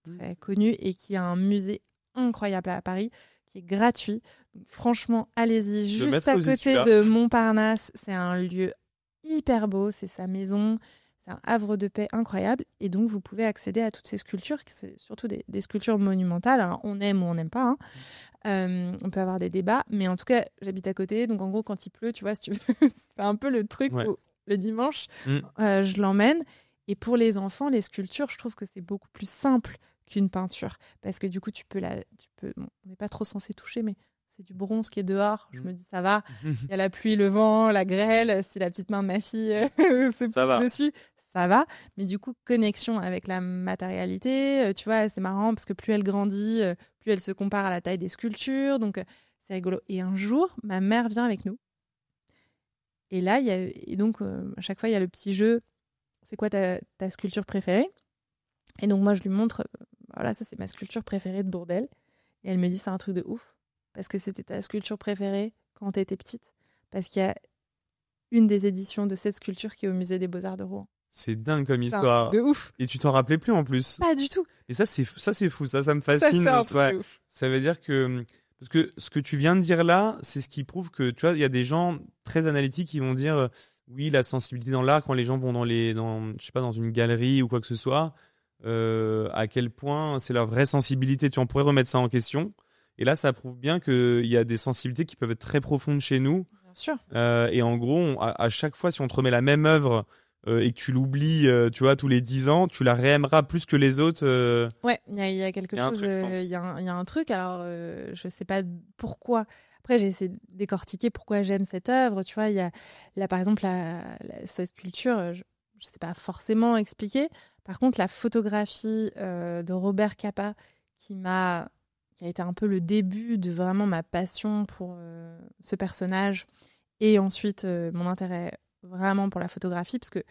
très connu et qui a un musée incroyable à Paris, qui est gratuit. Donc, franchement, allez-y, juste à côté de Montparnasse. C'est un lieu hyper beau, c'est sa maison, c'est un havre de paix incroyable. Et donc, vous pouvez accéder à toutes ces sculptures, qui sont surtout des sculptures monumentales. Alors, on aime ou on n'aime pas, on peut avoir des débats, mais en tout cas, j'habite à côté. Donc, en gros, quand il pleut, tu vois, si tu veux, c'est un peu le truc où le dimanche, je l'emmène. Et pour les enfants, les sculptures, je trouve que c'est beaucoup plus simple qu'une peinture. Parce que du coup, on n'est pas trop censé toucher, mais c'est du bronze qui est dehors. Je me dis, ça va. Il y a la pluie, le vent, la grêle. Si la petite main de ma fille se pousse dessus, ça va. Mais du coup, connexion avec la matérialité. Tu vois, c'est marrant parce que plus elle grandit, plus elle se compare à la taille des sculptures. Donc, c'est rigolo. Et un jour, ma mère vient avec nous. Et là, à chaque fois, il y a le petit jeu. C'est quoi ta sculpture préférée? Et donc, moi, je lui montre, voilà, ça, c'est ma sculpture préférée de Bourdelle. Et elle me dit, c'est un truc de ouf. Parce que c'était ta sculpture préférée quand tu étais petite. Parce qu'il y a une des éditions de cette sculpture qui est au musée des Beaux-Arts de Rouen. C'est dingue comme histoire. De ouf. Et tu t'en rappelais plus en plus? Pas du tout. Et ça, c'est fou. Ça me fascine. Ça veut dire que... Parce que ce que tu viens de dire là, c'est ce qui prouve que, tu vois, il y a des gens très analytiques qui vont dire... Oui, la sensibilité dans l'art, quand les gens vont dans une galerie ou quoi que ce soit, à quel point c'est leur vraie sensibilité. Tu en pourrais remettre ça en question. Et là, ça prouve bien qu'il y a des sensibilités qui peuvent être très profondes chez nous. Bien sûr. Et en gros, à chaque fois, si on te remet la même œuvre et que tu l'oublies, tu vois, tous les 10 ans, tu la réaimeras plus que les autres. Ouais, il y a quelque chose. Il y a un truc. Alors, je sais pas pourquoi. Après, j'ai essayé de décortiquer pourquoi j'aime cette œuvre. Tu vois, il y a là, par exemple, cette sculpture, je ne sais pas forcément expliquer. Par contre, la photographie de Robert Capa, qui a été un peu le début de vraiment ma passion pour ce personnage, et ensuite mon intérêt vraiment pour la photographie, parce que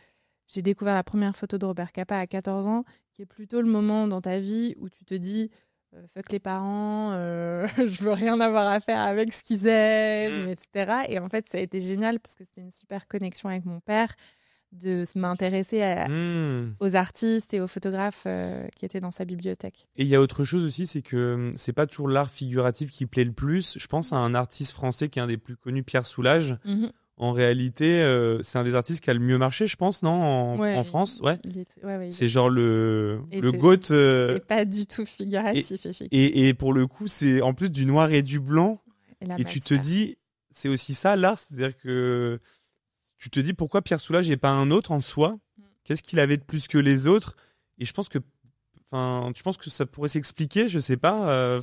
j'ai découvert la première photo de Robert Capa à 14 ans, qui est plutôt le moment dans ta vie où tu te dis fuck les parents, je veux rien avoir à faire avec ce qu'ils aiment, etc. Et en fait, ça a été génial parce que c'était une super connexion avec mon père de m'intéresser aux artistes et aux photographes qui étaient dans sa bibliothèque. Et il y a autre chose aussi, c'est que c'est pas toujours l'art figuratif qui plaît le plus. Je pense à un artiste français qui est un des plus connus, Pierre Soulages. En réalité, c'est un des artistes qui a le mieux marché, je pense, non, en France. Ouais. C'est genre le GOAT. C'est pas du tout figuratif, effectivement. Et pour le coup, c'est en plus du noir et du blanc. Et tu te dis, c'est aussi ça l'art, c'est-à-dire que tu te dis pourquoi Pierre Soulages et pas un autre en soi. Qu'est-ce qu'il avait de plus que les autres? Et je pense que ça pourrait s'expliquer, je sais pas.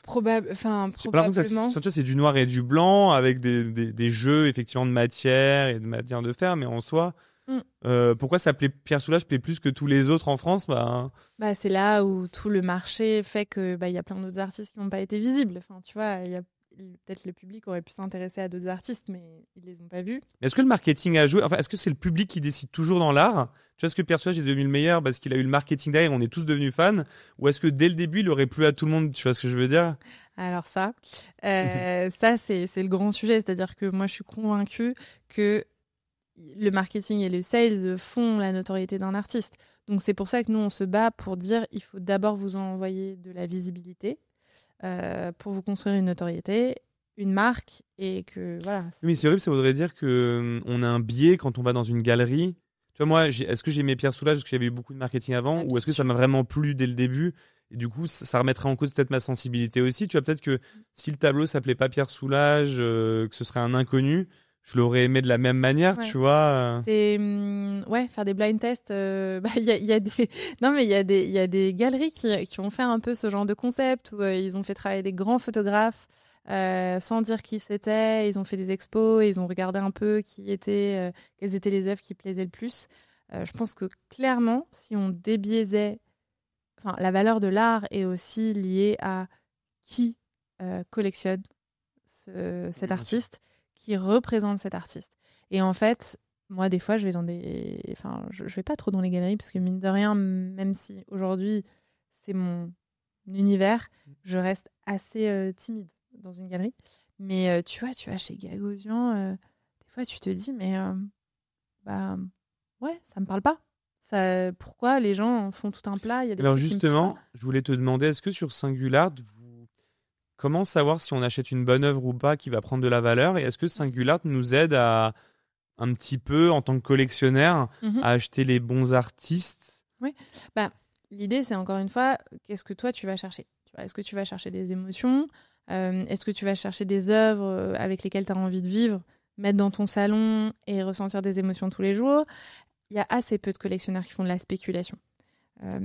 Probablement. C'est du noir et du blanc avec des jeux effectivement de matière et de manière de faire, mais en soi, Pourquoi ça plaît, Pierre Soulages plaît plus que tous les autres en France? C'est là où tout le marché fait que y a plein d'autres artistes qui n'ont pas été visibles. Enfin, tu vois, peut-être le public aurait pu s'intéresser à d'autres artistes, mais ils les ont pas vus. Est-ce que le marketing a joué? Enfin, est-ce que c'est le public qui décide toujours dans l'art? Tu vois, est-ce que Pierre Soulages est devenu le meilleur parce qu'il a eu le marketing derrière, on est tous devenus fans? Ou est-ce que dès le début, il aurait plu à tout le monde? Tu vois ce que je veux dire? Alors ça c'est le grand sujet. C'est-à-dire que moi, je suis convaincue que le marketing et le sales font la notoriété d'un artiste. Donc c'est pour ça que nous, on se bat pour dire il faut d'abord vous envoyer de la visibilité pour vous construire une notoriété, une marque, et que voilà. Mais c'est horrible, ça voudrait dire qu'on a un biais quand on va dans une galerie. Tu vois, moi, est-ce que j'aimais Pierre Soulages parce qu'il y avait eu beaucoup de marketing avant, ou est-ce que ça m'a vraiment plu dès le début? Et du coup, ça remettrait en cause peut-être ma sensibilité aussi. Tu vois, peut-être que si le tableau s'appelait pas Pierre Soulages, que ce serait un inconnu, je l'aurais aimé de la même manière, tu vois. C'est faire des blind tests. Il y a des non mais il y a des galeries qui ont fait un peu ce genre de concept où ils ont fait travailler des grands photographes sans dire qui c'était. Ils ont fait des expos, et ils ont regardé un peu quelles étaient les œuvres qui plaisaient le plus. Je pense que clairement, si on débiaisait, la valeur de l'art est aussi liée à qui collectionne cet artiste, qui représente cet artiste. Et en fait, moi, des fois, je vais dans je vais pas trop dans les galeries, parce que mine de rien, même si aujourd'hui, c'est mon univers, je reste assez timide dans une galerie. Mais tu vois, chez Gagosian, des fois, tu te dis, mais ouais, ça me parle pas. Pourquoi les gens font tout un plat? Alors justement, je voulais te demander, est-ce que sur Singular, comment savoir si on achète une bonne œuvre ou pas qui va prendre de la valeur? Et est-ce que Singular nous aide à un petit peu, en tant que collectionneur, à acheter les bons artistes? Oui. L'idée, c'est encore une fois, qu'est-ce que toi, tu vas chercher? Est-ce que tu vas chercher des émotions? Est-ce que tu vas chercher des œuvres avec lesquelles tu as envie de vivre, mettre dans ton salon et ressentir des émotions tous les jours? Il y a assez peu de collectionneurs qui font de la spéculation.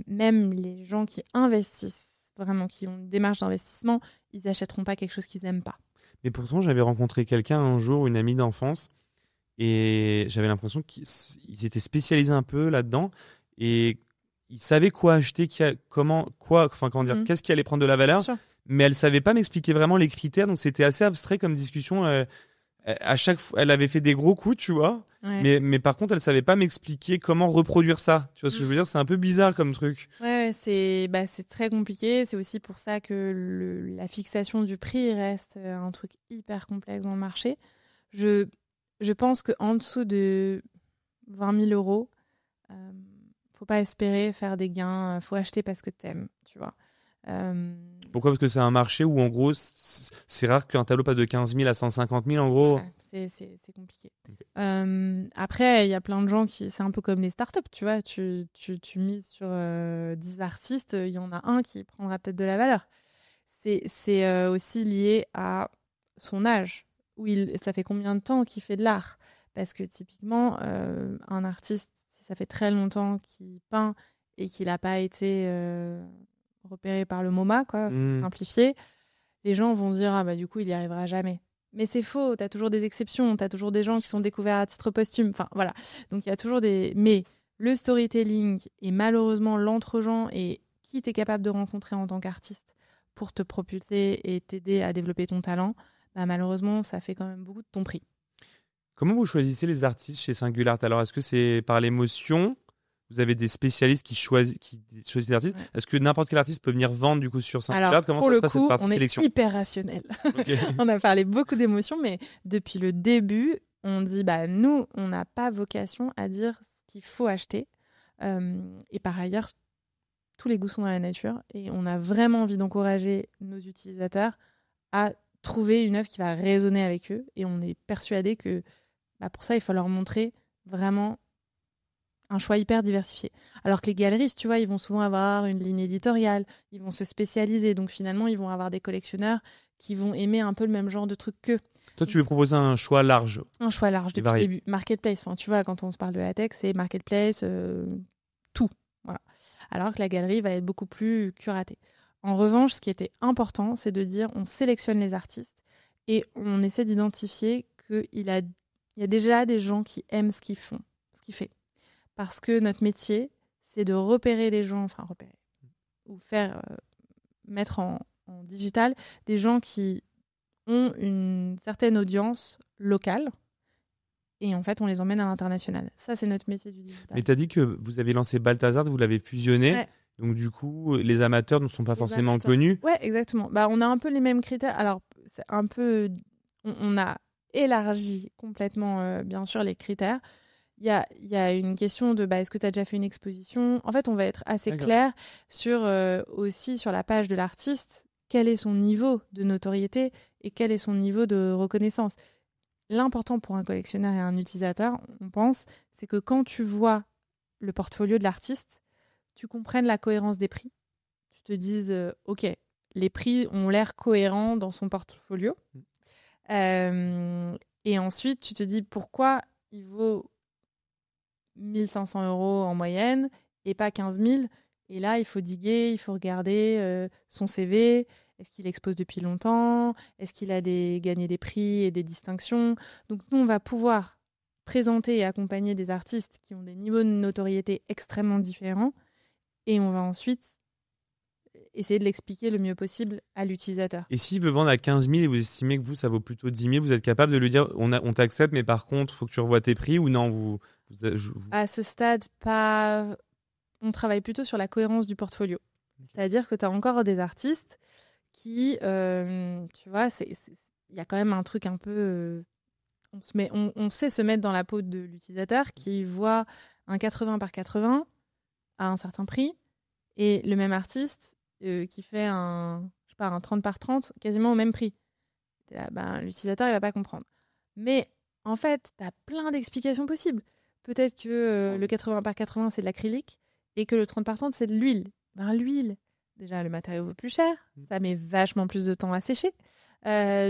Même les gens qui investissent, vraiment, qui ont une démarche d'investissement, ils n'achèteront pas quelque chose qu'ils n'aiment pas. Mais pourtant, j'avais rencontré quelqu'un un jour, une amie d'enfance, et j'avais l'impression qu'ils étaient spécialisés un peu là-dedans, et ils savaient quoi acheter, qu'est-ce qui allait prendre de la valeur, mais elle ne savait pas m'expliquer vraiment les critères, donc c'était assez abstrait comme discussion. À chaque fois, elle avait fait des gros coups, tu vois, mais par contre, elle savait pas m'expliquer comment reproduire ça. Tu vois ce que je veux dire? C'est un peu bizarre comme truc. Ouais, c'est très compliqué. C'est aussi pour ça que la fixation du prix reste un truc hyper complexe dans le marché. Je pense qu'en dessous de 20 000 euros, faut pas espérer faire des gains. Faut acheter parce que t'aimes, tu vois. Pourquoi? Parce que c'est un marché où, en gros, c'est rare qu'un tableau passe de 15 000 à 150 000, en gros. Ouais, c'est compliqué. Okay. Après, il y a plein de gens c'est un peu comme les startups, tu vois. Tu mises sur 10 artistes, il y en a un qui prendra peut-être de la valeur. C'est aussi lié à son âge. Ça fait combien de temps qu'il fait de l'art? Parce que typiquement, un artiste, si ça fait très longtemps qu'il peint et qu'il n'a pas été repéré par le MoMA, quoi, simplifié, les gens vont dire du coup il n'y arrivera jamais. Mais c'est faux, tu as toujours des exceptions, tu as toujours des gens qui sont découverts à titre posthume, enfin voilà. Donc il y a toujours mais le storytelling et malheureusement l'entre-gens et qui tu es capable de rencontrer en tant qu'artiste pour te propulser et t'aider à développer ton talent, malheureusement ça fait quand même beaucoup de ton prix. Comment vous choisissez les artistes chez Singular? Alors est-ce que c'est par l'émotion? Vous avez des spécialistes qui choisissent les artistes. Ouais. Est-ce que n'importe quel artiste peut venir vendre du coup sur Singular? Alors, comment ça se passe cette partie on sélection? est hyper rationnel. Okay. On a parlé beaucoup d'émotions, mais depuis le début, on dit nous, on n'a pas vocation à dire ce qu'il faut acheter. Et par ailleurs, tous les goûts sont dans la nature et on a vraiment envie d'encourager nos utilisateurs à trouver une œuvre qui va résonner avec eux. Et on est persuadé que pour ça, il faut leur montrer vraiment un choix hyper diversifié. Alors que les galeristes, tu vois, ils vont souvent avoir une ligne éditoriale, ils vont se spécialiser, donc finalement, ils vont avoir des collectionneurs qui vont aimer un peu le même genre de trucs qu'eux. Toi, tu veux proposer un choix large. Un choix large depuis le début. Marketplace, tu vois, quand on se parle de latex, c'est marketplace, tout. Voilà. Alors que la galerie va être beaucoup plus curatée. En revanche, ce qui était important, c'est de dire, on sélectionne les artistes et on essaie d'identifier qu'il y a déjà des gens qui aiment ce qu'ils font, ce qu'il fait. parce que notre métier, c'est de repérer les gens, ou faire mettre en digital des gens qui ont une certaine audience locale. Et en fait, on les emmène à l'international. Ça, c'est notre métier du digital. Mais tu as dit que vous avez lancé Balthazar, vous l'avez fusionné. Ouais. Donc, du coup, les amateurs ne sont pas forcément connus. Ouais, exactement. On a un peu les mêmes critères. Alors, c'est un peu... On a élargi complètement, bien sûr, les critères. Il y a une question de est-ce que tu as déjà fait une exposition ? En fait, on va être assez clair aussi sur la page de l'artiste, quel est son niveau de notoriété et quel est son niveau de reconnaissance. L'important pour un collectionneur et un utilisateur, on pense, c'est que quand tu vois le portfolio de l'artiste, tu comprennes la cohérence des prix. Tu te dises, OK, les prix ont l'air cohérents dans son portfolio. Et ensuite, tu te dis pourquoi il vaut 1 500 € en moyenne et pas 15 000. Et là, il faut diguer, il faut regarder son CV. Est-ce qu'il expose depuis longtemps ? Est-ce qu'il a gagné des prix et des distinctions ? Donc nous, on va pouvoir présenter et accompagner des artistes qui ont des niveaux de notoriété extrêmement différents. Et on va ensuite essayer de l'expliquer le mieux possible à l'utilisateur. Et s'il veut vendre à 15 000 et vous estimez que ça vaut plutôt 10 000, vous êtes capable de lui dire on t'accepte, mais par contre, il faut que tu revoies tes prix ou non À ce stade, pas. On travaille plutôt sur la cohérence du portfolio. C'est-à-dire que tu as encore des artistes qui, tu vois, il y a quand même un truc un peu... on sait se mettre dans la peau de l'utilisateur qui voit un 80 par 80 à un certain prix et le même artiste qui fait un 30 par 30 quasiment au même prix. L'utilisateur, il va pas comprendre. Mais en fait, tu as plein d'explications possibles. Peut-être que le 80 par 80, c'est de l'acrylique et que le 30 par 30, c'est de l'huile. L'huile, déjà, le matériau vaut plus cher. Ça met vachement plus de temps à sécher.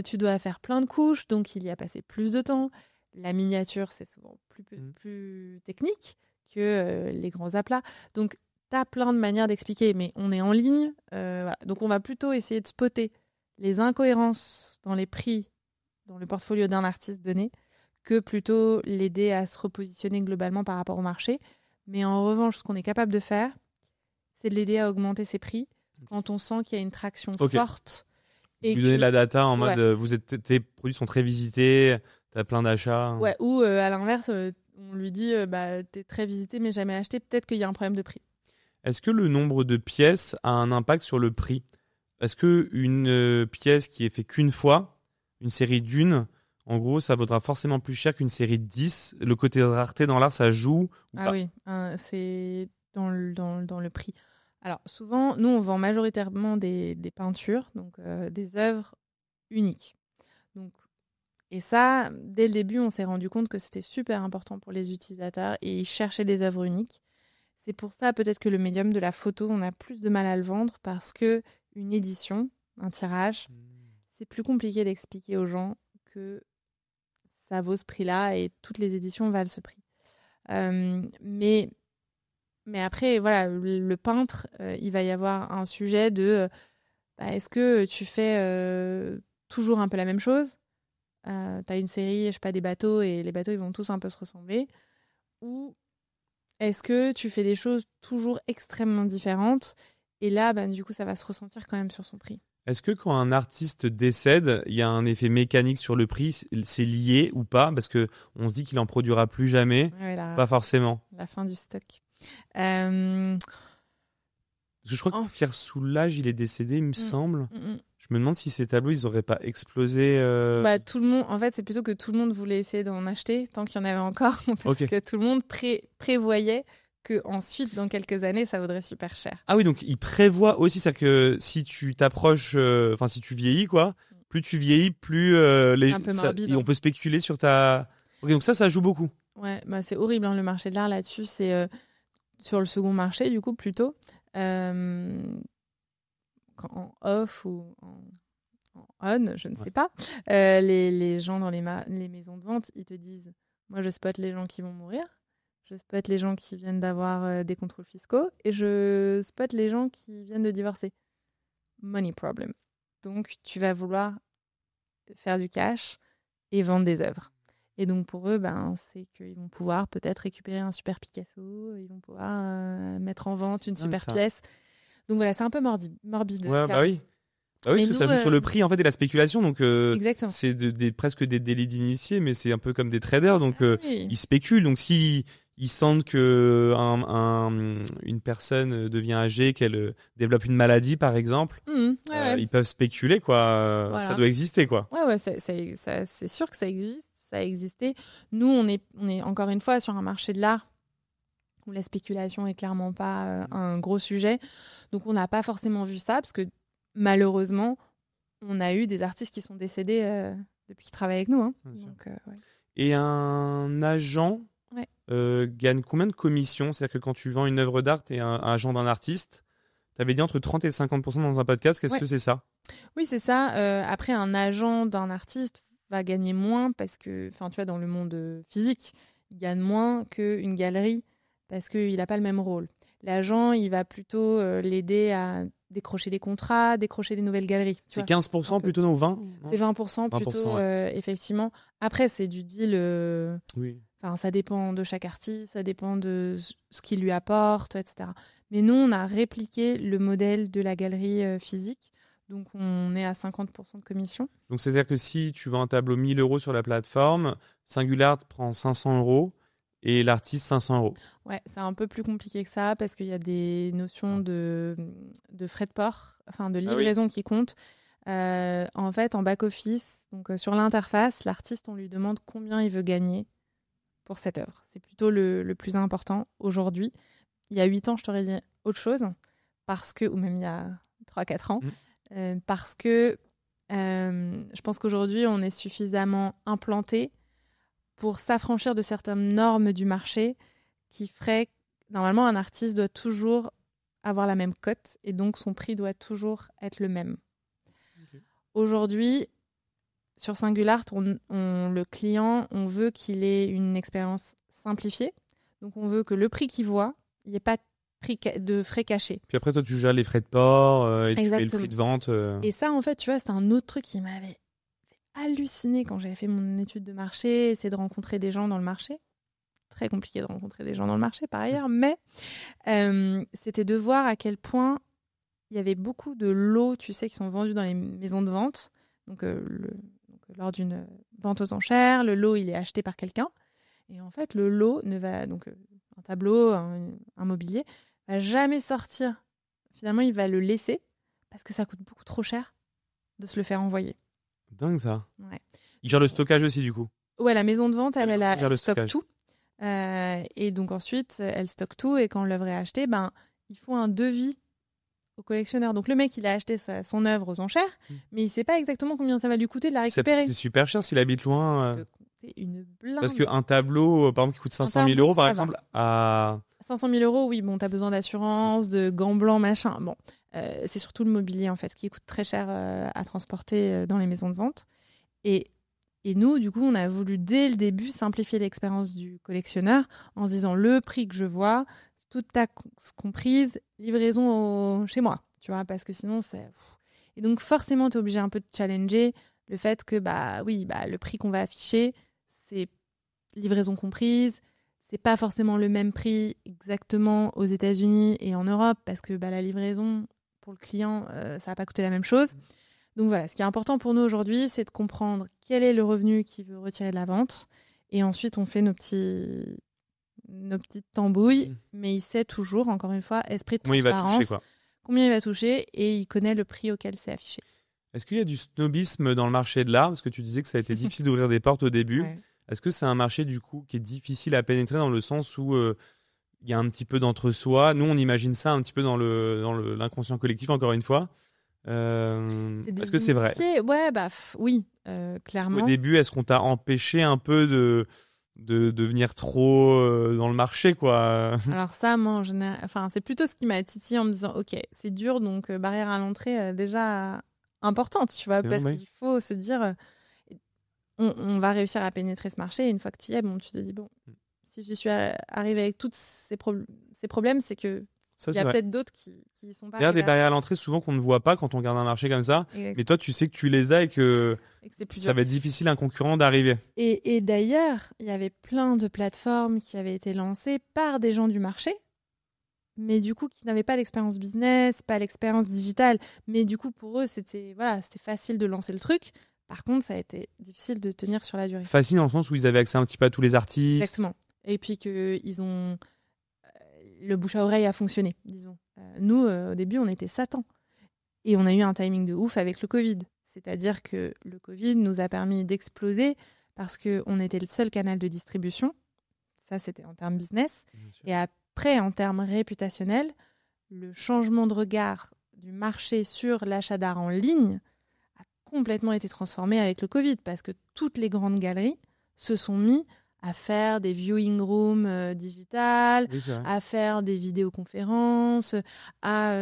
Tu dois faire plein de couches, donc il y a passé plus de temps. La miniature, c'est souvent plus technique que les grands aplats. Donc, tu as plein de manières d'expliquer, mais on est en ligne. Voilà. Donc, on va plutôt essayer de spotter les incohérences dans les prix, dans le portfolio d'un artiste donné, que plutôt l'aider à se repositionner globalement par rapport au marché. Mais en revanche, ce qu'on est capable de faire, c'est de l'aider à augmenter ses prix quand on sent qu'il y a une traction forte. Et vous donnez la data en mode tes produits sont très visités, tu as plein d'achats. Ouais, ou à l'inverse, on lui dit t'es très visité mais jamais acheté, peut-être qu'il y a un problème de prix. Est-ce que le nombre de pièces a un impact sur le prix ? Est-ce qu'une pièce qui est faite qu'une fois, une série d'une, en gros, ça vaudra forcément plus cher qu'une série de 10 ? Le côté de rareté dans l'art, ça joue ou pas ? Oui, c'est dans le prix. Alors souvent, nous, on vend majoritairement des peintures, donc des œuvres uniques. Donc, et ça, dès le début, on s'est rendu compte que c'était super important pour les utilisateurs et ils cherchaient des œuvres uniques. C'est pour ça peut-être que le médium de la photo, on a plus de mal à le vendre parce que une édition, un tirage, c'est plus compliqué d'expliquer aux gens que ça vaut ce prix-là et toutes les éditions valent ce prix. Mais après, voilà, le peintre, il va y avoir un sujet de est-ce que tu fais toujours un peu la même chose ? Tu as une série, je sais pas, des bateaux et les bateaux, ils vont tous un peu se ressembler. Ou est-ce que tu fais des choses toujours extrêmement différentes ? Et là, du coup, ça va se ressentir quand même sur son prix. Est-ce que quand un artiste décède, il y a un effet mécanique sur le prix ? C'est lié ou pas ? Parce qu'on se dit qu'il n'en produira plus jamais. Pas forcément. La fin du stock. Parce que je crois que Pierre Soulages, il est décédé, il me semble. Je me demande si ces tableaux, ils n'auraient pas explosé. Tout le monde, en fait, c'est plutôt que tout le monde voulait essayer d'en acheter tant qu'il y en avait encore. Parce que tout le monde prévoyait qu'ensuite, dans quelques années, ça vaudrait super cher. Ah oui, donc il prévoit aussi, c'est-à-dire que si tu t'approches, si tu vieillis, quoi, plus tu vieillis, plus un peu morbide, on peut spéculer sur ta... Ok, donc ça joue beaucoup. Ouais, c'est horrible, le marché de l'art là-dessus, c'est sur le second marché, du coup, plutôt. En off ou en on, je ne sais pas. Les gens dans les maisons de vente, ils te disent, moi, je spotte les gens qui vont mourir. Je spotte les gens qui viennent d'avoir des contrôles fiscaux et je spotte les gens qui viennent de divorcer. Money problem. Donc, tu vas vouloir faire du cash et vendre des œuvres. Et donc pour eux, c'est qu'ils vont pouvoir peut-être récupérer un super Picasso, ils vont pouvoir mettre en vente une super pièce. Donc voilà, c'est un peu morbide. Ouais, bah oui. Bah oui, parce que ça joue sur le prix en fait et la spéculation, donc c'est presque des délits d'initiés, mais c'est un peu comme des traders, donc ils spéculent. Donc si ils sentent que une personne devient âgée, qu'elle développe une maladie par exemple, ils peuvent spéculer quoi. Voilà. Ça doit exister quoi. Ouais, c'est sûr que ça existe, ça a existé. Nous, on est encore une fois sur un marché de l'art où la spéculation est clairement pas un gros sujet, donc on n'a pas forcément vu ça parce que malheureusement, on a eu des artistes qui sont décédés depuis qu'ils travaillent avec nous. Hein. Donc, ouais. Et un agent gagne combien de commissions ? C'est-à-dire que quand tu vends une œuvre d'art et un agent d'un artiste, tu avais dit entre 30 et 50% dans un podcast. Qu'est-ce que c'est ça ? Oui, c'est ça. Après, un agent d'un artiste va gagner moins parce que, tu vois, dans le monde physique, il gagne moins qu'une galerie parce qu'il n'a pas le même rôle. L'agent, il va plutôt l'aider à décrocher des contrats, décrocher des nouvelles galeries. C'est 15% plutôt, non, 20 ? C'est 20% plutôt, effectivement. Après, c'est du deal. Oui. Ça dépend de chaque artiste, ça dépend de ce qu'il lui apporte, etc. Mais nous, on a répliqué le modèle de la galerie physique. Donc, on est à 50% de commission. Donc, c'est-à-dire que si tu vends un tableau 1 000 € sur la plateforme, Singular prend 500 € et l'artiste 500 €. Ouais, c'est un peu plus compliqué que ça parce qu'il y a des notions de frais de port, de livraison qui comptent. En fait, en back-office, donc sur l'interface, l'artiste, on lui demande combien il veut gagner pour cette œuvre. C'est plutôt le plus important aujourd'hui. Il y a 8 ans, je t'aurais dit autre chose, ou même il y a 3-4 ans, parce que je pense qu'aujourd'hui, on est suffisamment implanté pour s'affranchir de certaines normes du marché qui ferait normalement un artiste doit toujours avoir la même cote et donc son prix doit toujours être le même. Okay. Aujourd'hui, sur Singular, le client, on veut qu'il ait une expérience simplifiée. Donc on veut que le prix qu'il voit, il n'y ait pas de frais cachés. Puis après, toi, tu gères les frais de port et tu fais le prix de vente. Et ça, en fait, tu vois, c'est un autre truc qui m'avait halluciné quand j'avais fait mon étude de marché, essayer de rencontrer des gens dans le marché. Très compliqué de rencontrer des gens dans le marché par ailleurs, mais c'était de voir à quel point il y avait beaucoup de lots, tu sais, qui sont vendus dans les maisons de vente. Donc, lors d'une vente aux enchères, le lot, il est acheté par quelqu'un. Et en fait, le lot un tableau, un mobilier, va jamais sortir. Finalement, il va le laisser parce que ça coûte beaucoup trop cher de se le faire envoyer. Dingue ça. Ouais. Il gère le stockage aussi du coup. Ouais, la maison de vente, elle stocke tout. Et donc ensuite, elle stocke tout et quand l'œuvre est achetée, il faut un devis au collectionneur. Donc le mec, il a acheté son œuvre aux enchères, mais il ne sait pas exactement combien ça va lui coûter de la récupérer. C'est super cher s'il habite loin. Ça peut coûter une blinde. Parce qu'un tableau, par exemple, qui coûte 500 000 € par exemple, à 500 000 €, oui, bon, tu as besoin d'assurance, de gants blancs, machin. Bon, c'est surtout le mobilier en fait qui coûte très cher à transporter dans les maisons de vente. Et nous, du coup, on a voulu dès le début simplifier l'expérience du collectionneur en se disant le prix que je vois, toute taxe comprise, livraison chez moi, tu vois, parce que sinon c'est... Et donc forcément, tu es obligé un peu de challenger le fait que, le prix qu'on va afficher, c'est livraison comprise, c'est pas forcément le même prix exactement aux États-Unis et en Europe, parce que la livraison, pour le client, ça va pas coûter la même chose. Donc voilà, ce qui est important pour nous aujourd'hui, c'est de comprendre quel est le revenu qu'il veut retirer de la vente. Et ensuite, on fait nos petites tambouilles. Mais il sait toujours, encore une fois, esprit de transparence, combien il va toucher et il connaît le prix auquel c'est affiché. Est-ce qu'il y a du snobisme dans le marché de l'art ? Parce que tu disais que ça a été difficile d'ouvrir des portes au début. Ouais. Est-ce que c'est un marché du coup qui est difficile à pénétrer dans le sens où il y a un petit peu d'entre-soi ? Nous, on imagine ça un petit peu dans l'inconscient collectif, encore une fois. Est-ce que c'est vrai ? Ouais, oui, clairement. Au début, est-ce qu'on t'a empêché un peu de devenir trop dans le marché, quoi ? Alors ça, moi, en général, c'est plutôt ce qui m'a titillé en me disant, ok, c'est dur, donc barrière à l'entrée déjà importante, tu vois, parce qu'il faut se dire, on va réussir à pénétrer ce marché. Et une fois que tu y es, tu te dis, bon, si j'y suis arrivée avec tous ces problèmes, c'est que Ça, Il y a peut-être d'autres qui sont pas. Il y a des barrières à l'entrée souvent qu'on ne voit pas quand on regarde un marché comme ça. Exactement. Mais toi, tu sais que tu les as et que ça va être difficile à un concurrent d'arriver. Et d'ailleurs, il y avait plein de plateformes qui avaient été lancées par des gens du marché, mais du coup qui n'avaient pas l'expérience business, pas l'expérience digitale. Mais du coup, pour eux, c'était facile de lancer le truc. Par contre, ça a été difficile de tenir sur la durée. Facile dans le sens où ils avaient accès un petit peu à tous les artistes. Exactement. Et puis qu'ils ont... Le bouche à oreille a fonctionné, disons. Nous, au début, on était Satan. Et on a eu un timing de ouf avec le Covid. C'est-à-dire que le Covid nous a permis d'exploser parce qu'on était le seul canal de distribution. Ça, c'était en termes business. Et après, en termes réputationnels, le changement de regard du marché sur l'achat d'art en ligne a complètement été transformé avec le Covid parce que toutes les grandes galeries se sont mis à faire des viewing rooms digitales, à faire des vidéoconférences, à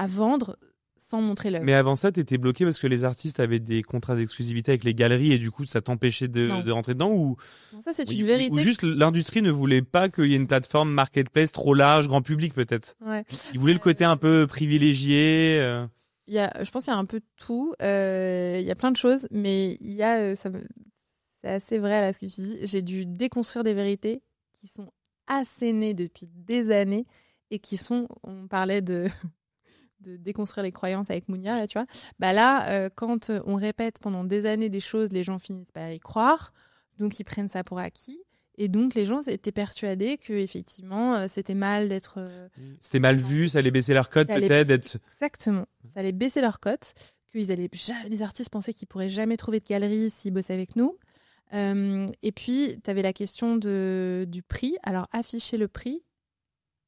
vendre sans montrer l'œuvre. Mais avant ça, tu étais bloqué parce que les artistes avaient des contrats d'exclusivité avec les galeries et du coup, ça t'empêchait de rentrer dedans ou... Non, ça, c'est une vérité. Ou juste l'industrie ne voulait pas qu'il y ait une plateforme marketplace trop large, grand public peut-être. Ouais. Ils voulaient le côté un peu privilégié. Je pense qu'il y a un peu de tout. Il y a plein de choses, mais il y a... C'est assez vrai là ce que tu dis. J'ai dû déconstruire des vérités qui sont assénées depuis des années et qui sont, on parlait de déconstruire les croyances avec Mounia, là, tu vois. Bah là, quand on répète pendant des années des choses, les gens finissent par y croire, donc ils prennent ça pour acquis. Et donc les gens étaient persuadés que effectivement c'était mal d'être. C'était mal vu, ça allait baisser leur cote peut-être. Exactement, ça allait baisser leur cote. Les artistes pensaient qu'ils pourraient jamais trouver de galerie s'ils bossaient avec nous. Et puis, tu avais la question du prix. Alors, afficher le prix,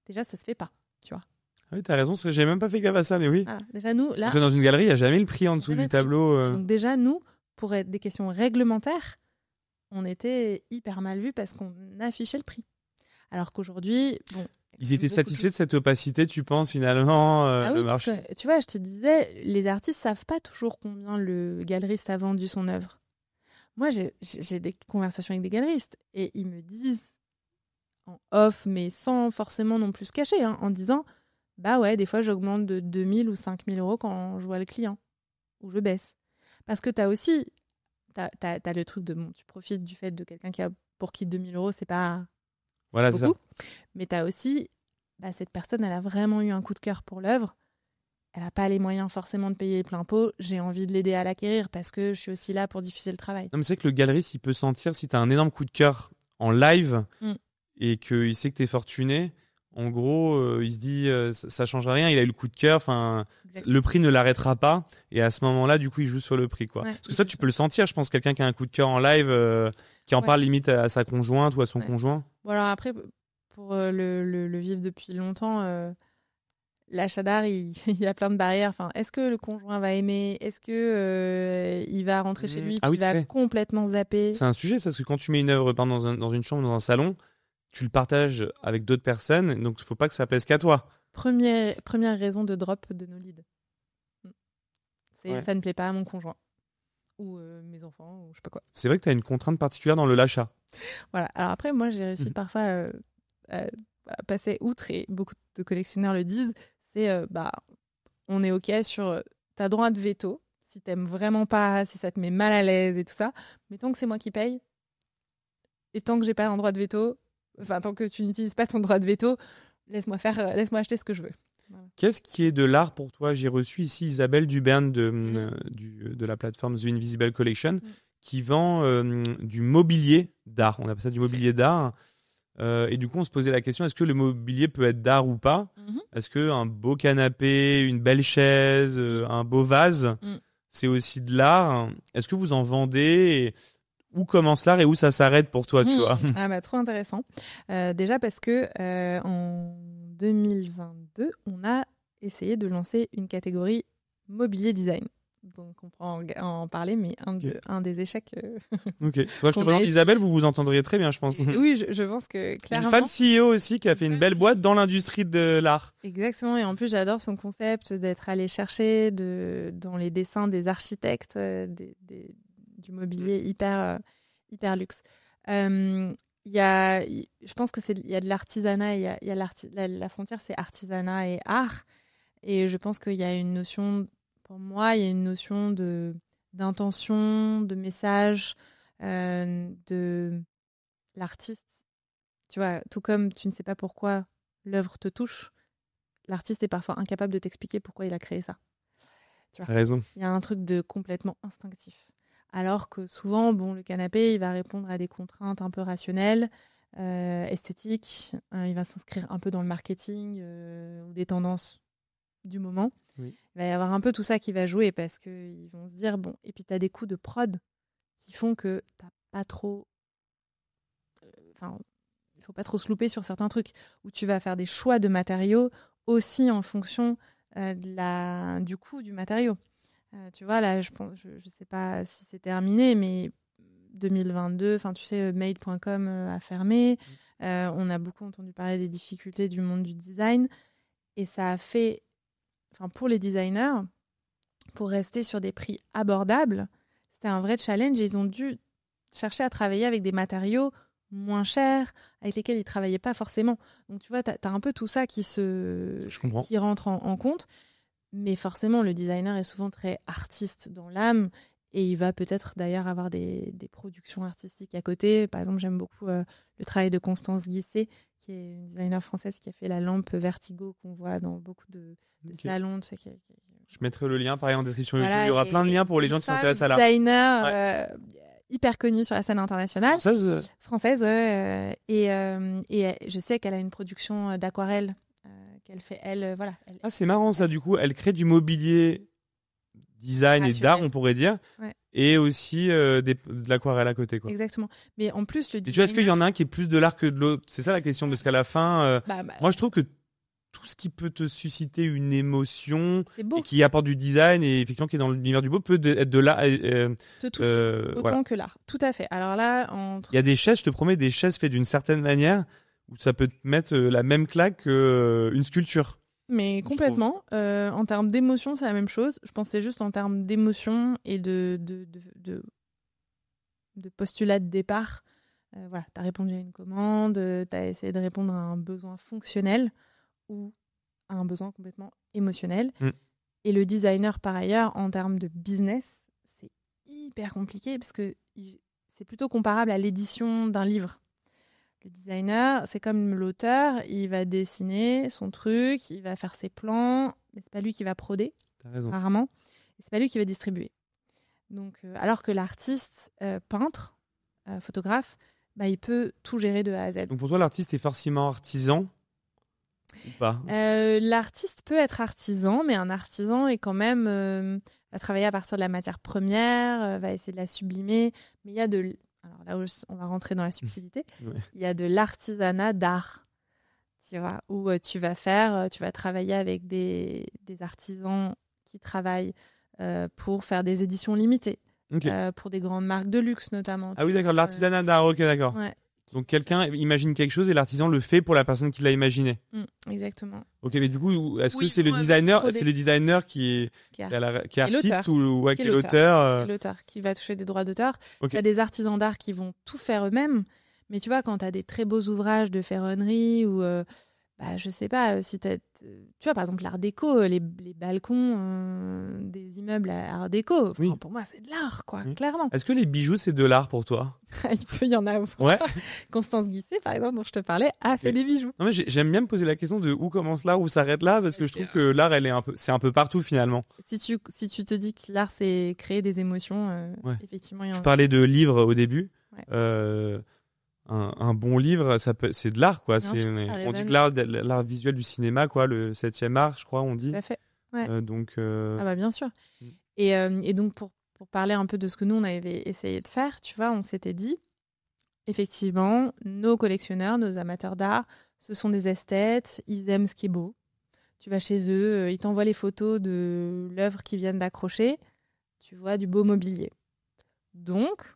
déjà, ça se fait pas, tu vois. Ah oui, t'as raison, parce que j'ai même pas fait gaffe à ça, mais oui. Voilà, déjà, nous, là... Dans une galerie, il n'y a jamais le prix en dessous du tableau. Donc déjà, nous, pour être des questions réglementaires, on était hyper mal vus parce qu'on affichait le prix. Alors qu'aujourd'hui... Bon, ils étaient satisfaits de cette opacité, tu penses, finalement oui, le marché. parce que, tu vois, je te disais, les artistes savent pas toujours combien le galeriste a vendu son œuvre. Moi, j'ai des conversations avec des galeristes et ils me disent en off, mais sans forcément non plus se cacher, en disant bah ouais, des fois j'augmente de 2000 ou 5000 euros quand je vois le client ou je baisse. Parce que t'as aussi, t'as le truc de tu profites du fait de quelqu'un pour qui 2000 euros, c'est pas beaucoup. Ça. Mais t'as aussi, cette personne, elle a vraiment eu un coup de cœur pour l'œuvre. Elle n'a pas les moyens forcément de payer plein pot, j'ai envie de l'aider à l'acquérir parce que je suis aussi là pour diffuser le travail. Non, mais c'est que le galeriste, il peut sentir si tu as un énorme coup de cœur en live et qu'il sait que tu es fortuné. En gros, il se dit ça change rien, il a eu le coup de cœur, le prix ne l'arrêtera pas et à ce moment-là, du coup, il joue sur le prix. Quoi. Ouais, parce que ça, tu peux le sentir, je pense, quelqu'un qui a un coup de cœur en live, qui en parle limite à sa conjointe ou à son conjoint. Bon, alors après, pour le vivre depuis longtemps... L'achat d'art, il y a plein de barrières. Enfin, est-ce que le conjoint va aimer ? Est-ce que il va rentrer chez lui et qu'il va complètement zapper ? C'est un sujet, ça, parce que quand tu mets une œuvre dans une chambre, dans un salon, tu le partages avec d'autres personnes, donc il ne faut pas que ça plaise qu'à toi. Première raison de drop de nos leads. Ça ne plaît pas à mon conjoint. Ou mes enfants, ou je sais pas quoi. C'est vrai que tu as une contrainte particulière dans le l'achat. Voilà. Alors après, moi, j'ai réussi parfois à passer outre, et beaucoup de collectionneurs le disent, c'est on est OK sur t'as droit de veto si t'aimes vraiment pas, si ça te met mal à l'aise et tout ça, mais tant que c'est moi qui paye et tant que j'ai pas un droit de veto, tant que tu n'utilises pas ton droit de veto, laisse-moi acheter ce que je veux. Voilà. Qu'est-ce qui est de l'art pour toi ? J'ai reçu ici Isabelle Duberne de la plateforme The Invisible Collection qui vend du mobilier d'art. On appelle ça du mobilier d'art. Et du coup, on se posait la question, est-ce que le mobilier peut être d'art ou pas ? Est-ce qu'un beau canapé, une belle chaise, un beau vase, c'est aussi de l'art ? Est-ce que vous en vendez ? Où commence l'art et où ça s'arrête pour toi, tu vois ? Trop intéressant. Déjà parce que en 2022, on a essayé de lancer une catégorie mobilier design. Donc on pourra en parler, mais un des échecs. Ok. Faudrait que je te présente Isabelle, vous vous entendriez très bien, je pense. Oui, je pense que clairement. Une femme CEO aussi qui a fait une belle boîte dans l'industrie de l'art. Exactement, et en plus j'adore son concept d'être allé chercher dans les dessins des architectes du mobilier hyper luxe. Il je pense que il y a de l'artisanat, il y a la frontière, c'est artisanat et art. Et je pense qu'il y a une notion, pour moi, il y a une notion d'intention, de message, de l'artiste. Tu vois, tout comme tu ne sais pas pourquoi l'œuvre te touche, l'artiste est parfois incapable de t'expliquer pourquoi il a créé ça. Tu vois, raison. Il y a un truc de complètement instinctif. Alors que souvent, le canapé, il va répondre à des contraintes un peu rationnelles, esthétiques. Il va s'inscrire un peu dans le marketing ou des tendances du moment. Oui. Il va y avoir un peu tout ça qui va jouer parce qu'ils vont se dire, et puis tu as des coups de prod qui font que tu n'as pas trop... il faut pas trop se louper sur certains trucs, où tu vas faire des choix de matériaux aussi en fonction du coût du matériau. Tu vois, là, je sais pas si c'est terminé, mais 2022, tu sais, Made.com a fermé. On a beaucoup entendu parler des difficultés du monde du design. Et ça a fait, pour les designers, pour rester sur des prix abordables, c'était un vrai challenge. Et ils ont dû chercher à travailler avec des matériaux moins chers, avec lesquels ils ne travaillaient pas forcément. Donc, tu vois, tu as un peu tout ça qui rentre en compte. Mais forcément, le designer est souvent très artiste dans l'âme et il va peut-être d'ailleurs avoir des productions artistiques à côté. Par exemple, j'aime beaucoup le travail de Constance Guisset, qui est une designer française qui a fait la lampe Vertigo qu'on voit dans beaucoup de salons. Tu sais, Je mettrai le lien pareil en description YouTube. Voilà, Il y aura plein de liens pour les gens qui s'intéressent à l'art. Designer hyper connue sur la scène internationale. Française, ouais. Et je sais qu'elle a une production d'aquarelle. Qu'elle fait, voilà. C'est marrant ça, du coup, elle crée du mobilier design et d'art, on pourrait dire, et aussi de l'aquarelle à côté, quoi. Exactement. Mais en plus, le designer... Et tu vois, est-ce qu'il y en a un qui est plus de l'art que de l'autre? C'est ça la question, parce qu'à la fin, moi je trouve que tout ce qui peut te susciter une émotion et qui apporte du design et effectivement qui est dans l'univers du beau peut être de l'art. Te toucher autant que l'art. Tout à fait. Alors là, il y a des chaises, je te promets, des chaises faites d'une certaine manière où ça peut te mettre la même claque qu'une sculpture. Mais complètement. En termes d'émotion, c'est la même chose. Je pense que c'est juste en termes d'émotion et de postulat de départ. Voilà, tu as répondu à une commande, tu as essayé de répondre à un besoin fonctionnel ou à un besoin complètement émotionnel. Et le designer, par ailleurs, en termes de business, c'est hyper compliqué parce que c'est plutôt comparable à l'édition d'un livre. Le designer, c'est comme l'auteur, il va dessiner son truc, il va faire ses plans, mais c'est pas lui qui va proder, rarement, et c'est pas lui qui va distribuer. Donc, alors que l'artiste, peintre, photographe, il peut tout gérer de A à Z. Donc pour toi, l'artiste est forcément artisan ou pas? L'artiste peut être artisan, mais un artisan est quand même va travailler à partir de la matière première, va essayer de la sublimer, mais il y a alors là où on va rentrer dans la subtilité, il y a de l'artisanat d'art, tu vois, où tu vas travailler avec des artisans qui travaillent pour faire des éditions limitées, pour des grandes marques de luxe notamment. Ah oui, d'accord, l'artisanat d'art, ok, d'accord. Ouais. Donc quelqu'un imagine quelque chose et l'artisan le fait pour la personne qui l'a imaginé. Exactement. Ok, mais du coup, est-ce que c'est le designer qui est artiste ou qui est l'auteur l'auteur qui va toucher des droits d'auteur. Il y a des artisans d'art qui vont tout faire eux-mêmes, mais tu vois, quand tu as des très beaux ouvrages de ferronnerie ou je sais pas, si tu vois, par exemple, l'art déco, les balcons des immeubles art déco, pour moi, c'est de l'art, quoi, clairement. Est-ce que les bijoux, c'est de l'art pour toi? Il peut y en avoir. Ouais. Constance Guisset, par exemple, dont je te parlais, a fait des bijoux. Non, mais j'aime bien me poser la question de où commence l'art, où s'arrête là, parce que je trouve que l'art, c'est un peu partout, finalement. Si tu te dis que l'art, c'est créer des émotions, effectivement, il y en a. Tu parlais de livres au début. Ouais. Un bon livre, c'est de l'art, quoi. On dit que l'art visuel du cinéma, quoi, le 7e art, je crois, on dit. Tout à fait. Ouais. Bien sûr. Et donc, pour parler un peu de ce que nous, on avait essayé de faire, tu vois, on s'était dit, effectivement, nos collectionneurs, nos amateurs d'art, ce sont des esthètes, ils aiment ce qui est beau. Tu vas chez eux, ils t'envoient les photos de l'œuvre qu'ils viennent d'accrocher, tu vois du beau mobilier. Donc,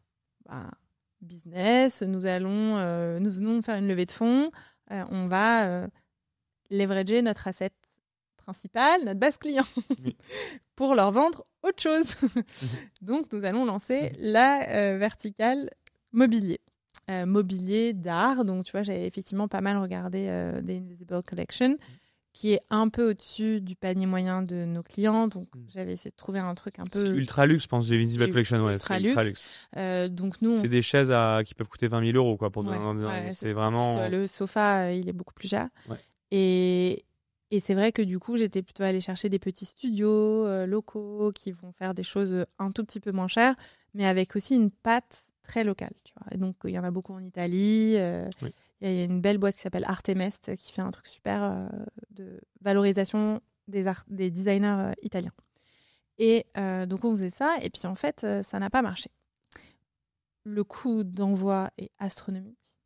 business, nous venons faire une levée de fonds, on va leverager notre asset principal, notre base client, pour leur vendre autre chose. Donc, nous allons lancer la verticale mobilier. mobilier d'art. Donc, tu vois, j'avais effectivement pas mal regardé The Invisible Collection, qui est un peu au-dessus du panier moyen de nos clients. Donc, j'avais essayé de trouver un truc un peu... C'est ultra luxe, je pense, The Invisible Collection. Ouais, c'est ultra luxe. Donc, nous, c'est des chaises qui peuvent coûter 20 000 euros, quoi, pour c'est vraiment... Donc, le sofa, il est beaucoup plus cher. Ouais. Et c'est vrai que du coup, j'étais plutôt allée chercher des petits studios locaux qui vont faire des choses un tout petit peu moins chères, mais avec aussi une patte très locale. Tu vois. Et donc, il y en a beaucoup en Italie. Oui. Il y a une belle boîte qui s'appelle Artemest qui fait un truc super de valorisation des designers italiens. Et donc, on faisait ça. Et puis, en fait, ça n'a pas marché. Le coût d'envoi est astronomique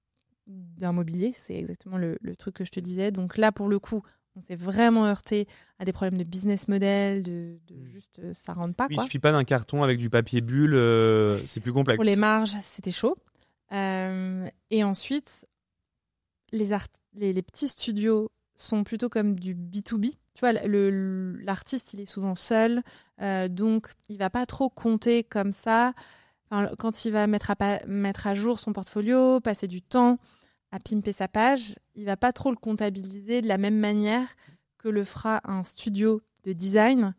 d'un mobilier. C'est exactement le truc que je te disais. Donc là, pour le coup, on s'est vraiment heurté à des problèmes de business model, de juste ça rentre pas. Oui, quoi. il suffit pas d'un carton avec du papier bulle, c'est plus complexe. Pour les marges, c'était chaud. Et ensuite, les petits studios sont plutôt comme du B2B. Tu vois, l'artiste, il est souvent seul, donc il va pas trop compter comme ça. Enfin, quand il va mettre à jour son portfolio, passer du temps à pimper sa page, il va pas trop le comptabiliser de la même manière que le fera un studio de design.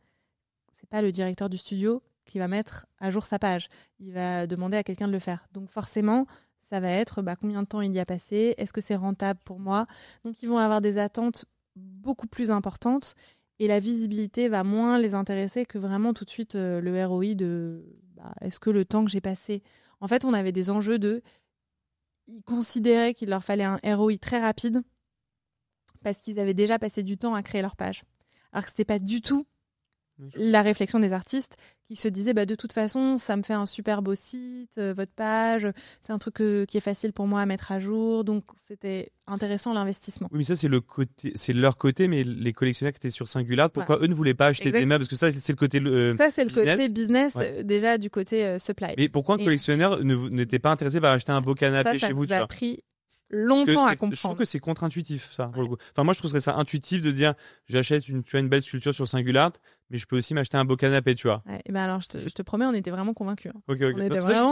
C'est pas le directeur du studio qui va mettre à jour sa page. Il va demander à quelqu'un de le faire. Donc forcément, ça va être combien de temps il y a passé, est-ce que c'est rentable pour moi. Donc ils vont avoir des attentes beaucoup plus importantes et la visibilité va moins les intéresser que vraiment tout de suite le ROI de est-ce que le temps que j'ai passé. En fait, on avait des enjeux ils considéraient qu'il leur fallait un ROI très rapide parce qu'ils avaient déjà passé du temps à créer leur page. Alors que ce n'était pas du tout la réflexion des artistes qui se disaient de toute façon, ça me fait un super beau site, votre page, c'est un truc qui est facile pour moi à mettre à jour. Donc, c'était intéressant l'investissement. Oui, mais ça, c'est leur côté, mais les collectionneurs qui étaient sur Singular, pourquoi eux ne voulaient pas acheter des meubles? Parce que ça, c'est le côté ça, c'est le business. côté business, déjà du côté supply. Mais pourquoi un collectionneur n'était pas intéressé par acheter un beau canapé chez vous? Ça a pris longtemps à comprendre. Je trouve que c'est contre-intuitif, ça, pour le coup. Enfin, moi, je trouverais ça intuitif de dire, j'achète une belle sculpture sur Singular, mais je peux aussi m'acheter un beau canapé, tu vois. Ouais, et alors, je te promets, on était vraiment convaincus. Ok.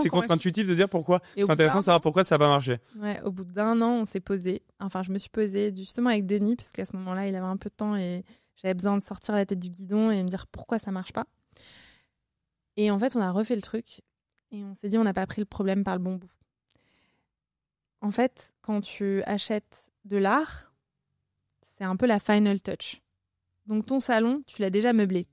C'est contre-intuitif de dire pourquoi. C'est intéressant de savoir pourquoi ça n'a pas marché. Ouais, au bout d'1 an, on s'est posé. Enfin, je me suis posée justement avec Denis, parce qu'à ce moment-là, il avait un peu de temps et j'avais besoin de sortir la tête du guidon et me dire pourquoi ça marche pas. Et en fait, on a refait le truc et on s'est dit, on n'a pas pris le problème par le bon bout. En fait, quand tu achètes de l'art, c'est un peu la final touch. Donc, ton salon, tu l'as déjà meublé.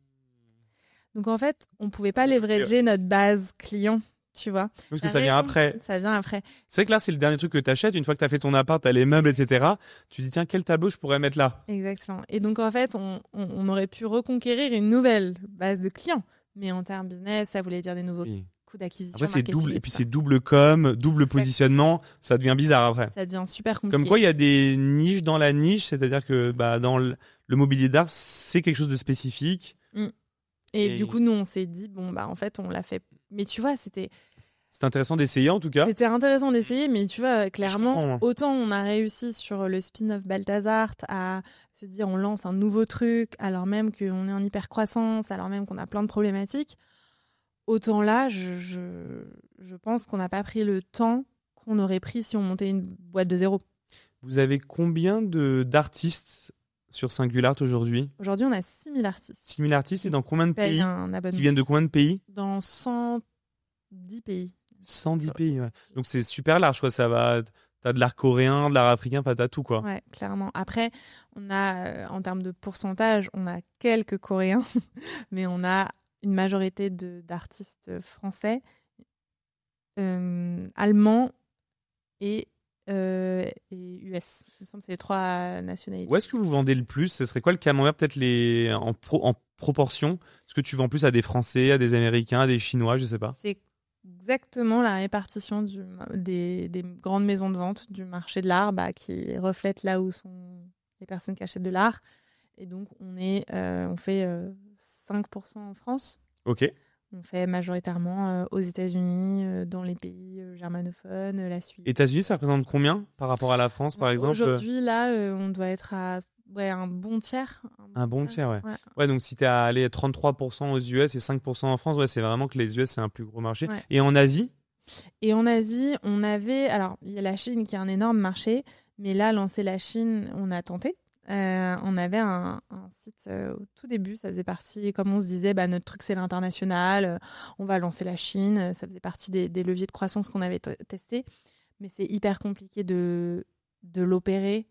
Donc, en fait, on ne pouvait pas leverager notre base client, tu vois. Parce que ça vient après. Ça vient après. C'est vrai que là, c'est le dernier truc que tu achètes. Une fois que tu as fait ton appart, tu as les meubles, etc. Tu te dis, tiens, quel tableau je pourrais mettre là? Exactement. Et donc, en fait, on aurait pu reconquérir une nouvelle base de clients. Mais en termes business, ça voulait dire des nouveaux coûts d'acquisition. Après, c'est double. Et puis, c'est double com, double positionnement. Ça devient bizarre après. Ça devient super compliqué. Comme quoi, il y a des niches dans la niche. C'est-à-dire que dans le mobilier d'art, c'est quelque chose de spécifique. Et du coup, nous, on s'est dit, en fait, on l'a fait. Mais tu vois, c'était intéressant d'essayer, en tout cas. C'était intéressant d'essayer, mais tu vois, clairement, autant on a réussi sur le spin-off Balthazar à se dire on lance un nouveau truc, alors même qu'on est en hyper-croissance, alors même qu'on a plein de problématiques, autant là, je pense qu'on n'a pas pris le temps qu'on aurait pris si on montait une boîte de zéro. Vous avez combien d'artistes sur Singular aujourd'hui? Aujourd'hui, on a 6000 artistes. 6000 artistes et dans combien de pays? Qui viennent de combien de pays? Dans 110 pays. 110 pays, ouais. Donc c'est super large, quoi. Ça va. T'as de l'art coréen, de l'art africain, enfin t'as tout, quoi. Ouais, clairement. Après, on a, en termes de pourcentage, on a quelques Coréens, mais on a une majorité d'artistes français, allemands et US. Il me semble que c'est les 3 nationalités. Où est-ce que vous vendez le plus? Ce serait quoi le camembert, peut-être en proportion? Est-ce que tu vends plus à des Français, à des Américains, à des Chinois, je sais pas? C'est exactement la répartition des grandes maisons de vente du marché de l'art qui reflète là où sont les personnes qui achètent de l'art. Et donc, on fait 5% en France. Ok. On fait majoritairement aux États-Unis, dans les pays germanophones, la Suisse. États-Unis, ça représente combien par rapport à la France, par exemple? Aujourd'hui, là, on doit être à un bon tiers. Un bon tiers, ouais. Ouais, donc si tu es allé 33% aux US et 5% en France, ouais, c'est vraiment que les US, c'est un plus gros marché. Ouais. Et en Asie? Et en Asie, alors il y a la Chine qui est un énorme marché, mais là, lancer la Chine, on a tenté. On avait un site au tout début, ça faisait partie, comme on se disait, notre truc c'est l'international, on va lancer la Chine, ça faisait partie des leviers de croissance qu'on avait testés, mais c'est hyper compliqué de l'opérer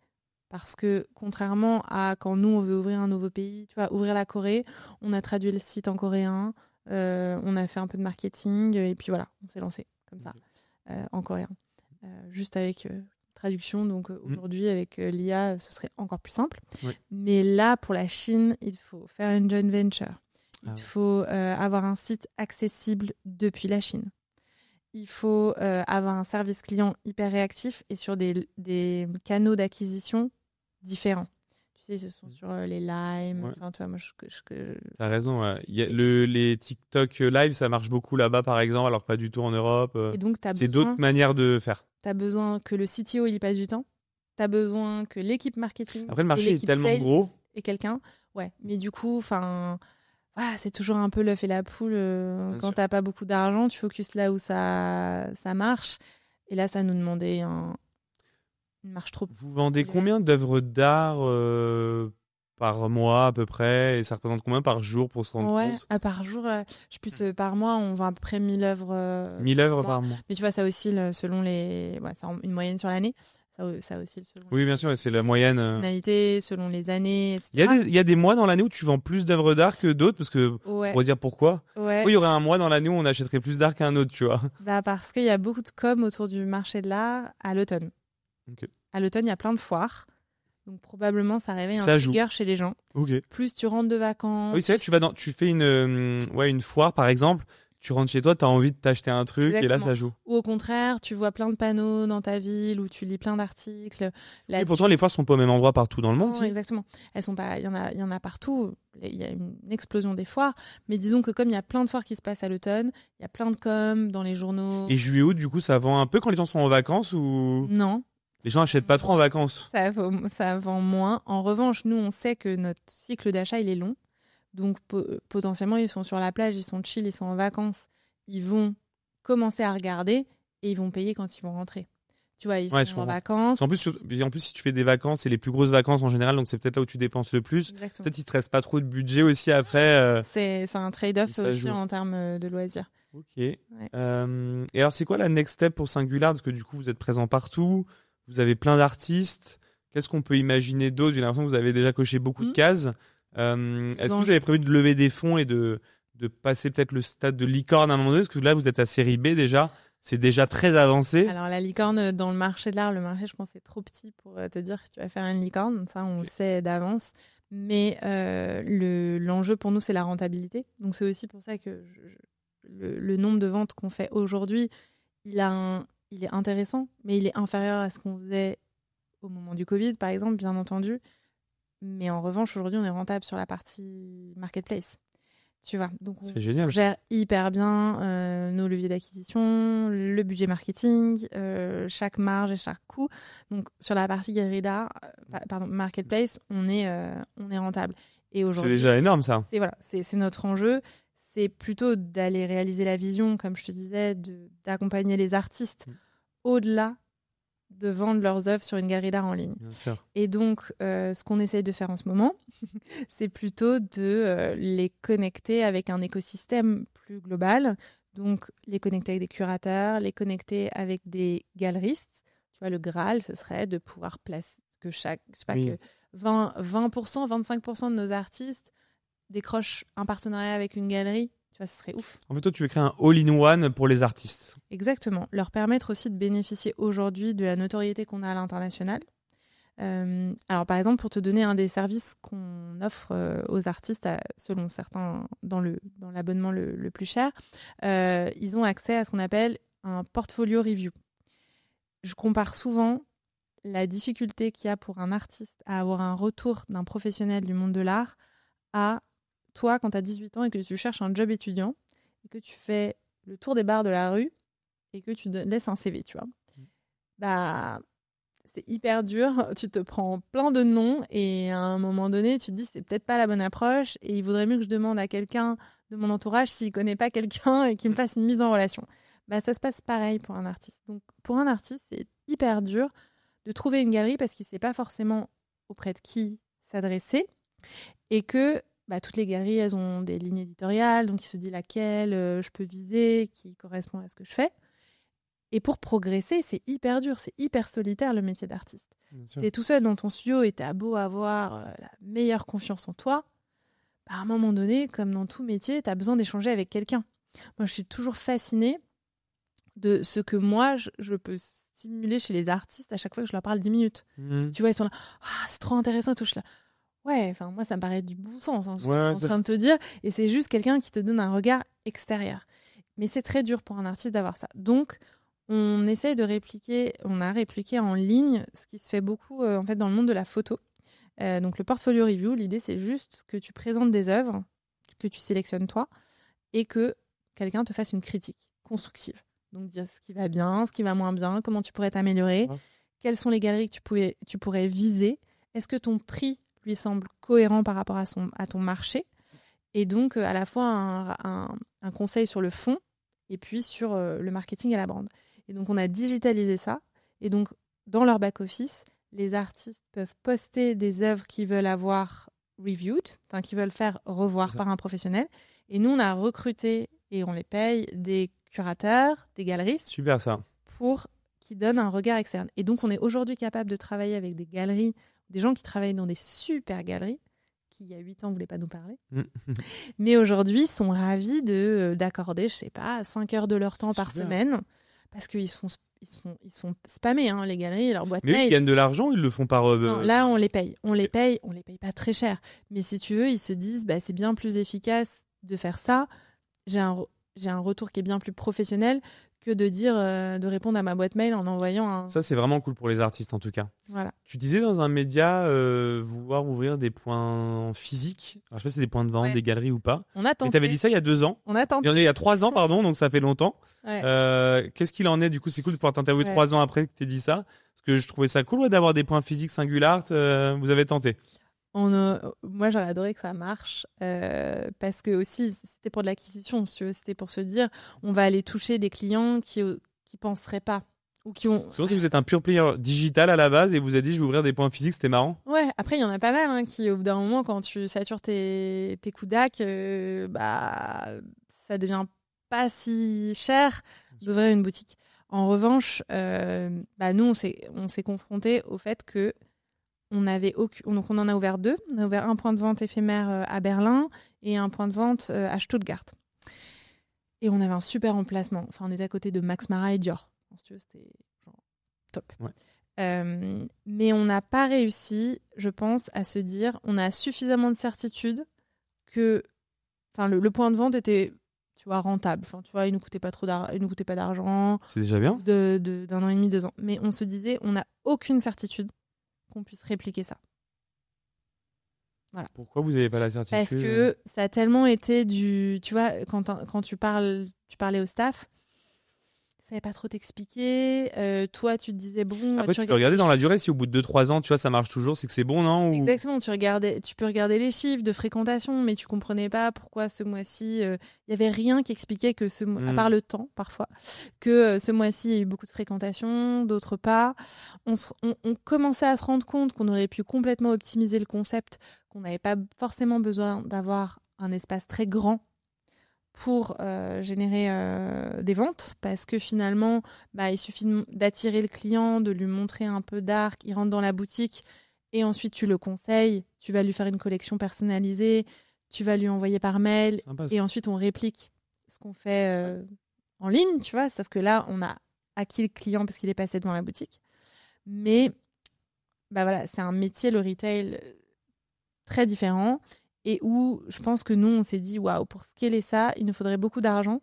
parce que contrairement à quand nous on veut ouvrir un nouveau pays, tu vois, ouvrir la Corée, on a traduit le site en coréen, on a fait un peu de marketing et puis voilà, on s'est lancé comme ça en coréen, juste avec traduction. Donc aujourd'hui, avec l'IA, ce serait encore plus simple. Oui. Mais là, pour la Chine, il faut faire une joint venture. Il faut avoir un site accessible depuis la Chine. Il faut avoir un service client hyper réactif et sur des canaux d'acquisition différents. Tu sais, ce sont sur les limes. Ouais. Enfin, tu vois, moi, T'as raison. Ouais. Les TikTok live, ça marche beaucoup là-bas, par exemple, alors que pas du tout en Europe. Et donc, c'est d'autres manières de faire. Tu as besoin que le CTO il y passe du temps. Tu as besoin que l'équipe marketing. Après, le marché est tellement gros. Et quelqu'un. Ouais. Mais du coup, voilà, c'est toujours un peu l'œuf et la poule. Quand tu n'as pas beaucoup d'argent, tu focuses là où ça marche. Et là, ça nous demandait une marche trop. Vous vendez combien d'œuvres d'art par mois à peu près, et ça représente combien par jour pour se rendre compte? Par jour, par mois, on vend à peu près 1000 œuvres. 1000 œuvres par mois. Mais tu vois, ça oscille selon c'est une moyenne sur l'année. Ça oscille selon. Oui, bien sûr, c'est la moyenne. Saisonnalité, selon les années, etc. Il y a des mois dans l'année où tu vends plus d'œuvres d'art que d'autres, parce que on pourrait dire pourquoi. Ouais. Il y aurait un mois dans l'année où on achèterait plus d'art qu'un autre, tu vois. Parce qu'il y a beaucoup de com autour du marché de l'art à l'automne. Okay. À l'automne, il y a plein de foires. Donc probablement, ça réveille un trigger chez les gens. Okay. Plus tu rentres de vacances. Oui, c'est vrai, tu fais une foire, par exemple. Tu rentres chez toi, tu as envie de t'acheter un truc. Exactement. Et là, ça joue. Ou au contraire, tu vois plein de panneaux dans ta ville où tu lis plein d'articles. Et pourtant, les foires sont pas au même endroit partout dans le monde. Non, exactement. Elles sont pas. Il y en a partout. Il y a une explosion des foires. Mais disons que comme il y a plein de foires qui se passent à l'automne, il y a plein de com dans les journaux. Et juillet-août, du coup, ça vend un peu quand les gens sont en vacances ou non. Les gens achètent pas trop en vacances. Ça vend moins. En revanche, nous, on sait que notre cycle d'achat, il est long. Donc, potentiellement, ils sont sur la plage, ils sont chill, ils sont en vacances. Ils vont commencer à regarder et ils vont payer quand ils vont rentrer. Tu vois, ils sont en vacances. En plus, si tu fais des vacances, c'est les plus grosses vacances en général, donc c'est peut-être là où tu dépenses le plus. Exactement. Peut-être qu'ils ne te restent pas trop de budget aussi après. C'est un trade-off aussi en termes de loisirs. Ok. Ouais. Et alors, c'est quoi la next step pour Singular? Parce que du coup, vous êtes présent partout, vous avez plein d'artistes. Qu'est-ce qu'on peut imaginer d'autre? J'ai l'impression que vous avez déjà coché beaucoup de cases. Est-ce que vous avez prévu de lever des fonds et de passer peut-être le stade de licorne à un moment donné? Parce que là, vous êtes à série B déjà. C'est déjà très avancé. Alors, la licorne dans le marché de l'art, je pense, c'est trop petit pour te dire que tu vas faire une licorne. Ça, on le sait d'avance. Mais l'enjeu pour nous, c'est la rentabilité. Donc, c'est aussi pour ça que le nombre de ventes qu'on fait aujourd'hui, il est intéressant, mais il est inférieur à ce qu'on faisait au moment du Covid, par exemple, bien entendu. Mais en revanche, aujourd'hui, on est rentable sur la partie marketplace. Tu vois, donc on gère hyper bien nos leviers d'acquisition, le budget marketing, chaque marge et chaque coût. Donc sur la partie galerie d'art, marketplace, on est rentable. Et aujourd'hui, c'est déjà énorme ça. C'est notre enjeu. C'est plutôt d'aller réaliser la vision, comme je te disais, d'accompagner les artistes au-delà de vendre leurs œuvres sur une galerie d'art en ligne. Bien sûr. Et donc, ce qu'on essaye de faire en ce moment, c'est plutôt de les connecter avec un écosystème plus global. Donc, les connecter avec des curateurs, les connecter avec des galeristes. Tu vois, le Graal, ce serait de pouvoir placer que que 20%, 25% de nos artistes décrochent un partenariat avec une galerie. Tu vois, ce serait ouf. En fait, toi, tu veux créer un all-in-one pour les artistes. Exactement. Leur permettre aussi de bénéficier aujourd'hui de la notoriété qu'on a à l'international. Alors, par exemple, pour te donner un des services qu'on offre aux artistes, selon certains, dans l'abonnement le plus cher, ils ont accès à ce qu'on appelle un portfolio review. Je compare souvent la difficulté qu'il y a pour un artiste à avoir un retour d'un professionnel du monde de l'art à toi, quand tu as 18 ans et que tu cherches un job étudiant et que tu fais le tour des bars de la rue et que tu laisses un CV, tu vois. Bah, c'est hyper dur. Tu te prends plein de noms et à un moment donné, tu te dis c'est peut-être pas la bonne approche et il vaudrait mieux que je demande à quelqu'un de mon entourage s'il connaît pas quelqu'un et qu'il me fasse une mise en relation. Ça se passe pareil pour un artiste. Donc, pour un artiste, c'est hyper dur de trouver une galerie parce qu'il ne sait pas forcément auprès de qui s'adresser et que toutes les galeries, elles ont des lignes éditoriales, donc il se dit laquelle je peux viser, qui correspond à ce que je fais. Et pour progresser, c'est hyper dur, c'est hyper solitaire le métier d'artiste. Tu es tout seul dans ton studio et tu as beau avoir la meilleure confiance en toi, à un moment donné, comme dans tout métier, tu as besoin d'échanger avec quelqu'un. Moi, je suis toujours fascinée de ce que moi, je peux stimuler chez les artistes à chaque fois que je leur parle 10 minutes. Tu vois, ils sont là, c'est trop intéressant et tout. Je suis là, ouais, moi, ça me paraît du bon sens, ce que je suis en train de te dire. Et c'est juste quelqu'un qui te donne un regard extérieur. Mais c'est très dur pour un artiste d'avoir ça. Donc, on essaye de répliquer, on a répliqué en ligne ce qui se fait beaucoup en fait, dans le monde de la photo. Donc, le portfolio review, l'idée, c'est juste que tu présentes des œuvres, que tu sélectionnes toi, et que quelqu'un te fasse une critique constructive. Donc, dire ce qui va bien, ce qui va moins bien, comment tu pourrais t'améliorer, quelles sont les galeries que tu pourrais viser, est-ce que ton prix lui semble cohérent par rapport à ton marché, et donc à la fois un conseil sur le fond, et puis sur le marketing et la brand. Et donc, on a digitalisé ça, et donc, dans leur back-office, les artistes peuvent poster des œuvres qu'ils veulent avoir reviewed, qu'ils veulent faire revoir par un professionnel. Et nous, on a recruté, et on les paye, des curateurs, des galeristes. Super ça. Pour qu'ils donnent un regard externe. Et donc, on est aujourd'hui capable de travailler avec des galeries, des gens qui travaillent dans des super galeries, qui, il y a 8 ans, ne voulaient pas nous parler. Mais aujourd'hui, sont ravis d'accorder, je sais pas, 5 heures de leur temps par semaine, parce qu'ils sont spammés, les galeries, leur boîte mail. Mais ils gagnent de l'argent ou ils le font par... Non, là, on les paye. On les paye pas très cher. Mais si tu veux, ils se disent, c'est bien plus efficace de faire ça. J'ai un retour qui est bien plus professionnel que de dire, de répondre à ma boîte mail en envoyant un... Ça, c'est vraiment cool pour les artistes, en tout cas. Voilà. Tu disais dans un média vouloir ouvrir des points physiques. Alors, je sais pas si c'est des points de vente, des galeries ou pas. On a tenté. Mais tu avais dit ça il y a 2 ans. On a tenté. Il y a 3 ans, pardon, donc ça fait longtemps. Ouais. Qu'est-ce qu'il en est? Du coup, c'est cool de pouvoir t'interviewer 3 ans après que tu aies dit ça. Parce que je trouvais ça cool d'avoir des points physiques Singular. Vous avez tenté. Moi, j'aurais adoré que ça marche parce que aussi, c'était pour de l'acquisition. Si tu veux, c'était pour se dire, on va aller toucher des clients qui penseraient pas. Ou qui ont... C'est vrai que vous êtes un pure player digital à la base et vous avez dit je vais ouvrir des points physiques, c'était marrant. Ouais, après il y en a pas mal qui au bout d'un moment quand tu satures tes coudacs, ça devient pas si cher d'ouvrir une boutique. En revanche, nous on s'est confrontés au fait que donc on en a ouvert 2. On a ouvert un point de vente éphémère à Berlin et un point de vente à Stuttgart. Et on avait un super emplacement. Enfin, on était à côté de Max Mara et Dior. Si tu veux, c'était genre top. Ouais. Mais on n'a pas réussi, je pense, à se dire, on a suffisamment de certitude que le point de vente était, tu vois, rentable. Enfin, tu vois, il nous coûtait pas d'argent. C'est déjà bien. D'un an et demi, 2 ans. Mais on se disait, on n'a aucune certitude qu'on puisse répliquer ça. Voilà. Pourquoi vous n'avez pas la certitude? Parce que ça a tellement été tu vois, quand tu parlais au staff, ça savait pas trop t'expliquer. Toi, tu te disais bon. Après, tu peux regarder dans la durée si au bout de 2-3 ans, tu vois, ça marche toujours, c'est que c'est bon, non? Exactement. Tu peux regarder les chiffres de fréquentation, mais tu comprenais pas pourquoi ce mois-ci, il y avait rien qui expliquait que à part le temps parfois, que ce mois-ci il y a eu beaucoup de fréquentation, d'autres pas. On commençait à se rendre compte qu'on aurait pu complètement optimiser le concept, qu'on n'avait pas forcément besoin d'avoir un espace très grand pour générer des ventes, parce que finalement, il suffit d'attirer le client, de lui montrer un peu d'art, il rentre dans la boutique, et ensuite tu le conseilles, tu vas lui faire une collection personnalisée, tu vas lui envoyer par mail, et ensuite on réplique ce qu'on fait en ligne, tu vois, sauf que là, on a acquis le client parce qu'il est passé devant la boutique. Mais voilà, c'est un métier, le retail, très différent, et où je pense que nous, on s'est dit, waouh, pour scaler ça, il nous faudrait beaucoup d'argent.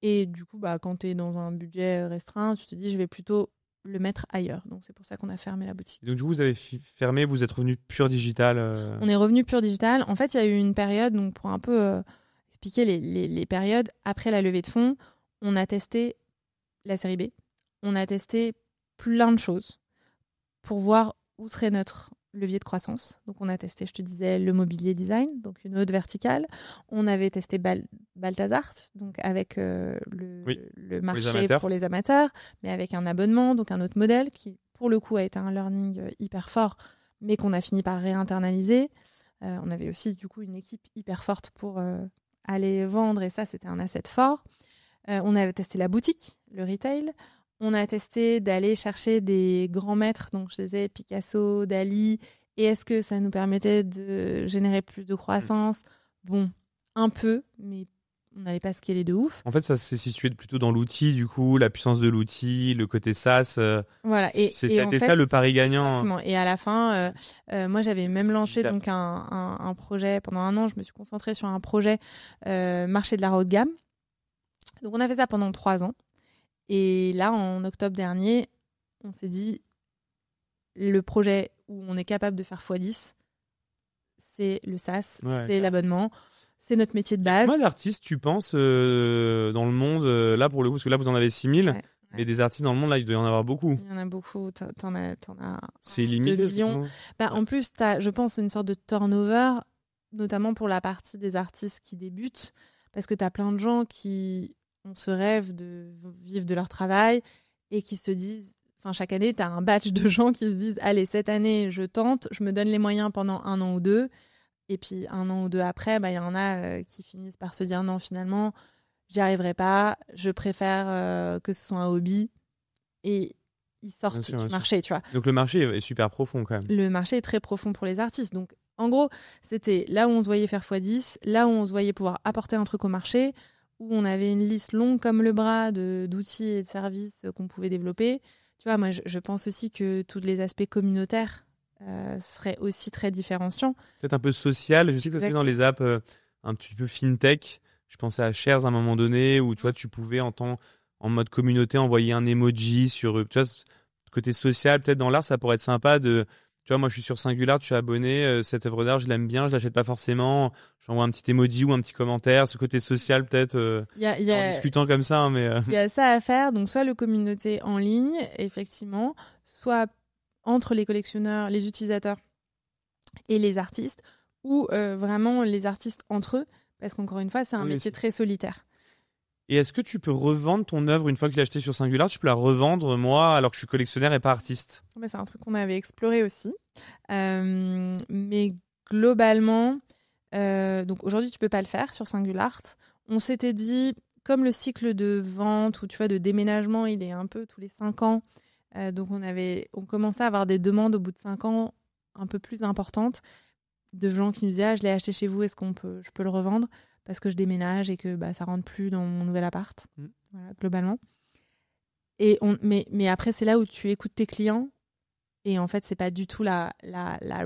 Et du coup, quand tu es dans un budget restreint, tu te dis, je vais plutôt le mettre ailleurs. Donc, c'est pour ça qu'on a fermé la boutique. Donc, du coup, vous avez fermé, vous êtes revenu pure digital On est revenu pure digital. En fait, il y a eu une période, donc pour un peu expliquer les périodes, après la levée de fonds, on a testé la série B. On a testé plein de choses pour voir où serait levier de croissance. Donc, on a testé, je te disais, le mobilier design, donc une autre verticale. On avait testé Balthazar, donc avec le marché pour les amateurs, mais avec un abonnement, donc un autre modèle qui, pour le coup, a été un learning hyper fort, mais qu'on a fini par réinternaliser. On avait aussi, du coup, une équipe hyper forte pour aller vendre, et ça, c'était un asset fort. On avait testé la boutique, le retail. On a testé d'aller chercher des grands maîtres, donc je disais Picasso, Dali, et est-ce que ça nous permettait de générer plus de croissance ? Bon, un peu, mais on n'allait pas scaler de ouf. En fait, ça s'est situé plutôt dans l'outil, du coup, la puissance de l'outil, le côté SaaS. Voilà, c'était ça le pari gagnant. Exactement. Et à la fin, moi, j'avais même lancé donc un projet pendant 1 an. Je me suis concentrée sur un projet marché de la haut de gamme. Donc, on a fait ça pendant 3 ans. Et là, en octobre dernier, on s'est dit, le projet où on est capable de faire x10, c'est le SaaS, c'est l'abonnement, c'est notre métier de base. Combien d'artistes, tu penses, dans le monde, là, pour le coup, parce que là, vous en avez 6000, mais des artistes dans le monde, là, il doit y en avoir beaucoup. Il y en a beaucoup, t'en as c'est limité, 2 millions. En plus, t'as, je pense, une sorte de turnover, notamment pour la partie des artistes qui débutent, parce que tu as plein de gens qui ont ce rêve de vivre de leur travail et qui se disent, chaque année, tu as un batch de gens qui se disent, allez, cette année, je tente, je me donne les moyens pendant 1 an ou 2, et puis 1 an ou 2 après, y en a qui finissent par se dire, non, finalement, j'y arriverai pas, je préfère que ce soit un hobby, et ils sortent du marché, tu vois. Donc le marché est super profond quand même. Le marché est très profond pour les artistes, donc en gros, c'était là où on se voyait faire x10, là où on se voyait pouvoir apporter un truc au marché, où on avait une liste longue comme le bras d'outils et de services qu'on pouvait développer. Tu vois, moi, je pense aussi que tous les aspects communautaires seraient aussi très différenciants. Peut-être un peu social. Je sais que ça se fait dans les apps un petit peu fintech. Je pensais à Shares à un moment donné, où tu vois, tu pouvais en mode communauté envoyer un emoji sur... Tu vois, côté social, peut-être dans l'art, ça pourrait être sympa de... Tu vois, moi, je suis sur Singular, je suis abonné. Cette œuvre d'art, je l'aime bien, je l'achète pas forcément. J'envoie un petit emoji ou un petit commentaire. Ce côté social, peut-être, en discutant comme ça. Hein, mais il y a ça à faire. Donc, soit le communauté en ligne, effectivement, soit entre les collectionneurs, les utilisateurs et les artistes, ou vraiment les artistes entre eux, parce qu'encore une fois, c'est un métier très solitaire. Et est-ce que tu peux revendre ton œuvre une fois que je l'ai achetée sur Singular? Tu peux la revendre, moi, alors que je suis collectionneur et pas artiste? C'est un truc qu'on avait exploré aussi. Mais globalement, donc aujourd'hui, tu peux pas le faire sur Singular. On s'était dit, comme le cycle de vente ou tu vois, de déménagement, il est un peu tous les 5 ans. Donc on commençait à avoir des demandes au bout de 5 ans un peu plus importantes de gens qui nous disaient, je l'ai acheté chez vous, est-ce que je peux le revendre? Parce que je déménage et que ça rentre plus dans mon nouvel appart, voilà, globalement. Mais après, c'est là où tu écoutes tes clients et en fait, c'est pas du tout la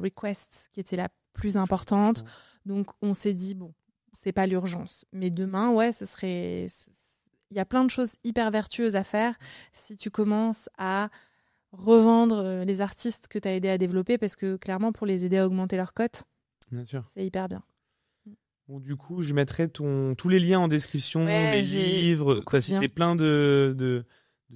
request qui était la plus importante. Donc, on s'est dit, bon, c'est pas l'urgence. Mais demain, il y a plein de choses hyper vertueuses à faire si tu commences à revendre les artistes que tu as aidé à développer, parce que clairement, pour les aider à augmenter leur cote, c'est hyper bien. Bon, du coup, je mettrai tous les liens en description, les livres. Tu as cité plein de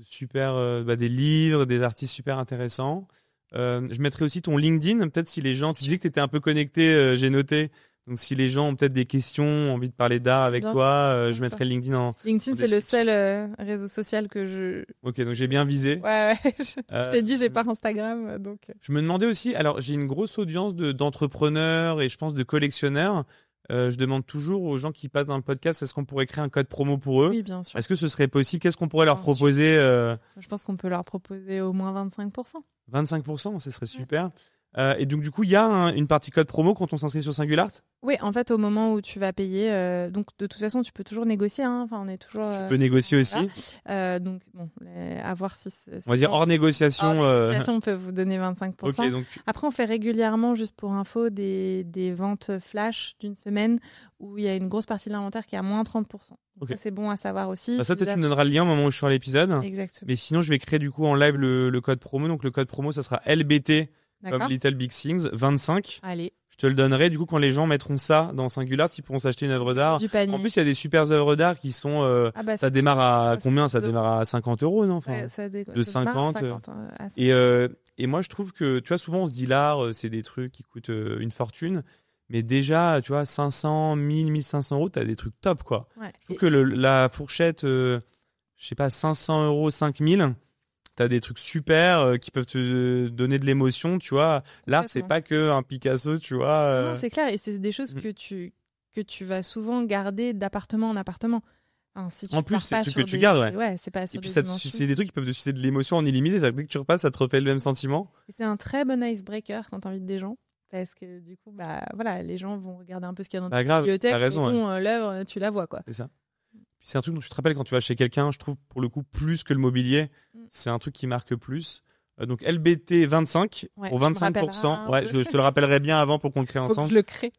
super, des livres, des artistes super intéressants. Je mettrai aussi ton LinkedIn. Peut-être si les gens, tu disais que tu étais un peu connecté, j'ai noté. Donc, si les gens ont peut-être des questions, ont envie de parler d'art avec toi, je mettrai le LinkedIn en LinkedIn, c'est le seul réseau social que je... Ok, donc j'ai bien visé. Ouais. Je t'ai dit, j'ai pas Instagram, donc... Je me demandais aussi, alors j'ai une grosse audience d'entrepreneurs et je pense de collectionneurs. Je demande toujours aux gens qui passent dans le podcast, est-ce qu'on pourrait créer un code promo pour eux? Oui, bien sûr. Est-ce que ce serait possible? Qu'est-ce qu'on pourrait leur proposer? Je pense qu'on peut leur proposer au moins 25%. 25%, ce serait super. Et donc, du coup, il y a une partie code promo quand on s'inscrit sur Singular? Oui, en fait, au moment où tu vas payer, donc de toute façon, tu peux toujours négocier. Enfin, on est toujours. Tu peux négocier aussi. Donc, bon, à voir si. On va dire hors négociation. Hors négociation, on peut vous donner 25%. Okay, donc... Après, on fait régulièrement, juste pour info, des ventes flash d'une semaine où il y a une grosse partie de l'inventaire qui est à moins 30%. Donc ça, c'est bon à savoir aussi. Ça, peut-être tu me donneras le lien au moment où je sors l'épisode. Exactement. Mais sinon, je vais créer du coup en live le code promo. Donc, le code promo, ça sera LBT. Comme Little Big Things, 25. Allez. Je te le donnerai. Du coup, quand les gens mettront ça dans SingularArt, ils pourront s'acheter une œuvre d'art. En plus, il y a des super œuvres d'art qui sont. Ça démarre à combien? Ça démarre à 50 €, non? Enfin, de 50. Et moi, je trouve que, tu vois, souvent on se dit l'art, c'est des trucs qui coûtent une fortune. Mais déjà, tu vois, 500, 1000, 1500 €, t'as des trucs top, quoi. Ouais. Je trouve que la fourchette, je sais pas, 500 €, 5000. T'as des trucs super qui peuvent te donner de l'émotion, tu vois. L'art, c'est pas que un Picasso, tu vois. Non, c'est clair. Et c'est des choses que tu vas souvent garder d'appartement en appartement. Enfin, si tu en plus, c'est pas des trucs que tu des... gardes, ouais. Ouais, c'est pas sur Et puis, des dimensions. c'est des trucs qui peuvent te susciter de l'émotion en illimité. C'est-à-dire que dès que tu repasses, ça te refait le même sentiment. Et c'est un très bon icebreaker quand t'invites des gens. Parce que du coup, voilà, les gens vont regarder un peu ce qu'il y a dans ta bibliothèque. T'as raison, et l'œuvre, tu la vois, quoi. C'est ça. Puis c'est un truc dont tu te rappelles quand tu vas chez quelqu'un, je trouve, pour le coup, plus que le mobilier. C'est un truc qui marque plus. Donc LBT 25 pour 25%. Ouais, je te le rappellerai bien avant pour qu'on le crée ensemble. Faut que je le crée.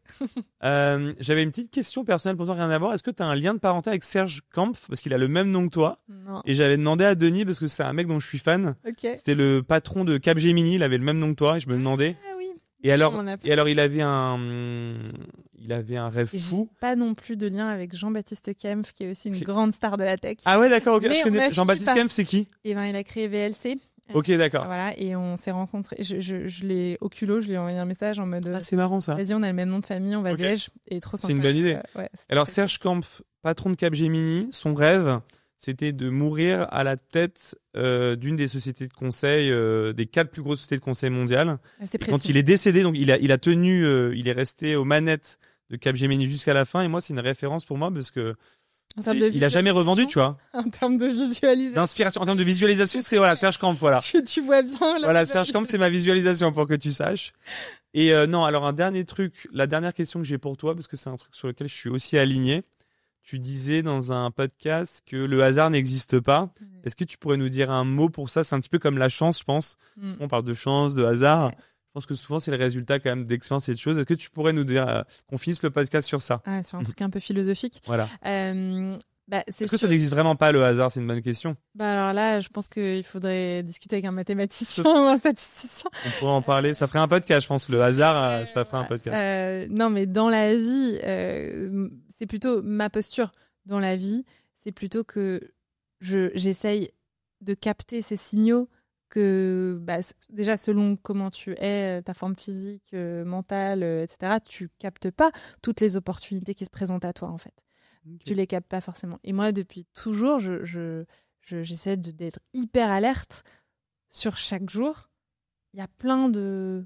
J'avais une petite question personnelle pour toi, rien à voir. Est-ce que tu as un lien de parenté avec Serge Kampf parce qu'il a le même nom que toi? Non. Et j'avais demandé à Denis parce que c'est un mec dont je suis fan. Okay. C'était le patron de Capgemini, il avait le même nom que toi et je me demandais. Ah oui. Et alors il avait un rêve fou. Pas non plus de lien avec Jean-Baptiste Kempf qui est aussi une grande star de la tech. Ah ouais, d'accord. Okay. Je connais Jean-Baptiste Kempf, c'est qui? Eh ben, il a créé VLC. Ok, d'accord. Voilà, et on s'est rencontrés. Je l'ai au culot, je lui ai envoyé un message en mode. Ah, c'est marrant ça. Vas-y, on a le même nom de famille, on va Liège. Et trop sympa. C'est une bonne idée. Alors, Serge Kampf, patron de Capgemini, son rêve, c'était de mourir à la tête d'une des sociétés de conseil, des 4 plus grosses sociétés de conseil mondiales. Quand il est décédé, donc il a tenu, il est resté aux manettes de Capgemini jusqu'à la fin. Et moi, c'est une référence pour moi parce que il a jamais revendu, tu vois. En termes de visualisation. D'inspiration, en termes de visualisation, c'est voilà, Serge Kampf, voilà. Tu vois bien. Là, voilà, Serge Kampf, c'est ma visualisation pour que tu saches. Et non, alors un dernier truc, la dernière question que j'ai pour toi, parce que c'est un truc sur lequel je suis aussi aligné. Tu disais dans un podcast que le hasard n'existe pas. Est-ce que tu pourrais nous dire un mot pour ça? C'est un petit peu comme la chance, je pense. On parle de chance, de hasard. Je pense que souvent, c'est le résultat quand même d'expérience et de choses. Est-ce que tu pourrais nous dire qu'on finisse le podcast sur ça? Sur un truc un peu philosophique. Voilà. Est-ce que ça n'existe vraiment pas, le hasard? C'est une bonne question. Alors là, je pense qu'il faudrait discuter avec un mathématicien ou un statisticien. On pourrait en parler. Ça ferait un podcast, je pense. Le hasard, ça ferait un podcast. Non, mais dans la vie, c'est plutôt ma posture. Dans la vie, c'est plutôt que j'essaye de capter ces signaux que déjà selon comment tu es, ta forme physique, mentale, etc., tu captes pas toutes les opportunités qui se présentent à toi en fait. Okay. Tu les captes pas forcément. Et moi depuis toujours, j'essaie d'être hyper alerte sur chaque jour. Il y a plein de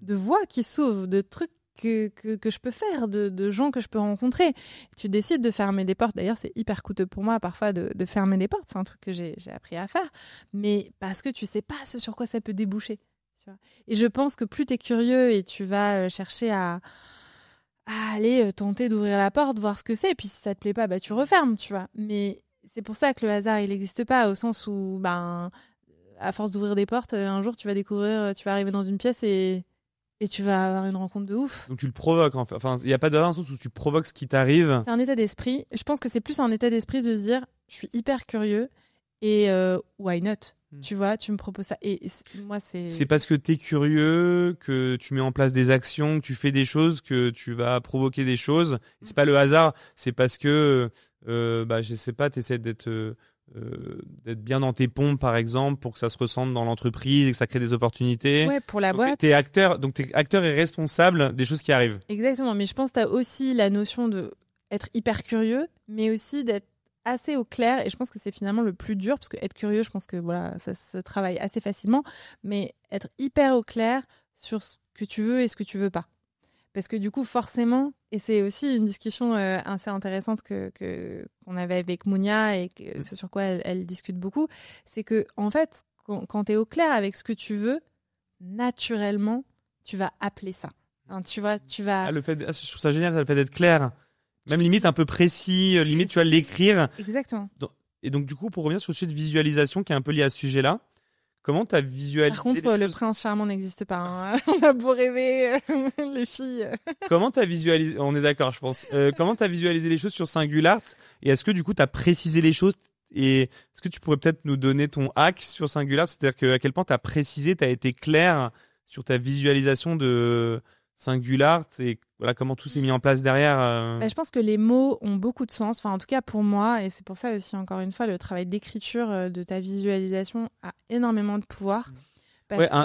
voies qui s'ouvrent, de trucs que je peux faire, de gens que je peux rencontrer. Tu décides de fermer des portes. D'ailleurs, c'est hyper coûteux pour moi parfois de fermer des portes. C'est un truc que j'ai appris à faire. Mais parce que tu sais pas ce sur quoi ça peut déboucher. Tu vois. Et je pense que plus tu es curieux et tu vas chercher à aller tenter d'ouvrir la porte, voir ce que c'est. Et puis si ça te plaît pas, tu refermes, tu vois. Mais c'est pour ça que le hasard, il n'existe pas, au sens où, à force d'ouvrir des portes, un jour, tu vas découvrir, tu vas arriver dans une pièce et tu vas avoir une rencontre de ouf. Donc tu le provoques, en fait. Enfin, il n'y a pas de hasard dans le sens où tu provoques ce qui t'arrive. C'est un état d'esprit. Je pense que c'est plus un état d'esprit de se dire, je suis hyper curieux et why not? Tu vois, tu me proposes ça. Et moi, c'est parce que tu es curieux, que tu mets en place des actions, que tu fais des choses, que tu vas provoquer des choses. Et c'est pas le hasard, c'est parce que, je sais pas, tu essaies d'être bien dans tes pompes, par exemple, pour que ça se ressente dans l'entreprise et que ça crée des opportunités. Ouais, pour la boîte. T'es acteur et responsable des choses qui arrivent. Exactement, mais je pense que tu as aussi la notion d'être hyper curieux, mais aussi d'être assez au clair, et je pense que c'est finalement le plus dur, parce que être curieux, je pense que voilà, ça se travaille assez facilement, mais être hyper au clair sur ce que tu veux et ce que tu veux pas. Parce que du coup, forcément, et c'est aussi une discussion assez intéressante qu'on avait avec Mounia et c'est sur quoi elle discute beaucoup, c'est que en fait, quand tu es au clair avec ce que tu veux, naturellement, tu vas appeler ça. Hein, tu vas. Je trouve ça génial, le fait d'être clair. Même limite un peu précis, limite tu vas l'écrire. Exactement. Et donc du coup, pour revenir sur le sujet de visualisation qui est un peu lié à ce sujet-là, comment tu as visualisé? Par contre, le prince charmant n'existe pas. Hein. On a beau rêver, les filles. Comment tu as visualisé? On est d'accord, je pense. Comment tu as visualisé les choses sur SingularArt? Et est-ce que du coup, tu as précisé les choses? Et est-ce que tu pourrais peut-être nous donner ton hack sur SingularArt? C'est-à-dire à quel point tu as précisé, tu as été clair sur ta visualisation de Singular, et voilà comment tout s'est mis en place derrière. Je pense que les mots ont beaucoup de sens. Enfin, en tout cas pour moi, et c'est pour ça aussi encore une fois, le travail d'écriture de ta visualisation a énormément de pouvoir.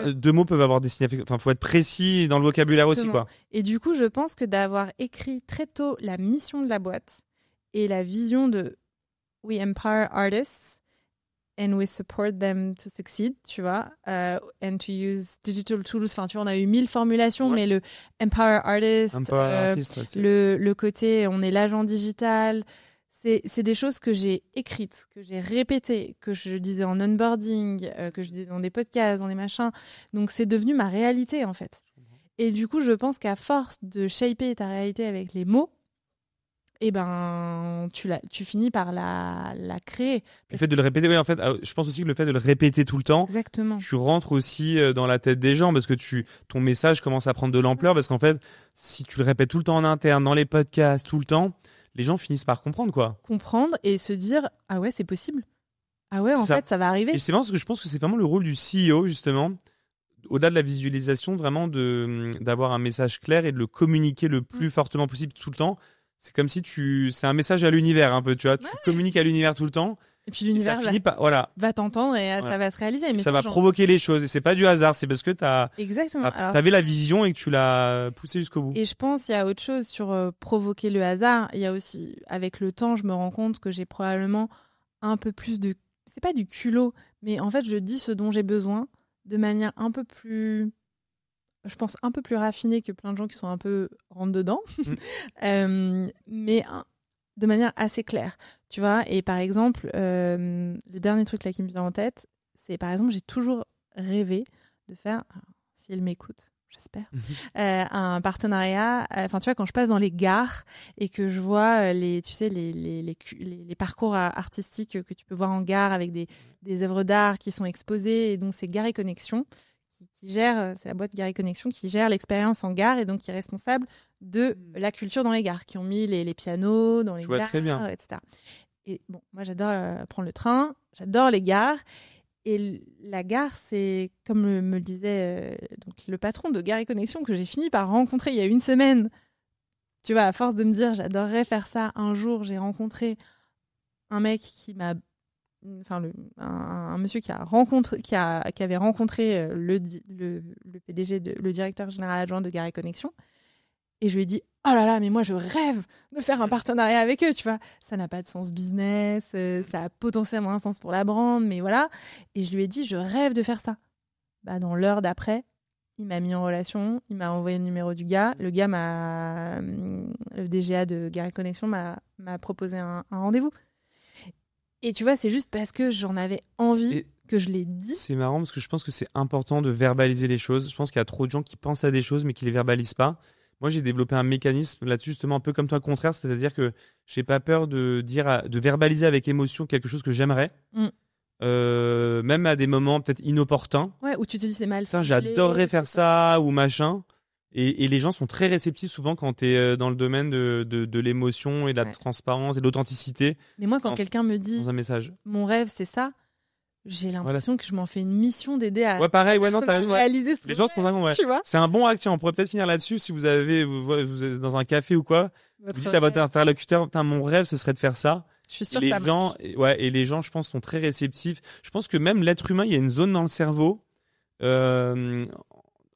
Deux mots peuvent avoir des significats. Enfin, faut être précis dans le vocabulaire aussi, quoi. Et du coup, je pense que d'avoir écrit très tôt la mission de la boîte et la vision de We empower artists and we support them to succeed, tu vois, and to use digital tools. Enfin, tu vois, on a eu 1000 formulations, mais le empower artist, le côté on est l'agent digital, c'est des choses que j'ai écrites, que j'ai répétées, que je disais en onboarding, que je disais dans des podcasts, dans des machins. Donc, c'est devenu ma réalité, en fait. Et du coup, je pense qu'à force de shaper ta réalité avec les mots, tu finis par la créer. Le fait de le répéter, en fait, je pense aussi que le fait de le répéter tout le temps, exactement, tu rentres aussi dans la tête des gens parce que ton message commence à prendre de l'ampleur parce qu'en fait, si tu le répètes tout le temps en interne, dans les podcasts, tout le temps, les gens finissent par comprendre, quoi. Comprendre et se dire, ah ouais, c'est possible. Ah ouais, fait, ça va arriver. Et c'est marrant parce que je pense que c'est vraiment le rôle du CEO, justement, au-delà de la visualisation, vraiment d'avoir un message clair et de le communiquer le plus fortement possible tout le temps. C'est comme si c'est un message à l'univers un peu, tu vois. Tu communiques à l'univers tout le temps. Et puis l'univers va t'entendre et ça va se réaliser. Mais ça va provoquer les choses. Et c'est pas du hasard, c'est parce que t'avais la vision et que tu l'as poussée jusqu'au bout. Et je pense qu'il y a autre chose sur provoquer le hasard. Il y a aussi, avec le temps, je me rends compte que j'ai probablement un peu plus c'est pas du culot, mais en fait, je dis ce dont j'ai besoin de manière un peu plus... je pense un peu plus raffiné que plein de gens qui sont un peu rentre dedans, mais de manière assez claire, tu vois. Et par exemple, le dernier truc là qui me vient en tête, c'est par exemple, j'ai toujours rêvé de faire, si elle m'écoute, j'espère, un partenariat. Enfin, tu vois, quand je passe dans les gares et que je vois les parcours artistiques que tu peux voir en gare avec des œuvres d'art qui sont exposées, et donc c'est Gare et Connexion qui gère, c'est la boîte Gare et Connexion qui gère l'expérience en gare et donc qui est responsable de la culture dans les gares, qui ont mis les pianos dans les gares, très bien. etc. Et bon, moi j'adore prendre le train, j'adore les gares. Et la gare, c'est, comme me le disait donc le patron de Gare et Connexion, que j'ai fini par rencontrer il y a une semaine. Tu vois, à force de me dire j'adorerais faire ça, un jour j'ai rencontré un mec qui m'a... Enfin, un monsieur qui avait rencontré le PDG, le directeur général adjoint de Gare et Connexion. Et je lui ai dit, oh là là, mais moi je rêve de faire un partenariat avec eux, tu vois. Ça n'a pas de sens business, ça a potentiellement un sens pour la brand, mais voilà. Et je lui ai dit, je rêve de faire ça. Bah, dans l'heure d'après, il m'a mis en relation, il m'a envoyé le numéro du gars. Le gars le DGA de Gare et Connexion m'a proposé un rendez-vous. Et tu vois, c'est juste parce que j'en avais envie que je l'ai dit. C'est marrant parce que je pense que c'est important de verbaliser les choses. Je pense qu'il y a trop de gens qui pensent à des choses mais qui les verbalisent pas. Moi, j'ai développé un mécanisme là-dessus, justement, un peu comme toi, contraire, c'est-à-dire que j'ai pas peur de verbaliser avec émotion quelque chose que j'aimerais, même à des moments peut-être inopportuns. Ouais, où tu te dis c'est mal fait. J'adorerais faire ça ou machin. Et les gens sont très réceptifs souvent quand tu es dans le domaine de l'émotion et de la transparence et de l'authenticité. Mais moi, quand quelqu'un me dit dans un message, mon rêve, c'est ça, j'ai l'impression que je m'en fais une mission d'aider à réaliser ce les gens sont vraiment, tu vois. C'est un bon hack. Tiens, on pourrait peut-être finir là-dessus si vous êtes dans un café ou quoi. Vous dites à votre interlocuteur, mon rêve, ce serait de faire ça. Je suis sûre que ça marche. Et les gens, je pense, sont très réceptifs. Je pense que même l'être humain, il y a une zone dans le cerveau.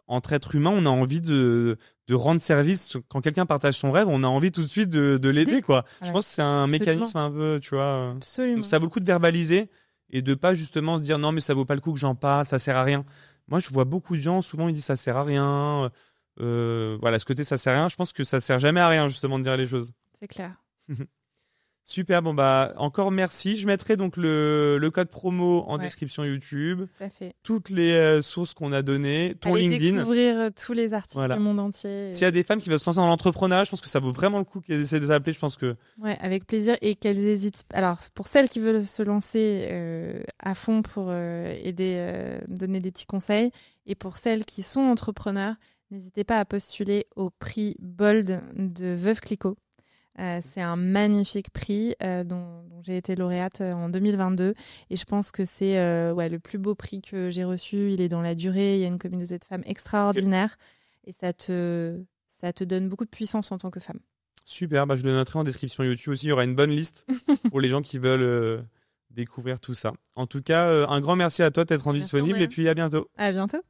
Entre êtres humains, on a envie de rendre service. Quand quelqu'un partage son rêve, on a envie tout de suite de l'aider, quoi. Voilà. Je pense que c'est un mécanisme un peu, tu vois. Absolument. Donc ça vaut le coup de verbaliser et de pas justement se dire non, mais ça vaut pas le coup que j'en parle, ça sert à rien. Moi, je vois beaucoup de gens, souvent, ils disent ça sert à rien. Voilà, ce côté ça sert à rien, je pense que ça sert jamais à rien, justement, de dire les choses. C'est clair. Super, bon bah encore merci. Je mettrai donc le code promo en description YouTube. Tout à fait. Toutes les sources qu'on a données, ton Allez LinkedIn. Découvrir tous les articles du monde entier. S'il y a des femmes qui veulent se lancer dans l'entrepreneuriat, je pense que ça vaut vraiment le coup qu'elles essaient de t'appeler. Je pense que. Ouais, avec plaisir et qu'elles hésitent. Alors pour celles qui veulent se lancer à fond pour aider, donner des petits conseils, et pour celles qui sont entrepreneurs, n'hésitez pas à postuler au prix Bold de Veuve Clicquot. C'est un magnifique prix dont j'ai été lauréate en 2022 et je pense que c'est le plus beau prix que j'ai reçu. Il est dans la durée, il y a une communauté de femmes extraordinaire et ça te donne beaucoup de puissance en tant que femme. Super, je le noterai en description YouTube aussi. Il y aura une bonne liste pour les gens qui veulent découvrir tout ça. En tout cas, un grand merci à toi d'être rendu disponible et puis à bientôt. À bientôt.